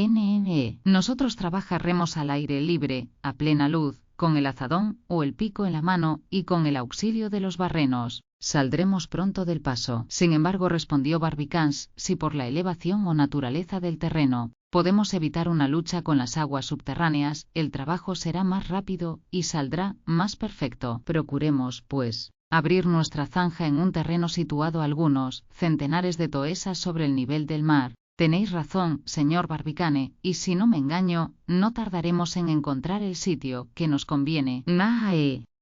Nosotros trabajaremos al aire libre, a plena luz, con el azadón o el pico en la mano, y con el auxilio de los barrenos. Saldremos pronto del paso». «Sin embargo», respondió Barbicane, «si por la elevación o naturaleza del terreno podemos evitar una lucha con las aguas subterráneas, el trabajo será más rápido y saldrá más perfecto. Procuremos, pues, abrir nuestra zanja en un terreno situado a algunos centenares de toesas sobre el nivel del mar». «Tenéis razón, señor Barbicane, y si no me engaño, no tardaremos en encontrar el sitio que nos conviene».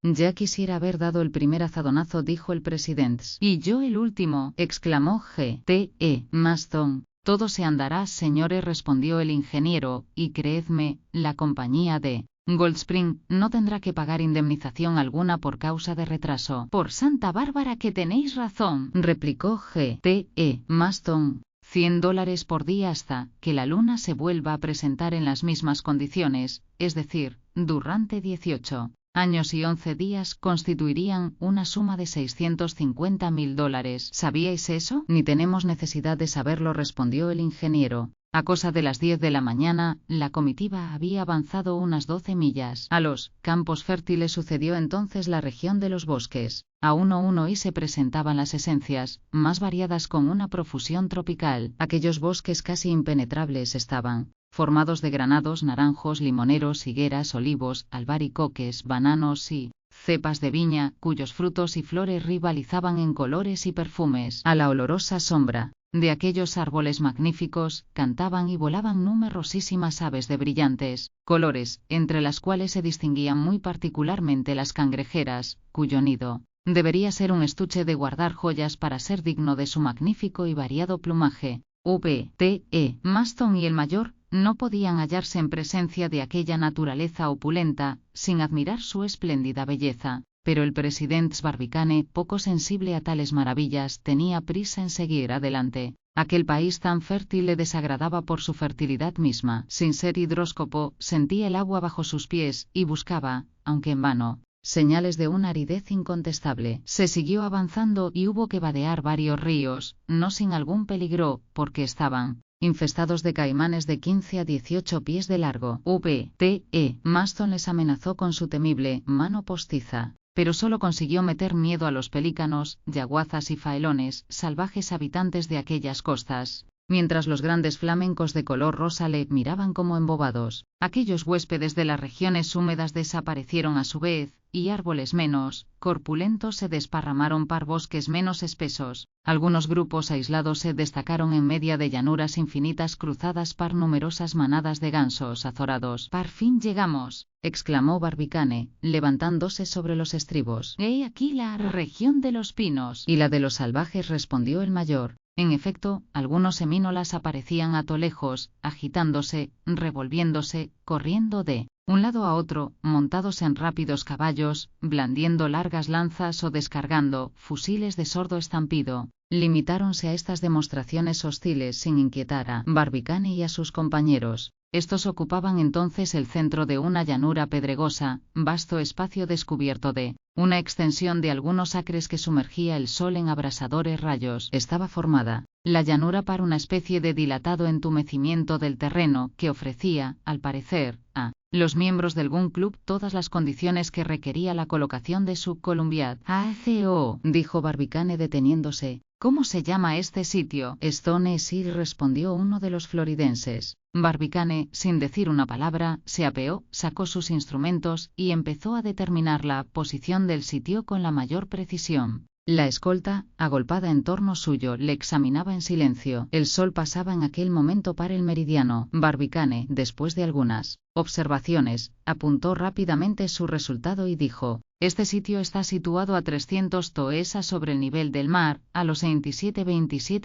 «Ya quisiera haber dado el primer azadonazo», dijo el presidente. «Y yo el último», exclamó J.T.E. Maston. «Todo se andará, señores», respondió el ingeniero, «y creedme, la compañía de Goldspring no tendrá que pagar indemnización alguna por causa de retraso». «Por Santa Bárbara que tenéis razón», replicó J.T.E. Maston. $100 por día hasta que la luna se vuelva a presentar en las mismas condiciones, es decir, durante 18 años y 11 días, constituirían una suma de $650.000. «¿Sabíais eso?». «Ni tenemos necesidad de saberlo», respondió el ingeniero. A cosa de las 10 de la mañana, la comitiva había avanzado unas 12 millas. A los campos fértiles sucedió entonces la región de los bosques. A uno y se presentaban las esencias, más variadas con una profusión tropical. Aquellos bosques casi impenetrables estaban formados de granados, naranjos, limoneros, higueras, olivos, albaricoques, bananos y cepas de viña, cuyos frutos y flores rivalizaban en colores y perfumes. A la olorosa sombra de aquellos árboles magníficos, cantaban y volaban numerosísimas aves de brillantes colores, entre las cuales se distinguían muy particularmente las cangrejeras, cuyo nido debería ser un estuche de guardar joyas para ser digno de su magnífico y variado plumaje. V.T.E. Maston y el mayor no podían hallarse en presencia de aquella naturaleza opulenta, sin admirar su espléndida belleza. Pero el presidente Barbicane, poco sensible a tales maravillas, tenía prisa en seguir adelante. Aquel país tan fértil le desagradaba por su fertilidad misma. Sin ser hidróscopo, sentía el agua bajo sus pies, y buscaba, aunque en vano, señales de una aridez incontestable. Se siguió avanzando y hubo que vadear varios ríos, no sin algún peligro, porque estaban infestados de caimanes de 15 a 18 pies de largo. V.T.E. Maston les amenazó con su temible mano postiza, pero solo consiguió meter miedo a los pelícanos, yaguazas y faelones, salvajes habitantes de aquellas costas, mientras los grandes flamencos de color rosa le miraban como embobados. Aquellos huéspedes de las regiones húmedas desaparecieron a su vez, y árboles menos corpulentos se desparramaron par bosques menos espesos. Algunos grupos aislados se destacaron en media de llanuras infinitas cruzadas par numerosas manadas de gansos azorados. «Por fin llegamos», exclamó Barbicane, levantándose sobre los estribos. «He aquí la región de los pinos». «Y la de los salvajes», respondió el mayor. En efecto, algunos semínolas aparecían a to lejos, agitándose, revolviéndose, corriendo de un lado a otro, montados en rápidos caballos, blandiendo largas lanzas o descargando fusiles de sordo estampido. Limitáronse a estas demostraciones hostiles sin inquietar a Barbicane y a sus compañeros. Estos ocupaban entonces el centro de una llanura pedregosa, vasto espacio descubierto de Una extensión de algunos acres que sumergía el sol en abrasadores rayos estaba formada la llanura para una especie de dilatado entumecimiento del terreno que ofrecía, al parecer, a los miembros del Gun Club todas las condiciones que requería la colocación de su Columbiad. «ACO», dijo Barbicane deteniéndose. «¿Cómo se llama este sitio?» «Stone Seal», respondió uno de los floridenses. Barbicane, sin decir una palabra, se apeó, sacó sus instrumentos y empezó a determinar la posición del sitio con la mayor precisión. La escolta, agolpada en torno suyo, le examinaba en silencio. El sol pasaba en aquel momento para el meridiano. Barbicane, después de algunas observaciones, apuntó rápidamente su resultado y dijo: «Este sitio está situado a 300 toesas sobre el nivel del mar, a los 27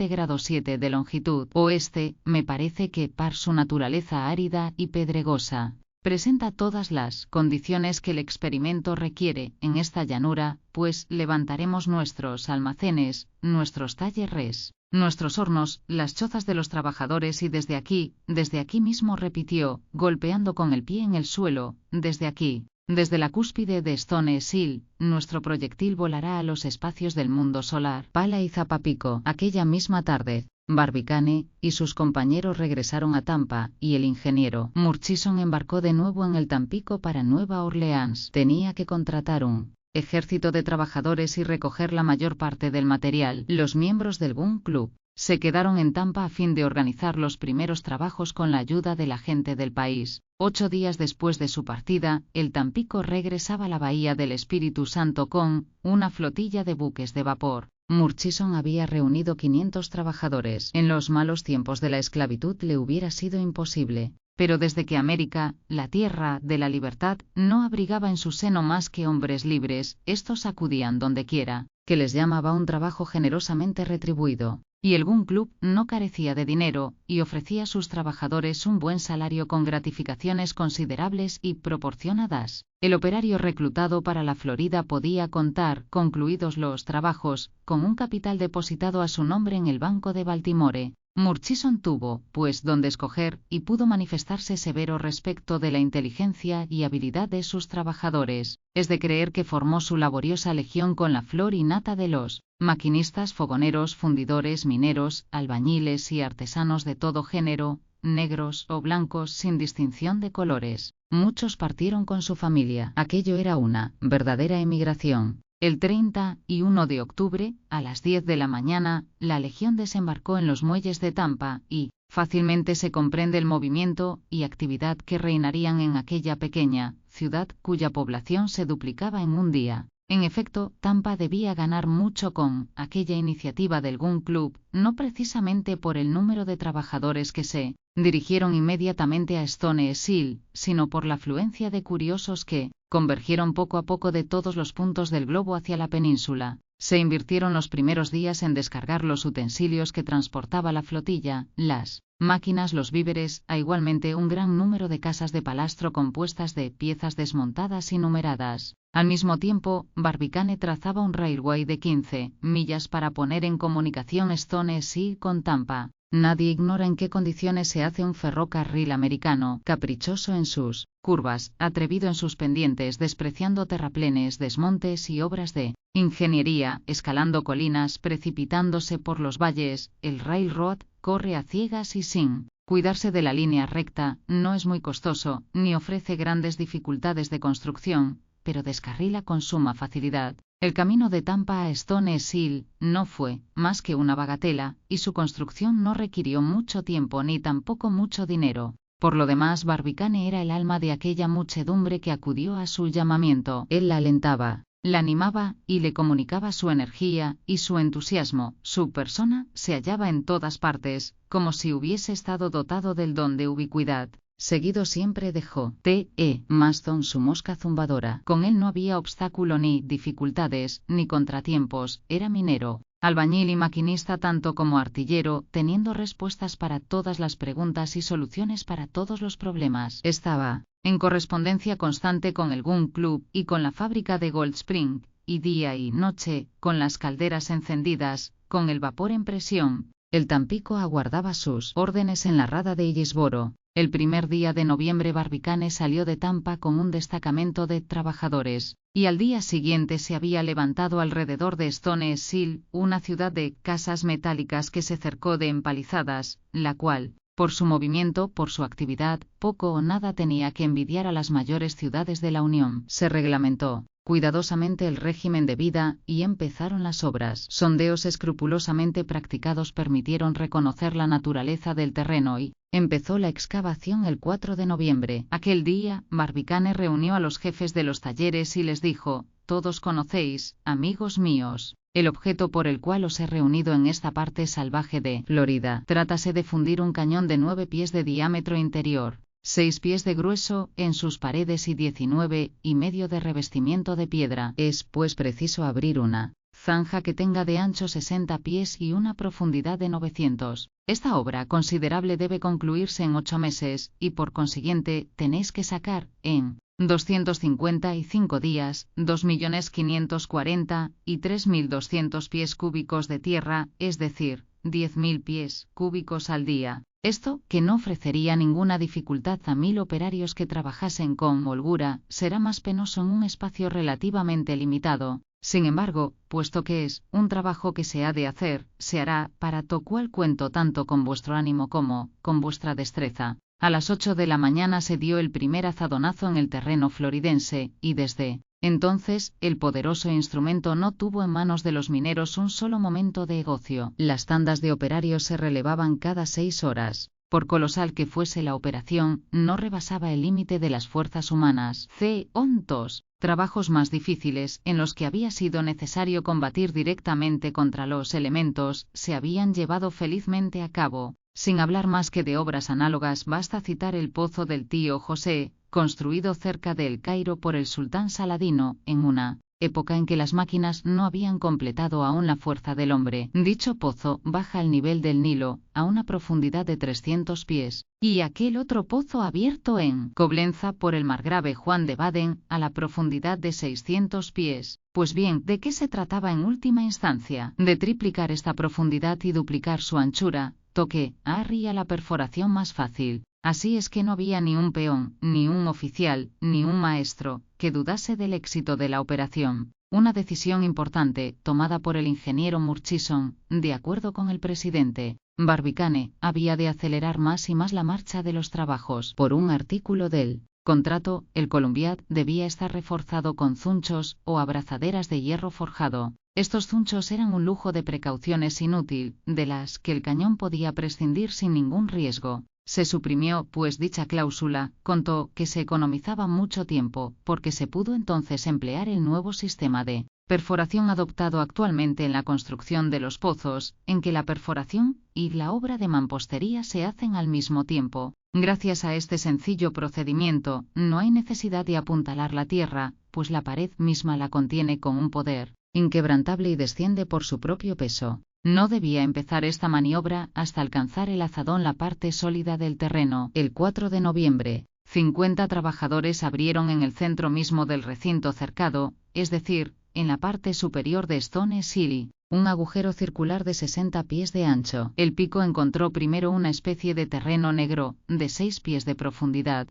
grados 7 de longitud oeste. Me parece que, por su naturaleza árida y pedregosa, presenta todas las condiciones que el experimento requiere en esta llanura, pues levantaremos nuestros almacenes, nuestros talleres, nuestros hornos, las chozas de los trabajadores y desde aquí mismo», repitió, golpeando con el pie en el suelo, «desde aquí, desde la cúspide de Stone Seal, nuestro proyectil volará a los espacios del mundo solar». Pala y Zapapico. Aquella misma tarde, Barbicane y sus compañeros regresaron a Tampa, y el ingeniero Murchison embarcó de nuevo en el Tampico para Nueva Orleans. Tenía que contratar un ejército de trabajadores y recoger la mayor parte del material. Los miembros del Gun Club se quedaron en Tampa a fin de organizar los primeros trabajos con la ayuda de la gente del país. 8 días después de su partida, el Tampico regresaba a la bahía del Espíritu Santo con una flotilla de buques de vapor. Murchison había reunido 500 trabajadores. En los malos tiempos de la esclavitud le hubiera sido imposible, pero desde que América, la tierra de la libertad, no abrigaba en su seno más que hombres libres, estos acudían donde quiera que les llamaba un trabajo generosamente retribuido. Y el Gun Club no carecía de dinero, y ofrecía a sus trabajadores un buen salario con gratificaciones considerables y proporcionadas. El operario reclutado para la Florida podía contar, concluidos los trabajos, con un capital depositado a su nombre en el Banco de Baltimore. Murchison tuvo, pues, donde escoger, y pudo manifestarse severo respecto de la inteligencia y habilidad de sus trabajadores. Es de creer que formó su laboriosa legión con la flor y nata de los maquinistas, fogoneros, fundidores, mineros, albañiles y artesanos de todo género, negros o blancos sin distinción de colores. Muchos partieron con su familia. Aquello era una verdadera emigración. El 31 de octubre, a las 10 de la mañana, la legión desembarcó en los muelles de Tampa, y fácilmente se comprende el movimiento y actividad que reinarían en aquella pequeña ciudad cuya población se duplicaba en un día. En efecto, Tampa debía ganar mucho con aquella iniciativa del Gun Club, no precisamente por el número de trabajadores que se dirigieron inmediatamente a Stone Seal, sino por la afluencia de curiosos que convergieron poco a poco de todos los puntos del globo hacia la península. Se invirtieron los primeros días en descargar los utensilios que transportaba la flotilla, las máquinas, los víveres, igualmente un gran número de casas de palastro compuestas de piezas desmontadas y numeradas. Al mismo tiempo, Barbicane trazaba un railway de 15 millas para poner en comunicación Stone Seal con Tampa. Nadie ignora en qué condiciones se hace un ferrocarril americano, caprichoso en sus curvas, atrevido en sus pendientes, despreciando terraplenes, desmontes y obras de ingeniería, escalando colinas, precipitándose por los valles. El railroad corre a ciegas y sin cuidarse de la línea recta, no es muy costoso, ni ofrece grandes dificultades de construcción, pero descarrila con suma facilidad. El camino de Tampa a Stone Seal no fue más que una bagatela, y su construcción no requirió mucho tiempo ni tampoco mucho dinero. Por lo demás, Barbicane era el alma de aquella muchedumbre que acudió a su llamamiento. Él la alentaba, la animaba y le comunicaba su energía y su entusiasmo. Su persona se hallaba en todas partes, como si hubiese estado dotado del don de ubicuidad. Seguido siempre dejó T.E. Maston su mosca zumbadora. Con él no había obstáculo ni dificultades, ni contratiempos. Era minero, albañil y maquinista tanto como artillero, teniendo respuestas para todas las preguntas y soluciones para todos los problemas. Estaba en correspondencia constante con el Gun Club y con la fábrica de Gold Spring, y día y noche, con las calderas encendidas, con el vapor en presión, El Tampico aguardaba sus órdenes en la rada de Hillsboro. El primer día de noviembre Barbicane salió de Tampa con un destacamento de trabajadores, y al día siguiente se había levantado alrededor de Stone Hill, una ciudad de casas metálicas que se cercó de empalizadas, la cual, por su movimiento, por su actividad, poco o nada tenía que envidiar a las mayores ciudades de la Unión. Se reglamentó cuidadosamente el régimen de vida, y empezaron las obras. Sondeos escrupulosamente practicados permitieron reconocer la naturaleza del terreno y empezó la excavación el 4 de noviembre. Aquel día, Barbicane reunió a los jefes de los talleres y les dijo: «Todos conocéis, amigos míos, el objeto por el cual os he reunido en esta parte salvaje de Florida. Trátase de fundir un cañón de 9 pies de diámetro interior, 6 pies de grueso en sus paredes y 19,5 de revestimiento de piedra. Es pues preciso abrir una zanja que tenga de ancho 60 pies y una profundidad de 900. Esta obra considerable debe concluirse en 8 meses, y por consiguiente tenéis que sacar, en 255 días, 2.540.000 y 3.200 pies cúbicos de tierra, es decir, 10.000 pies cúbicos al día. Esto, que no ofrecería ninguna dificultad a 1.000 operarios que trabajasen con holgura, será más penoso en un espacio relativamente limitado. Sin embargo, puesto que es un trabajo que se ha de hacer, se hará, para to cual cuento tanto con vuestro ánimo como con vuestra destreza». A las 8 de la mañana se dio el primer azadonazo en el terreno floridense, y desde entonces, el poderoso instrumento no tuvo en manos de los mineros un solo momento de ocio. Las tandas de operarios se relevaban cada 6 horas. Por colosal que fuese la operación, no rebasaba el límite de las fuerzas humanas. Trabajos más difíciles, en los que había sido necesario combatir directamente contra los elementos, se habían llevado felizmente a cabo. Sin hablar más que de obras análogas, basta citar el pozo del tío José, construido cerca de El Cairo por el sultán Saladino, en una época en que las máquinas no habían completado aún la fuerza del hombre. Dicho pozo baja al nivel del Nilo, a una profundidad de 300 pies, y aquel otro pozo abierto en Coblenza por el margrave Juan de Baden, a la profundidad de 600 pies. Pues bien, ¿de qué se trataba en última instancia? De triplicar esta profundidad y duplicar su anchura, toque haría la perforación más fácil. Así es que no había ni un peón, ni un oficial, ni un maestro, que dudase del éxito de la operación. Una decisión importante, tomada por el ingeniero Murchison, de acuerdo con el presidente Barbicane, había de acelerar más y más la marcha de los trabajos. Por un artículo del contrato, el Columbiad debía estar reforzado con zunchos o abrazaderas de hierro forjado. Estos zunchos eran un lujo de precauciones inútil, de las que el cañón podía prescindir sin ningún riesgo. Se suprimió, pues, dicha cláusula, contó que se economizaba mucho tiempo, porque se pudo entonces emplear el nuevo sistema de perforación adoptado actualmente en la construcción de los pozos, en que la perforación y la obra de mampostería se hacen al mismo tiempo. Gracias a este sencillo procedimiento, no hay necesidad de apuntalar la tierra, pues la pared misma la contiene con un poder inquebrantable y desciende por su propio peso. No debía empezar esta maniobra hasta alcanzar el azadón la parte sólida del terreno. El 4 de noviembre, 50 trabajadores abrieron en el centro mismo del recinto cercado, es decir, en la parte superior de Stone Hill, un agujero circular de 60 pies de ancho. El pico encontró primero una especie de terreno negro, de 6 pies de profundidad,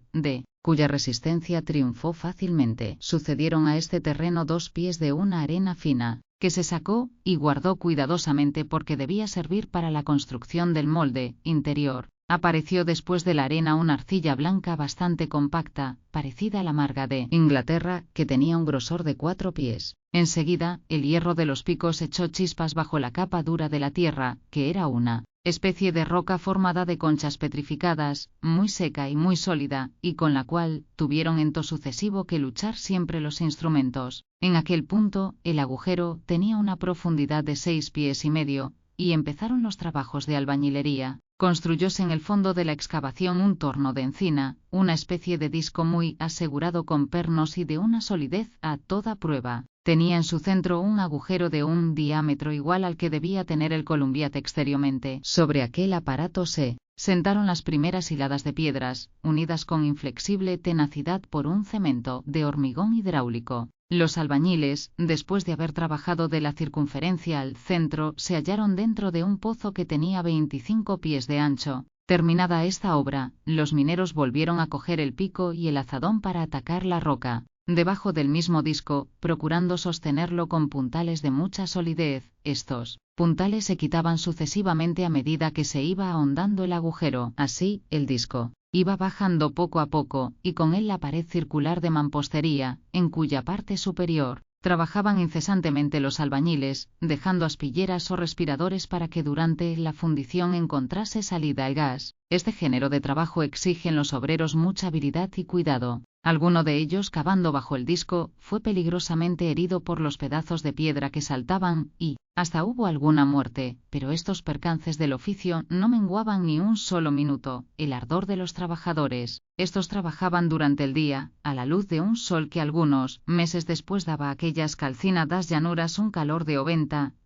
cuya resistencia triunfó fácilmente. Sucedieron a este terreno 2 pies de una arena fina, que se sacó y guardó cuidadosamente porque debía servir para la construcción del molde interior. Apareció después de la arena una arcilla blanca bastante compacta, parecida a la marga de Inglaterra, que tenía un grosor de 4 pies. Enseguida, el hierro de los picos echó chispas bajo la capa dura de la tierra, que era una especie de roca formada de conchas petrificadas, muy seca y muy sólida, y con la cual tuvieron en to sucesivo que luchar siempre los instrumentos. En aquel punto, el agujero tenía una profundidad de 6 pies y medio, y empezaron los trabajos de albañilería. Construyóse en el fondo de la excavación un torno de encina, una especie de disco muy asegurado con pernos y de una solidez a toda prueba. Tenía en su centro un agujero de un diámetro igual al que debía tener el Columbiad exteriormente. Sobre aquel aparato se sentaron las primeras hiladas de piedras, unidas con inflexible tenacidad por un cemento de hormigón hidráulico. Los albañiles, después de haber trabajado de la circunferencia al centro, se hallaron dentro de un pozo que tenía 25 pies de ancho. Terminada esta obra, los mineros volvieron a coger el pico y el azadón para atacar la roca, debajo del mismo disco, procurando sostenerlo con puntales de mucha solidez. Estos puntales se quitaban sucesivamente a medida que se iba ahondando el agujero. Así, el disco iba bajando poco a poco, y con él la pared circular de mampostería, en cuya parte superior trabajaban incesantemente los albañiles, dejando aspilleras o respiradores para que durante la fundición encontrase salida el gas. Este género de trabajo exige en los obreros mucha habilidad y cuidado. Alguno de ellos, cavando bajo el disco, fue peligrosamente herido por los pedazos de piedra que saltaban, y hasta hubo alguna muerte, pero estos percances del oficio no menguaban ni un solo minuto el ardor de los trabajadores. Estos trabajaban durante el día, a la luz de un sol que algunos meses después daba a aquellas calcinadas llanuras un calor de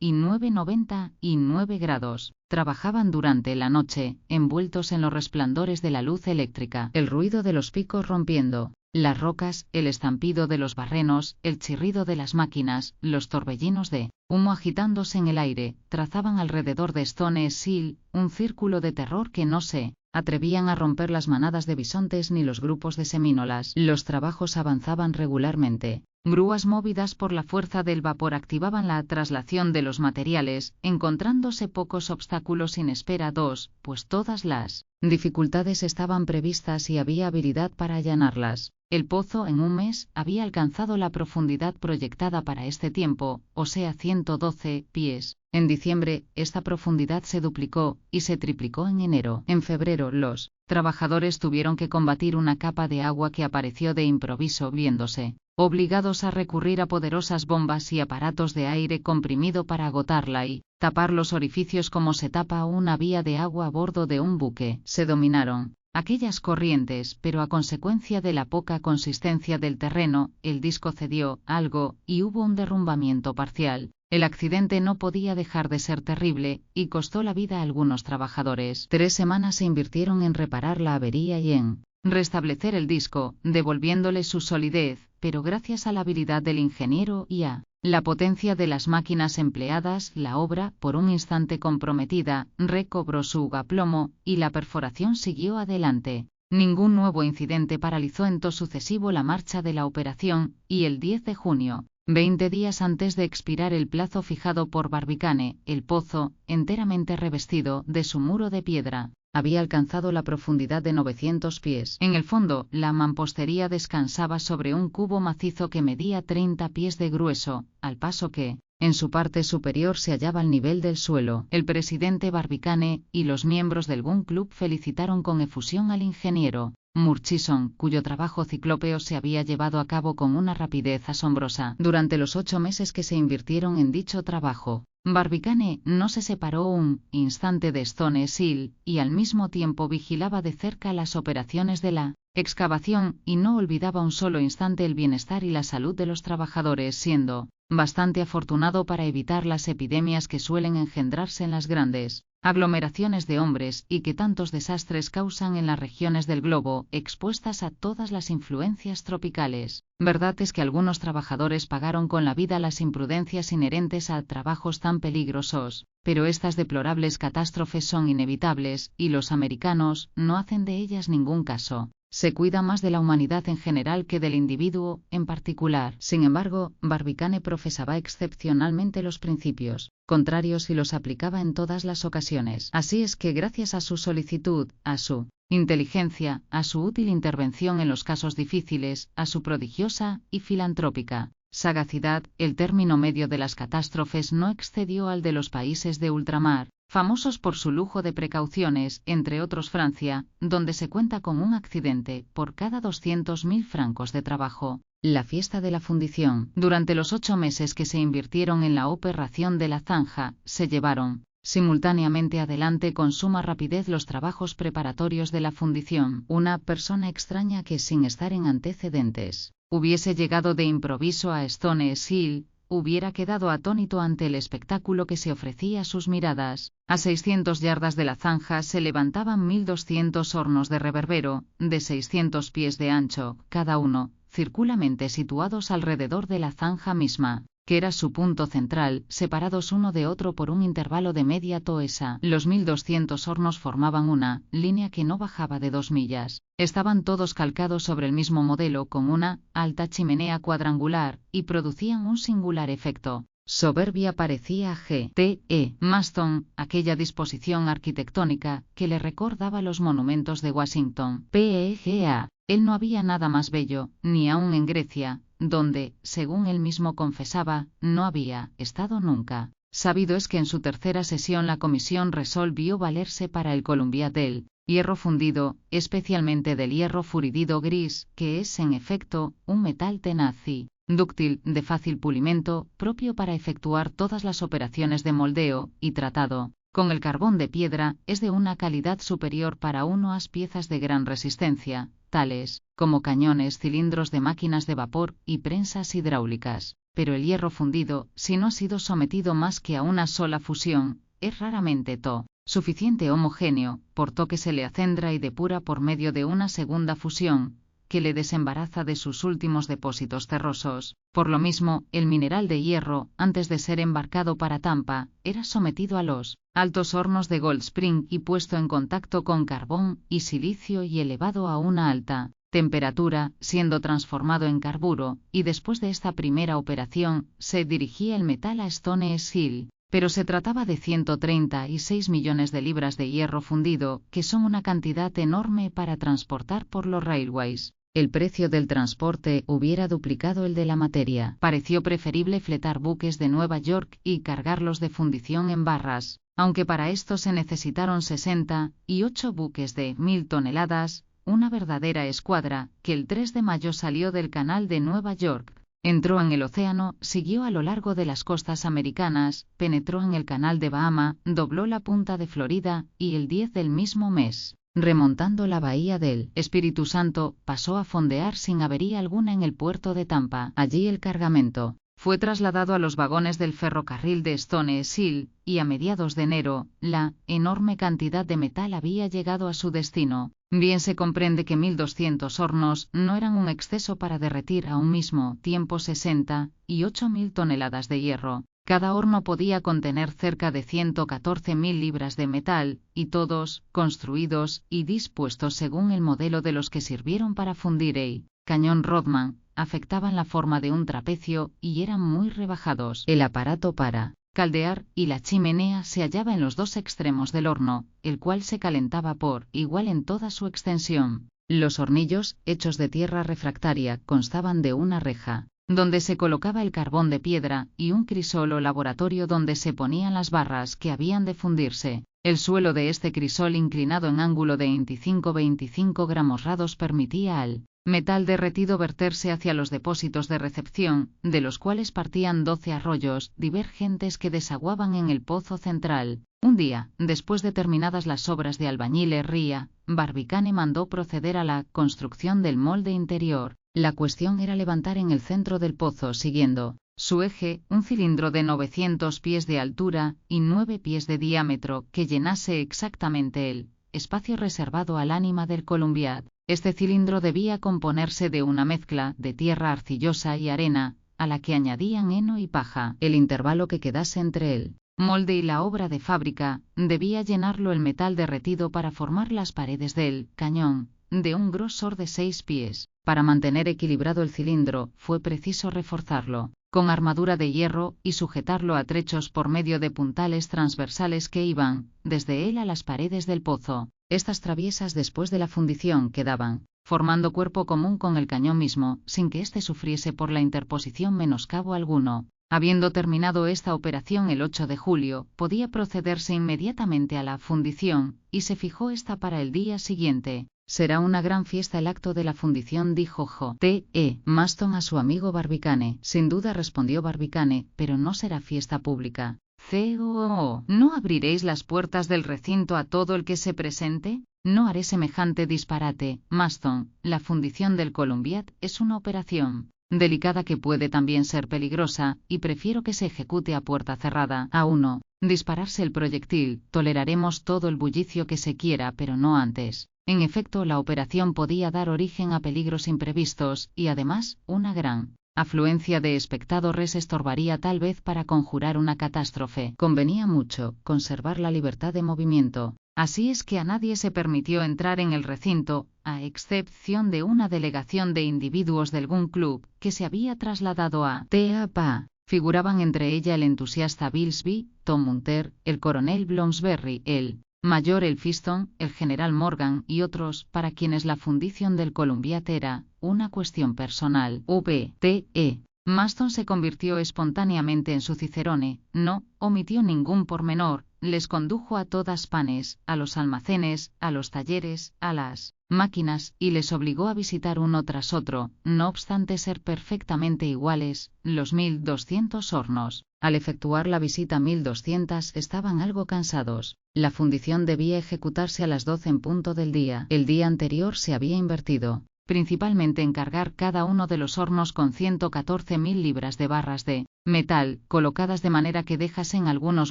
99 grados. Trabajaban durante la noche, envueltos en los resplandores de la luz eléctrica, el ruido de los picos rompiendo las rocas, el estampido de los barrenos, el chirrido de las máquinas, los torbellinos de humo agitándose en el aire, trazaban alrededor de Stone Seal un círculo de terror que no se atrevían a romper las manadas de bisontes ni los grupos de semínolas. Los trabajos avanzaban regularmente. Grúas movidas por la fuerza del vapor activaban la traslación de los materiales, encontrándose pocos obstáculos inesperados, pues todas las dificultades estaban previstas y había habilidad para allanarlas. El pozo en un mes había alcanzado la profundidad proyectada para este tiempo, o sea 112 pies. En diciembre, esta profundidad se duplicó, y se triplicó en enero. En febrero, los trabajadores tuvieron que combatir una capa de agua que apareció de improviso, viéndose obligados a recurrir a poderosas bombas y aparatos de aire comprimido para agotarla y tapar los orificios como se tapa una vía de agua a bordo de un buque. Se dominaron aquellas corrientes, pero a consecuencia de la poca consistencia del terreno, el disco cedió algo, y hubo un derrumbamiento parcial. El accidente no podía dejar de ser terrible, y costó la vida a algunos trabajadores. 3 semanas se invirtieron en reparar la avería y en restablecer el disco, devolviéndole su solidez, pero gracias a la habilidad del ingeniero y a la potencia de las máquinas empleadas, la obra, por un instante comprometida, recobró su aplomo, y la perforación siguió adelante. Ningún nuevo incidente paralizó en to sucesivo la marcha de la operación, y el 10 de junio, 20 días antes de expirar el plazo fijado por Barbicane, el pozo, enteramente revestido de su muro de piedra, había alcanzado la profundidad de 900 pies. En el fondo, la mampostería descansaba sobre un cubo macizo que medía 30 pies de grueso, al paso que, en su parte superior se hallaba al nivel del suelo. El presidente Barbicane y los miembros del Gun Club felicitaron con efusión al ingeniero Murchison, cuyo trabajo ciclópeo se había llevado a cabo con una rapidez asombrosa. Durante los 8 meses que se invirtieron en dicho trabajo, Barbicane no se separó un instante de Stone Seal, y al mismo tiempo vigilaba de cerca las operaciones de la excavación, y no olvidaba un solo instante el bienestar y la salud de los trabajadores, siendo bastante afortunado para evitar las epidemias que suelen engendrarse en las grandes aglomeraciones de hombres y que tantos desastres causan en las regiones del globo expuestas a todas las influencias tropicales. Verdad es que algunos trabajadores pagaron con la vida las imprudencias inherentes a trabajos tan peligrosos, pero estas deplorables catástrofes son inevitables, y los americanos no hacen de ellas ningún caso. Se cuida más de la humanidad en general que del individuo en particular. Sin embargo, Barbicane profesaba excepcionalmente los principios contrarios y los aplicaba en todas las ocasiones. Así es que gracias a su solicitud, a su inteligencia, a su útil intervención en los casos difíciles, a su prodigiosa y filantrópica sagacidad, el término medio de las catástrofes no excedió al de los países de ultramar, famosos por su lujo de precauciones, entre otros Francia, donde se cuenta con un accidente por cada 200.000 francos de trabajo. La fiesta de la fundición. Durante los 8 meses que se invirtieron en la operación de la zanja, se llevaron simultáneamente adelante con suma rapidez los trabajos preparatorios de la fundición. Una persona extraña que, sin estar en antecedentes, hubiese llegado de improviso a Stone Seal, hubiera quedado atónito ante el espectáculo que se ofrecía a sus miradas. A 600 yardas de la zanja se levantaban 1.200 hornos de reverbero, de 600 pies de ancho, cada uno, circularmente situados alrededor de la zanja misma, que era su punto central, separados uno de otro por un intervalo de media toesa. Los 1200 hornos formaban una línea que no bajaba de 2 millas. Estaban todos calcados sobre el mismo modelo con una alta chimenea cuadrangular, y producían un singular efecto. Soberbia parecía G.T.E. Maston, aquella disposición arquitectónica que le recordaba los monumentos de Washington. P.E.G.A. Él no había nada más bello, ni aun en Grecia, donde, según él mismo confesaba, no había estado nunca. Sabido es que en su tercera sesión la comisión resolvió valerse para el Columbiad del hierro fundido, especialmente del hierro fundido gris, que es en efecto un metal tenaz y dúctil, de fácil pulimento, propio para efectuar todas las operaciones de moldeo y tratado. Con el carbón de piedra es de una calidad superior para unas piezas de gran resistencia, tales como cañones, cilindros de máquinas de vapor y prensas hidráulicas. Pero el hierro fundido, si no ha sido sometido más que a una sola fusión, es raramente suficiente homogéneo, por que se le acendra y depura por medio de una segunda fusión, que le desembaraza de sus últimos depósitos terrosos. Por lo mismo, el mineral de hierro, antes de ser embarcado para Tampa, era sometido a los altos hornos de Gold Spring y puesto en contacto con carbón y silicio y elevado a una alta temperatura, siendo transformado en carburo, y después de esta primera operación, se dirigía el metal a Stones Hill. Pero se trataba de 136 millones de libras de hierro fundido, que son una cantidad enorme para transportar por los railways. El precio del transporte hubiera duplicado el de la materia. Pareció preferible fletar buques de Nueva York y cargarlos de fundición en barras, aunque para esto se necesitaron 68 buques de 1000 toneladas, una verdadera escuadra, que el 3 de mayo salió del canal de Nueva York. Entró en el océano, siguió a lo largo de las costas americanas, penetró en el canal de Bahama, dobló la punta de Florida, y el 10 del mismo mes, remontando la bahía del Espíritu Santo, pasó a fondear sin avería alguna en el puerto de Tampa. Allí el cargamento fue trasladado a los vagones del ferrocarril de Stones Hill, y a mediados de enero, la enorme cantidad de metal había llegado a su destino. Bien se comprende que 1200 hornos no eran un exceso para derretir a un mismo tiempo 68.000 toneladas de hierro. Cada horno podía contener cerca de 114.000 libras de metal, y todos, construidos y dispuestos según el modelo de los que sirvieron para fundir el cañón Rodman, afectaban la forma de un trapecio y eran muy rebajados. El aparato para caldear y la chimenea se hallaba en los dos extremos del horno, el cual se calentaba por igual en toda su extensión. Los hornillos, hechos de tierra refractaria, constaban de una reja, donde se colocaba el carbón de piedra, y un crisol o laboratorio donde se ponían las barras que habían de fundirse. El suelo de este crisol inclinado en ángulo de 25 gramos rados permitía al metal derretido verterse hacia los depósitos de recepción, de los cuales partían 12 arroyos divergentes que desaguaban en el pozo central. Un día, después de terminadas las obras de albañilería, Barbicane mandó proceder a la construcción del molde interior. La cuestión era levantar en el centro del pozo, siguiendo su eje, un cilindro de 900 pies de altura y 9 pies de diámetro que llenase exactamente el espacio reservado al ánima del Columbiad. Este cilindro debía componerse de una mezcla de tierra arcillosa y arena, a la que añadían heno y paja. El intervalo que quedase entre el molde y la obra de fábrica debía llenarlo el metal derretido para formar las paredes del cañón, de un grosor de 6 pies. Para mantener equilibrado el cilindro, fue preciso reforzarlo con armadura de hierro y sujetarlo a trechos por medio de puntales transversales que iban desde él a las paredes del pozo. Estas traviesas después de la fundición quedaban formando cuerpo común con el cañón mismo, sin que éste sufriese por la interposición menoscabo alguno. Habiendo terminado esta operación el 8 de julio, podía procederse inmediatamente a la fundición, y se fijó esta para el día siguiente. Será una gran fiesta el acto de la fundición, dijo J.T.E. Maston a su amigo Barbicane. Sin duda, respondió Barbicane, pero no será fiesta pública. C.O.O. ¿No abriréis las puertas del recinto a todo el que se presente? No haré semejante disparate, Maston. La fundición del Columbiad es una operación delicada que puede también ser peligrosa, y prefiero que se ejecute a puerta cerrada. A uno dispararse el proyectil, toleraremos todo el bullicio que se quiera, pero no antes En efecto, la operación podía dar origen a peligros imprevistos, y además, una gran afluencia de espectadores estorbaría tal vez para conjurar una catástrofe. Convenía mucho conservar la libertad de movimiento. Así es que a nadie se permitió entrar en el recinto, a excepción de una delegación de individuos del Gun Club, que se había trasladado a Teapa. Figuraban entre ella el entusiasta Bilsby, Tom Munter, el coronel Bloomsbury, el mayor Elphiston, el general Morgan y otros, para quienes la fundición del Columbiad era una cuestión personal. V.T.E. Maston se convirtió espontáneamente en su cicerone, no omitió ningún pormenor, les condujo a todas partes, a los almacenes, a los talleres, a las máquinas, y les obligó a visitar uno tras otro, no obstante ser perfectamente iguales, los 1200 hornos. Al efectuar la visita 1200 estaban algo cansados. La fundición debía ejecutarse a las 12 en punto del día. El día anterior se había invertido principalmente en cargar cada uno de los hornos con 114.000 libras de barras de metal, colocadas de manera que dejasen algunos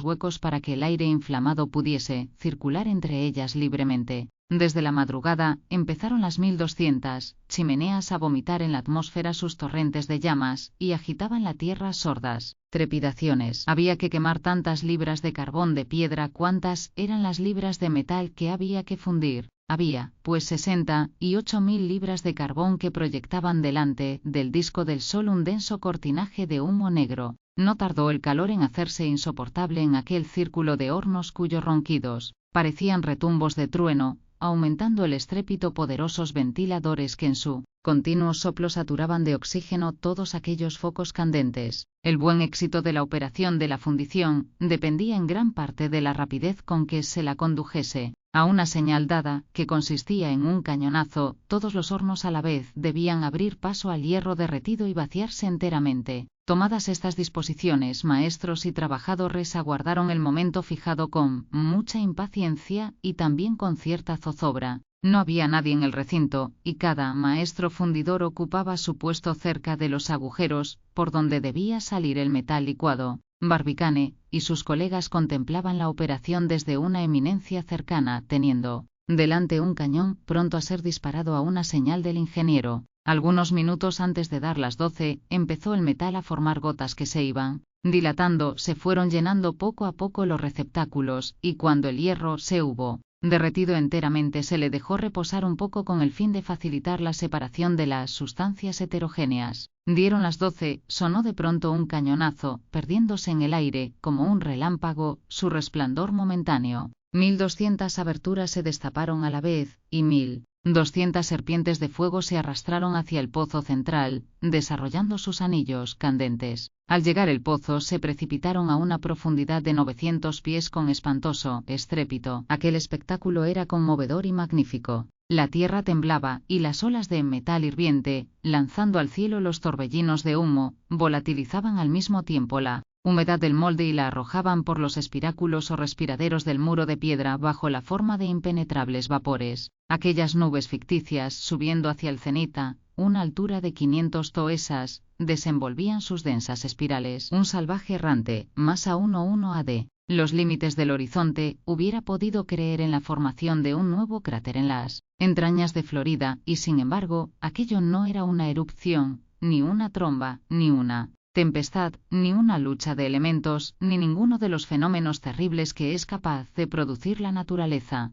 huecos para que el aire inflamado pudiese circular entre ellas libremente. Desde la madrugada, empezaron las 1200 chimeneas a vomitar en la atmósfera sus torrentes de llamas, y agitaban la tierra sordas trepidaciones. Había que quemar tantas libras de carbón de piedra cuantas eran las libras de metal que había que fundir. Había, pues 68.000 libras de carbón que proyectaban delante del disco del sol un denso cortinaje de humo negro. No tardó el calor en hacerse insoportable en aquel círculo de hornos cuyos ronquidos parecían retumbos de trueno, aumentando el estrépito poderosos ventiladores que en su continuo soplo saturaban de oxígeno todos aquellos focos candentes. El buen éxito de la operación de la fundición dependía en gran parte de la rapidez con que se la condujese. A una señal dada, que consistía en un cañonazo, todos los hornos a la vez debían abrir paso al hierro derretido y vaciarse enteramente. Tomadas estas disposiciones, maestros y trabajadores aguardaron el momento fijado con mucha impaciencia y también con cierta zozobra. No había nadie en el recinto, y cada maestro fundidor ocupaba su puesto cerca de los agujeros, por donde debía salir el metal licuado. Barbicane y sus colegas contemplaban la operación desde una eminencia cercana, teniendo delante un cañón pronto a ser disparado a una señal del ingeniero. Algunos minutos antes de dar las 12, empezó el metal a formar gotas que se iban dilatando, se fueron llenando poco a poco los receptáculos, y cuando el hierro se hubo derretido enteramente se le dejó reposar un poco con el fin de facilitar la separación de las sustancias heterogéneas. Dieron las 12, sonó de pronto un cañonazo, perdiéndose en el aire, como un relámpago, su resplandor momentáneo. 1200 aberturas se destaparon a la vez, y 1200 serpientes de fuego se arrastraron hacia el pozo central, desarrollando sus anillos candentes. Al llegar al pozo se precipitaron a una profundidad de 900 pies con espantoso estrépito. Aquel espectáculo era conmovedor y magnífico. La tierra temblaba, y las olas de metal hirviente, lanzando al cielo los torbellinos de humo, volatilizaban al mismo tiempo la humedad del molde y la arrojaban por los espiráculos o respiraderos del muro de piedra bajo la forma de impenetrables vapores. Aquellas nubes ficticias, subiendo hacia el cenita, una altura de 500 toesas, desenvolvían sus densas espirales. Un salvaje errante, más aún uno AD, los límites del horizonte, hubiera podido creer en la formación de un nuevo cráter en las entrañas de Florida, y sin embargo, aquello no era una erupción, ni una tromba, ni una tempestad, ni una lucha de elementos, ni ninguno de los fenómenos terribles que es capaz de producir la naturaleza.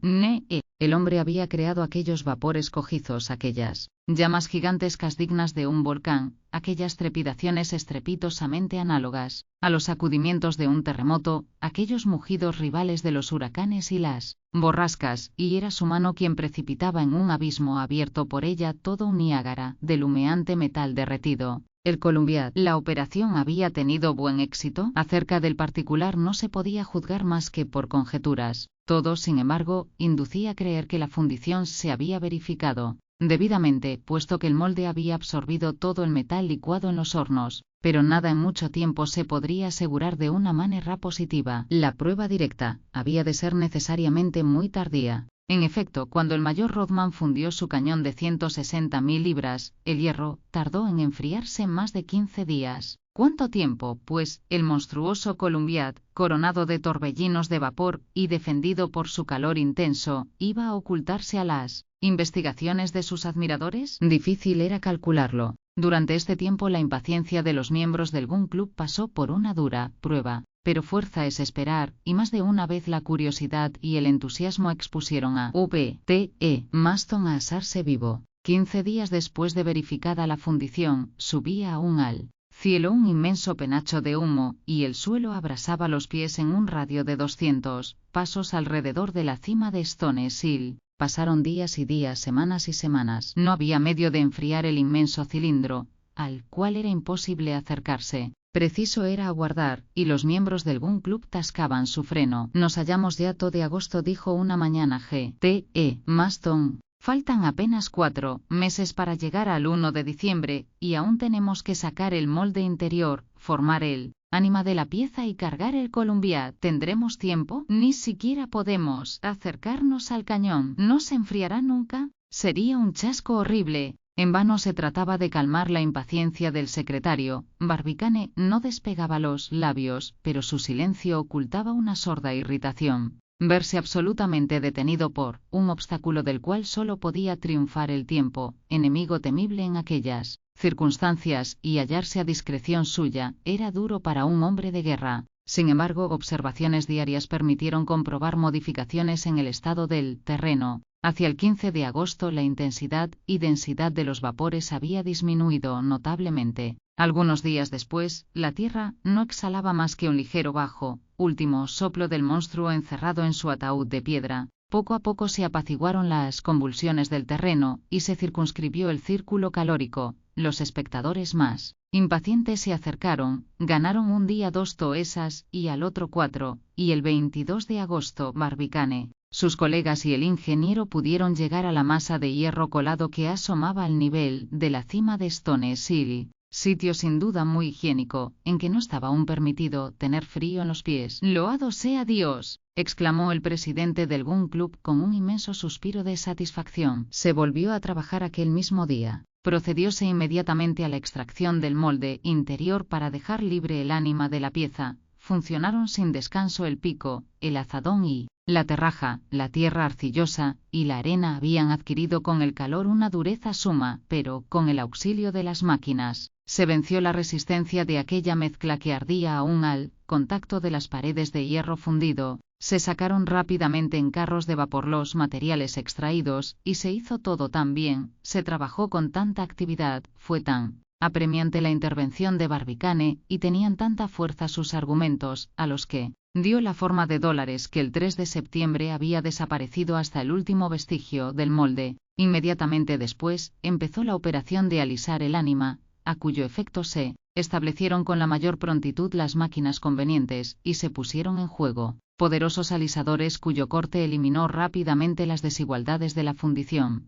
El hombre había creado aquellos vapores cojizos, aquellas llamas gigantescas dignas de un volcán, aquellas trepidaciones estrepitosamente análogas a los sacudimientos de un terremoto, aquellos mugidos rivales de los huracanes y las borrascas, y era su mano quien precipitaba en un abismo abierto por ella todo un Niágara del humeante metal derretido. El Columbiad. La operación había tenido buen éxito. Acerca del particular no se podía juzgar más que por conjeturas. Todo, sin embargo, inducía a creer que la fundición se había verificado debidamente, puesto que el molde había absorbido todo el metal licuado en los hornos, pero nada en mucho tiempo se podría asegurar de una manera positiva. La prueba directa había de ser necesariamente muy tardía. En efecto, cuando el mayor Rodman fundió su cañón de 160.000 libras, el hierro tardó en enfriarse más de 15 días. ¿Cuánto tiempo, pues, el monstruoso Columbiad, coronado de torbellinos de vapor y defendido por su calor intenso, iba a ocultarse a las investigaciones de sus admiradores? Difícil era calcularlo. Durante este tiempo la impaciencia de los miembros del Gun Club pasó por una dura prueba. Pero fuerza es esperar, y más de una vez la curiosidad y el entusiasmo expusieron a V.T.E. Maston a asarse vivo. 15 días después de verificada la fundición, subía aún al cielo un inmenso penacho de humo, y el suelo abrasaba los pies en un radio de 200 pasos alrededor de la cima de Stones Hill. Pasaron días y días, semanas y semanas. No había medio de enfriar el inmenso cilindro, al cual era imposible acercarse. Preciso era aguardar, y los miembros del Gun Club tascaban su freno. Nos hallamos ya de agosto, dijo una mañana G.T.E. Maston. Faltan apenas 4 meses para llegar al 1 de diciembre, y aún tenemos que sacar el molde interior, formar el ánima de la pieza y cargar el Columbiad. ¿Tendremos tiempo? Ni siquiera podemos acercarnos al cañón. ¿No se enfriará nunca? Sería un chasco horrible. En vano se trataba de calmar la impaciencia del secretario. Barbicane no despegaba los labios, pero su silencio ocultaba una sorda irritación. Verse absolutamente detenido por un obstáculo del cual solo podía triunfar el tiempo, enemigo temible en aquellas circunstancias, y hallarse a discreción suya, era duro para un hombre de guerra. Sin embargo, observaciones diarias permitieron comprobar modificaciones en el estado del terreno. Hacia el 15 de agosto la intensidad y densidad de los vapores había disminuido notablemente. Algunos días después, la tierra no exhalaba más que un ligero bajo, último soplo del monstruo encerrado en su ataúd de piedra. Poco a poco se apaciguaron las convulsiones del terreno, y se circunscribió el círculo calórico. Los espectadores más impacientes se acercaron, ganaron un día 2 toesas y al otro 4, y el 22 de agosto Barbicane, sus colegas y el ingeniero pudieron llegar a la masa de hierro colado que asomaba al nivel de la cima de Stones Hill. Sitio sin duda muy higiénico, en que no estaba aún permitido tener frío en los pies. «¡Loado sea Dios!», exclamó el presidente del Gun Club con un inmenso suspiro de satisfacción. Se volvió a trabajar aquel mismo día. Procedióse inmediatamente a la extracción del molde interior para dejar libre el ánima de la pieza. Funcionaron sin descanso el pico, el azadón y la terraja. La tierra arcillosa y la arena habían adquirido con el calor una dureza suma, pero, con el auxilio de las máquinas, se venció la resistencia de aquella mezcla que ardía aún al contacto de las paredes de hierro fundido. Se sacaron rápidamente en carros de vapor los materiales extraídos, y se hizo todo tan bien, se trabajó con tanta actividad, fue tan apremiante la intervención de Barbicane, y tenían tanta fuerza sus argumentos, a los que dio la forma de dólares, que el 3 de septiembre había desaparecido hasta el último vestigio del molde. Inmediatamente después, empezó la operación de alisar el ánima, a cuyo efecto se establecieron con la mayor prontitud las máquinas convenientes, y se pusieron en juego poderosos alisadores cuyo corte eliminó rápidamente las desigualdades de la fundición.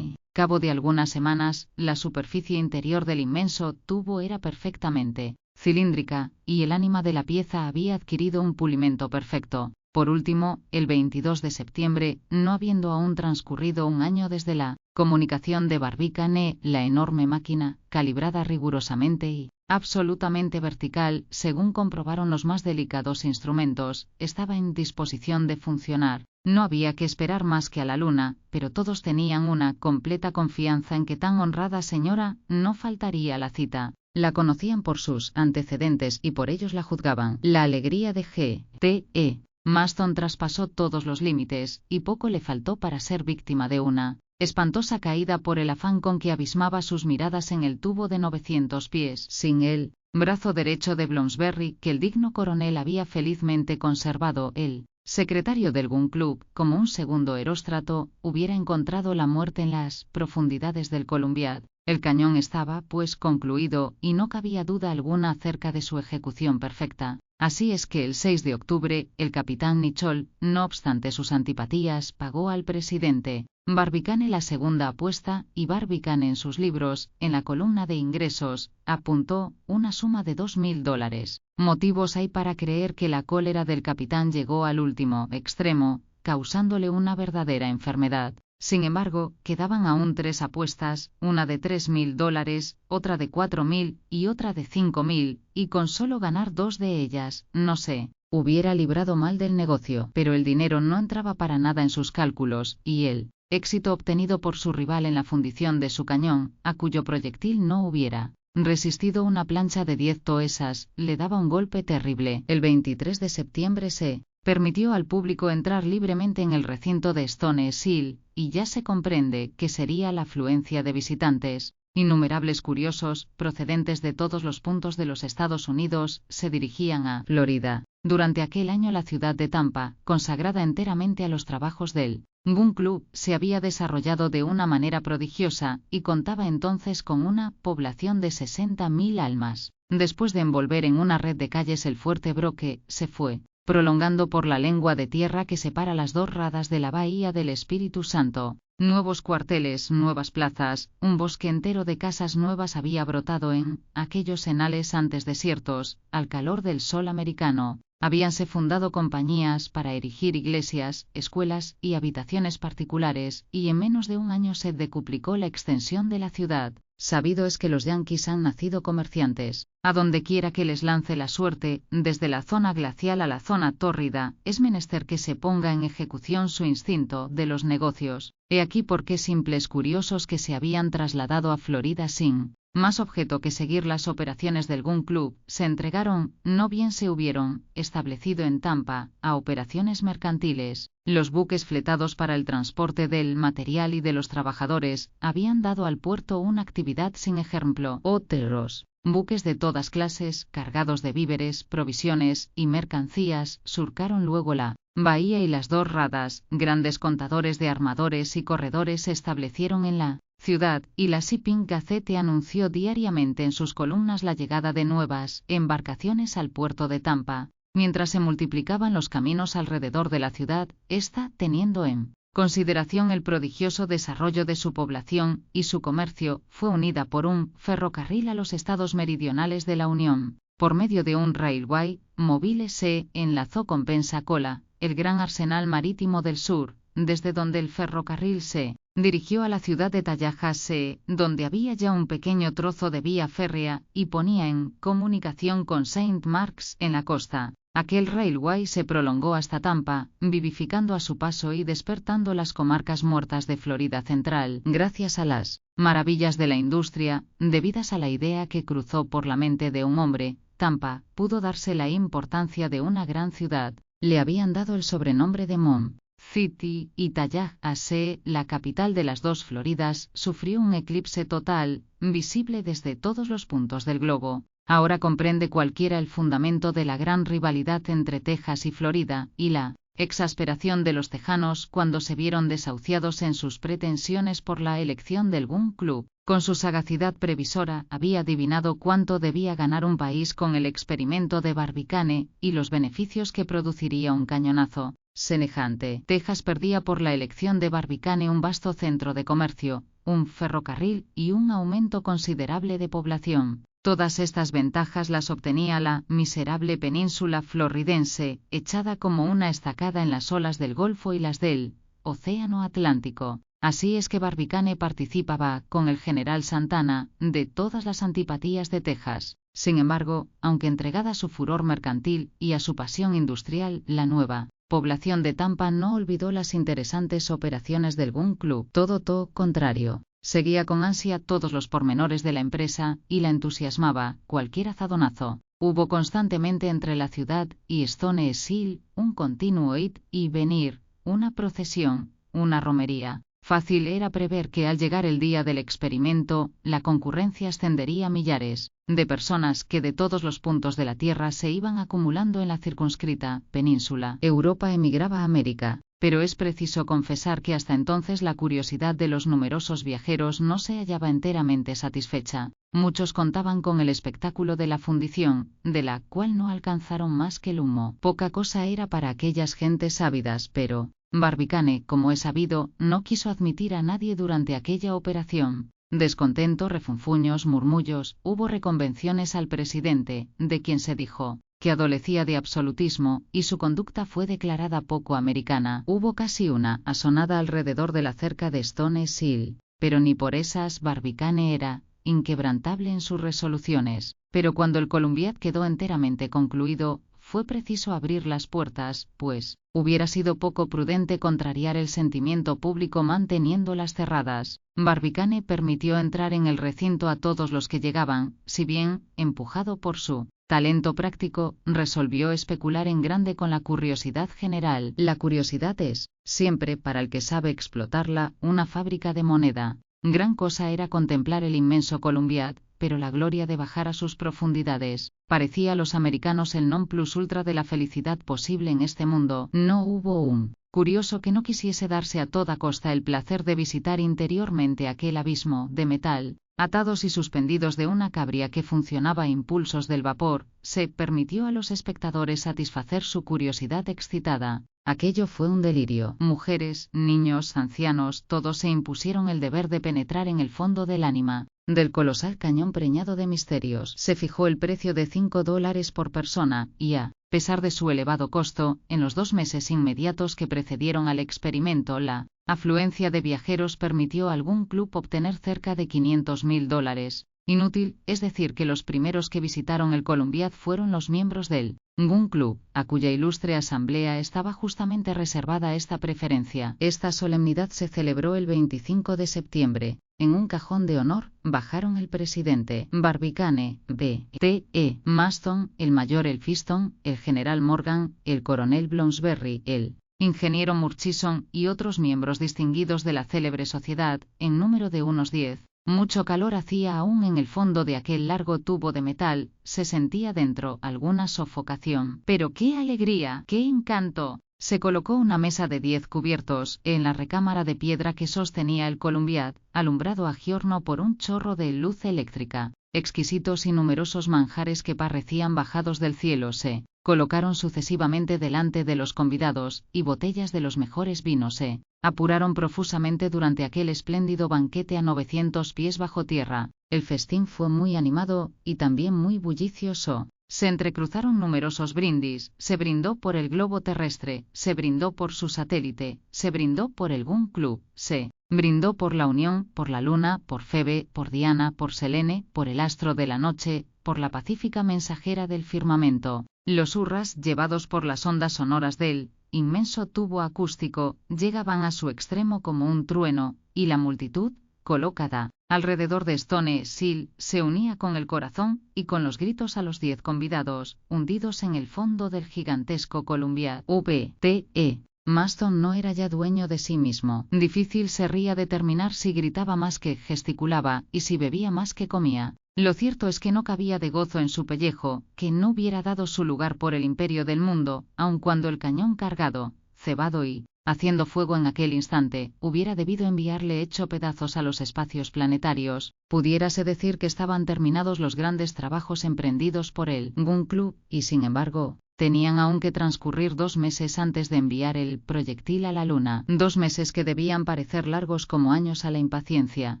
Cabo de algunas semanas, la superficie interior del inmenso tubo era perfectamente cilíndrica, y el ánima de la pieza había adquirido un pulimento perfecto. Por último, el 22 de septiembre, no habiendo aún transcurrido un año desde la comunicación de Barbicane, la enorme máquina, calibrada rigurosamente y absolutamente vertical, según comprobaron los más delicados instrumentos, estaba en disposición de funcionar. No había que esperar más que a la luna, pero todos tenían una completa confianza en que tan honrada señora no faltaría a la cita. La conocían por sus antecedentes y por ellos la juzgaban. La alegría de G.T.E. Maston traspasó todos los límites, y poco le faltó para ser víctima de una espantosa caída por el afán con que abismaba sus miradas en el tubo de 900 pies. Sin el brazo derecho de Bloomsbury, que el digno coronel había felizmente conservado, el secretario del Gun Club, como un segundo Heróstrato, hubiera encontrado la muerte en las profundidades del Columbiad. El cañón estaba, pues, concluido, y no cabía duda alguna acerca de su ejecución perfecta. Así es que el 6 de octubre, el capitán Nicholl, no obstante sus antipatías, pagó al presidente Barbicane la segunda apuesta, y Barbicane en sus libros, en la columna de ingresos, apuntó una suma de $2.000. Motivos hay para creer que la cólera del capitán llegó al último extremo, causándole una verdadera enfermedad. Sin embargo, quedaban aún 3 apuestas, una de $3.000, otra de 4.000 y otra de 5.000, y con solo ganar 2 de ellas, no sé, hubiera librado mal del negocio. Pero el dinero no entraba para nada en sus cálculos, y el éxito obtenido por su rival en la fundición de su cañón, a cuyo proyectil no hubiera resistido una plancha de 10 toesas, le daba un golpe terrible. El 23 de septiembre se permitió al público entrar libremente en el recinto de Stone Seal, y ya se comprende que sería la afluencia de visitantes. Innumerables curiosos, procedentes de todos los puntos de los Estados Unidos, se dirigían a Florida. Durante aquel año la ciudad de Tampa, consagrada enteramente a los trabajos del Gun Club, se había desarrollado de una manera prodigiosa, y contaba entonces con una población de 60.000 almas. Después de envolver en una red de calles el fuerte Broque, se fue prolongando por la lengua de tierra que separa las 2 radas de la bahía del Espíritu Santo. Nuevos cuarteles, nuevas plazas, un bosque entero de casas nuevas había brotado en aquellos enales antes desiertos, al calor del sol americano. Habíanse fundado compañías para erigir iglesias, escuelas y habitaciones particulares, y en menos de un año se decuplicó la extensión de la ciudad. Sabido es que los yanquis han nacido comerciantes. A donde quiera que les lance la suerte, desde la zona glacial a la zona tórrida, es menester que se ponga en ejecución su instinto de los negocios. He aquí por qué simples curiosos que se habían trasladado a Florida sin más objeto que seguir las operaciones del Gun Club, se entregaron, no bien se hubieron establecido en Tampa, a operaciones mercantiles. Los buques fletados para el transporte del material y de los trabajadores habían dado al puerto una actividad sin ejemplo. Otros buques de todas clases, cargados de víveres, provisiones y mercancías, surcaron luego la bahía y las 2 radas. Grandes contadores de armadores y corredores se establecieron en la ciudad, y la Shipping Gazette anunció diariamente en sus columnas la llegada de nuevas embarcaciones al puerto de Tampa. Mientras se multiplicaban los caminos alrededor de la ciudad, esta, teniendo en consideración el prodigioso desarrollo de su población y su comercio, fue unida por un ferrocarril a los estados meridionales de la Unión. Por medio de un railway móvil se enlazó con Pensacola, el gran arsenal marítimo del sur, desde donde el ferrocarril se dirigió a la ciudad de Tallahassee, donde había ya un pequeño trozo de vía férrea, y ponía en comunicación con Saint Marks en la costa. Aquel railway se prolongó hasta Tampa, vivificando a su paso y despertando las comarcas muertas de Florida Central. Gracias a las maravillas de la industria, debidas a la idea que cruzó por la mente de un hombre, Tampa pudo darse la importancia de una gran ciudad. Le habían dado el sobrenombre de Moon City, y Tallahassee, la capital de las 2 Floridas, sufrió un eclipse total, visible desde todos los puntos del globo. Ahora comprende cualquiera el fundamento de la gran rivalidad entre Texas y Florida, y la exasperación de los tejanos cuando se vieron desahuciados en sus pretensiones por la elección del Gun Club. Con su sagacidad previsora, había adivinado cuánto debía ganar un país con el experimento de Barbicane, y los beneficios que produciría un cañonazo semejante. Texas perdía por la elección de Barbicane un vasto centro de comercio, un ferrocarril y un aumento considerable de población. Todas estas ventajas las obtenía la miserable península floridense, echada como una estacada en las olas del Golfo y las del Océano Atlántico. Así es que Barbicane participaba, con el general Santana, de todas las antipatías de Texas. Sin embargo, aunque entregada a su furor mercantil y a su pasión industrial, la nueva población de Tampa no olvidó las interesantes operaciones del Gun Club. Todo contrario. Seguía con ansia todos los pormenores de la empresa, y la entusiasmaba cualquier azadonazo. Hubo constantemente entre la ciudad y Stone Seal un continuo ir y venir, una procesión, una romería. Fácil era prever que al llegar el día del experimento, la concurrencia ascendería a millares de personas que de todos los puntos de la Tierra se iban acumulando en la circunscrita península. Europa emigraba a América. Pero es preciso confesar que hasta entonces la curiosidad de los numerosos viajeros no se hallaba enteramente satisfecha. Muchos contaban con el espectáculo de la fundición, de la cual no alcanzaron más que el humo. Poca cosa era para aquellas gentes ávidas, pero Barbicane, como es sabido, no quiso admitir a nadie durante aquella operación. Descontento, refunfuños, murmullos, hubo reconvenciones al presidente, de quien se dijo: que adolecía de absolutismo, y su conducta fue declarada poco americana. Hubo casi una asonada alrededor de la cerca de Stone Seal, pero ni por esas Barbicane era inquebrantable en sus resoluciones. Pero cuando el Columbiad quedó enteramente concluido, fue preciso abrir las puertas, pues hubiera sido poco prudente contrariar el sentimiento público manteniéndolas cerradas. Barbicane permitió entrar en el recinto a todos los que llegaban, si bien, empujado por su talento práctico, resolvió especular en grande con la curiosidad general. La curiosidad es, siempre para el que sabe explotarla, una fábrica de moneda. Gran cosa era contemplar el inmenso Columbiad, pero la gloria de bajar a sus profundidades parecía a los americanos el non plus ultra de la felicidad posible en este mundo. No hubo un curioso que no quisiese darse a toda costa el placer de visitar interiormente aquel abismo de metal. Atados y suspendidos de una cabria que funcionaba a impulsos del vapor, se permitió a los espectadores satisfacer su curiosidad excitada. Aquello fue un delirio. Mujeres, niños, ancianos, todos se impusieron el deber de penetrar en el fondo del ánima del colosal cañón preñado de misterios. Se fijó el precio de $5 por persona, y a pesar de su elevado costo, en los 2 meses inmediatos que precedieron al experimento, la afluencia de viajeros permitió a algún club obtener cerca de $500.000. Inútil, es decir que los primeros que visitaron el Columbiad fueron los miembros del Gun Club, a cuya ilustre asamblea estaba justamente reservada esta preferencia. Esta solemnidad se celebró el 25 de septiembre. En un cajón de honor, bajaron el presidente Barbicane, B.T.E. Maston, el mayor Elphiston, el general Morgan, el coronel Bloomsbury, el ingeniero Murchison y otros miembros distinguidos de la célebre sociedad, en número de unos 10. Mucho calor hacía aún en el fondo de aquel largo tubo de metal, se sentía dentro alguna sofocación. Pero ¡qué alegría! ¡Qué encanto! Se colocó una mesa de 10 cubiertos en la recámara de piedra que sostenía el Columbiad, alumbrado a giorno por un chorro de luz eléctrica. Exquisitos y numerosos manjares que parecían bajados del cielo se colocaron sucesivamente delante de los convidados, y botellas de los mejores vinos se apuraron profusamente durante aquel espléndido banquete a 900 pies bajo tierra. El festín fue muy animado, y también muy bullicioso. Se entrecruzaron numerosos brindis, se brindó por el globo terrestre, se brindó por su satélite, se brindó por el Gun Club, se brindó por la Unión, por la Luna, por Febe, por Diana, por Selene, por el astro de la noche, por la pacífica mensajera del firmamento. Los hurras, llevados por las ondas sonoras del inmenso tubo acústico, llegaban a su extremo como un trueno, y la multitud, colocada alrededor de Stone Seal, se unía con el corazón y con los gritos a los 10 convidados, hundidos en el fondo del gigantesco Columbiad. V.T.E. Maston no era ya dueño de sí mismo. Difícil sería determinar si gritaba más que gesticulaba, y si bebía más que comía. Lo cierto es que no cabía de gozo en su pellejo, que no hubiera dado su lugar por el imperio del mundo, aun cuando el cañón cargado, cebado y haciendo fuego en aquel instante, hubiera debido enviarle hecho pedazos a los espacios planetarios. Pudiérase decir que estaban terminados los grandes trabajos emprendidos por el Gun Club, y sin embargo, tenían aún que transcurrir 2 meses antes de enviar el proyectil a la Luna. 2 meses que debían parecer largos como años a la impaciencia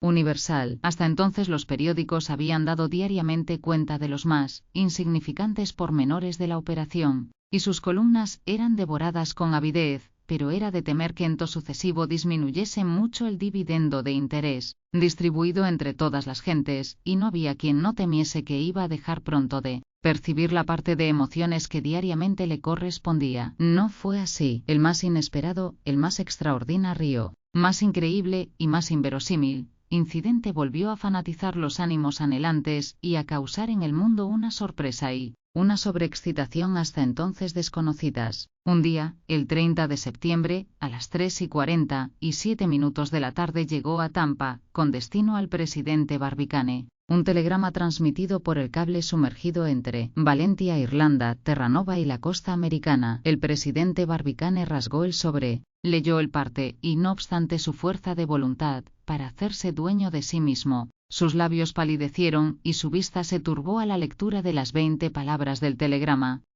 universal. Hasta entonces los periódicos habían dado diariamente cuenta de los más insignificantes pormenores de la operación, y sus columnas eran devoradas con avidez, pero era de temer que en to sucesivo disminuyese mucho el dividendo de interés, distribuido entre todas las gentes, y no había quien no temiese que iba a dejar pronto de percibir la parte de emociones que diariamente le correspondía. No fue así. El más inesperado, el más extraordinario, más increíble y más inverosímil incidente volvió a fanatizar los ánimos anhelantes y a causar en el mundo una sorpresa y una sobreexcitación hasta entonces desconocidas. Un día, el 30 de septiembre, a las 3:47 de la tarde llegó a Tampa, con destino al presidente Barbicane, un telegrama transmitido por el cable sumergido entre Valentia, Irlanda, Terranova y la costa americana. El presidente Barbicane rasgó el sobre, leyó el parte y, no obstante su fuerza de voluntad para hacerse dueño de sí mismo, sus labios palidecieron y su vista se turbó a la lectura de las 20 palabras del telegrama.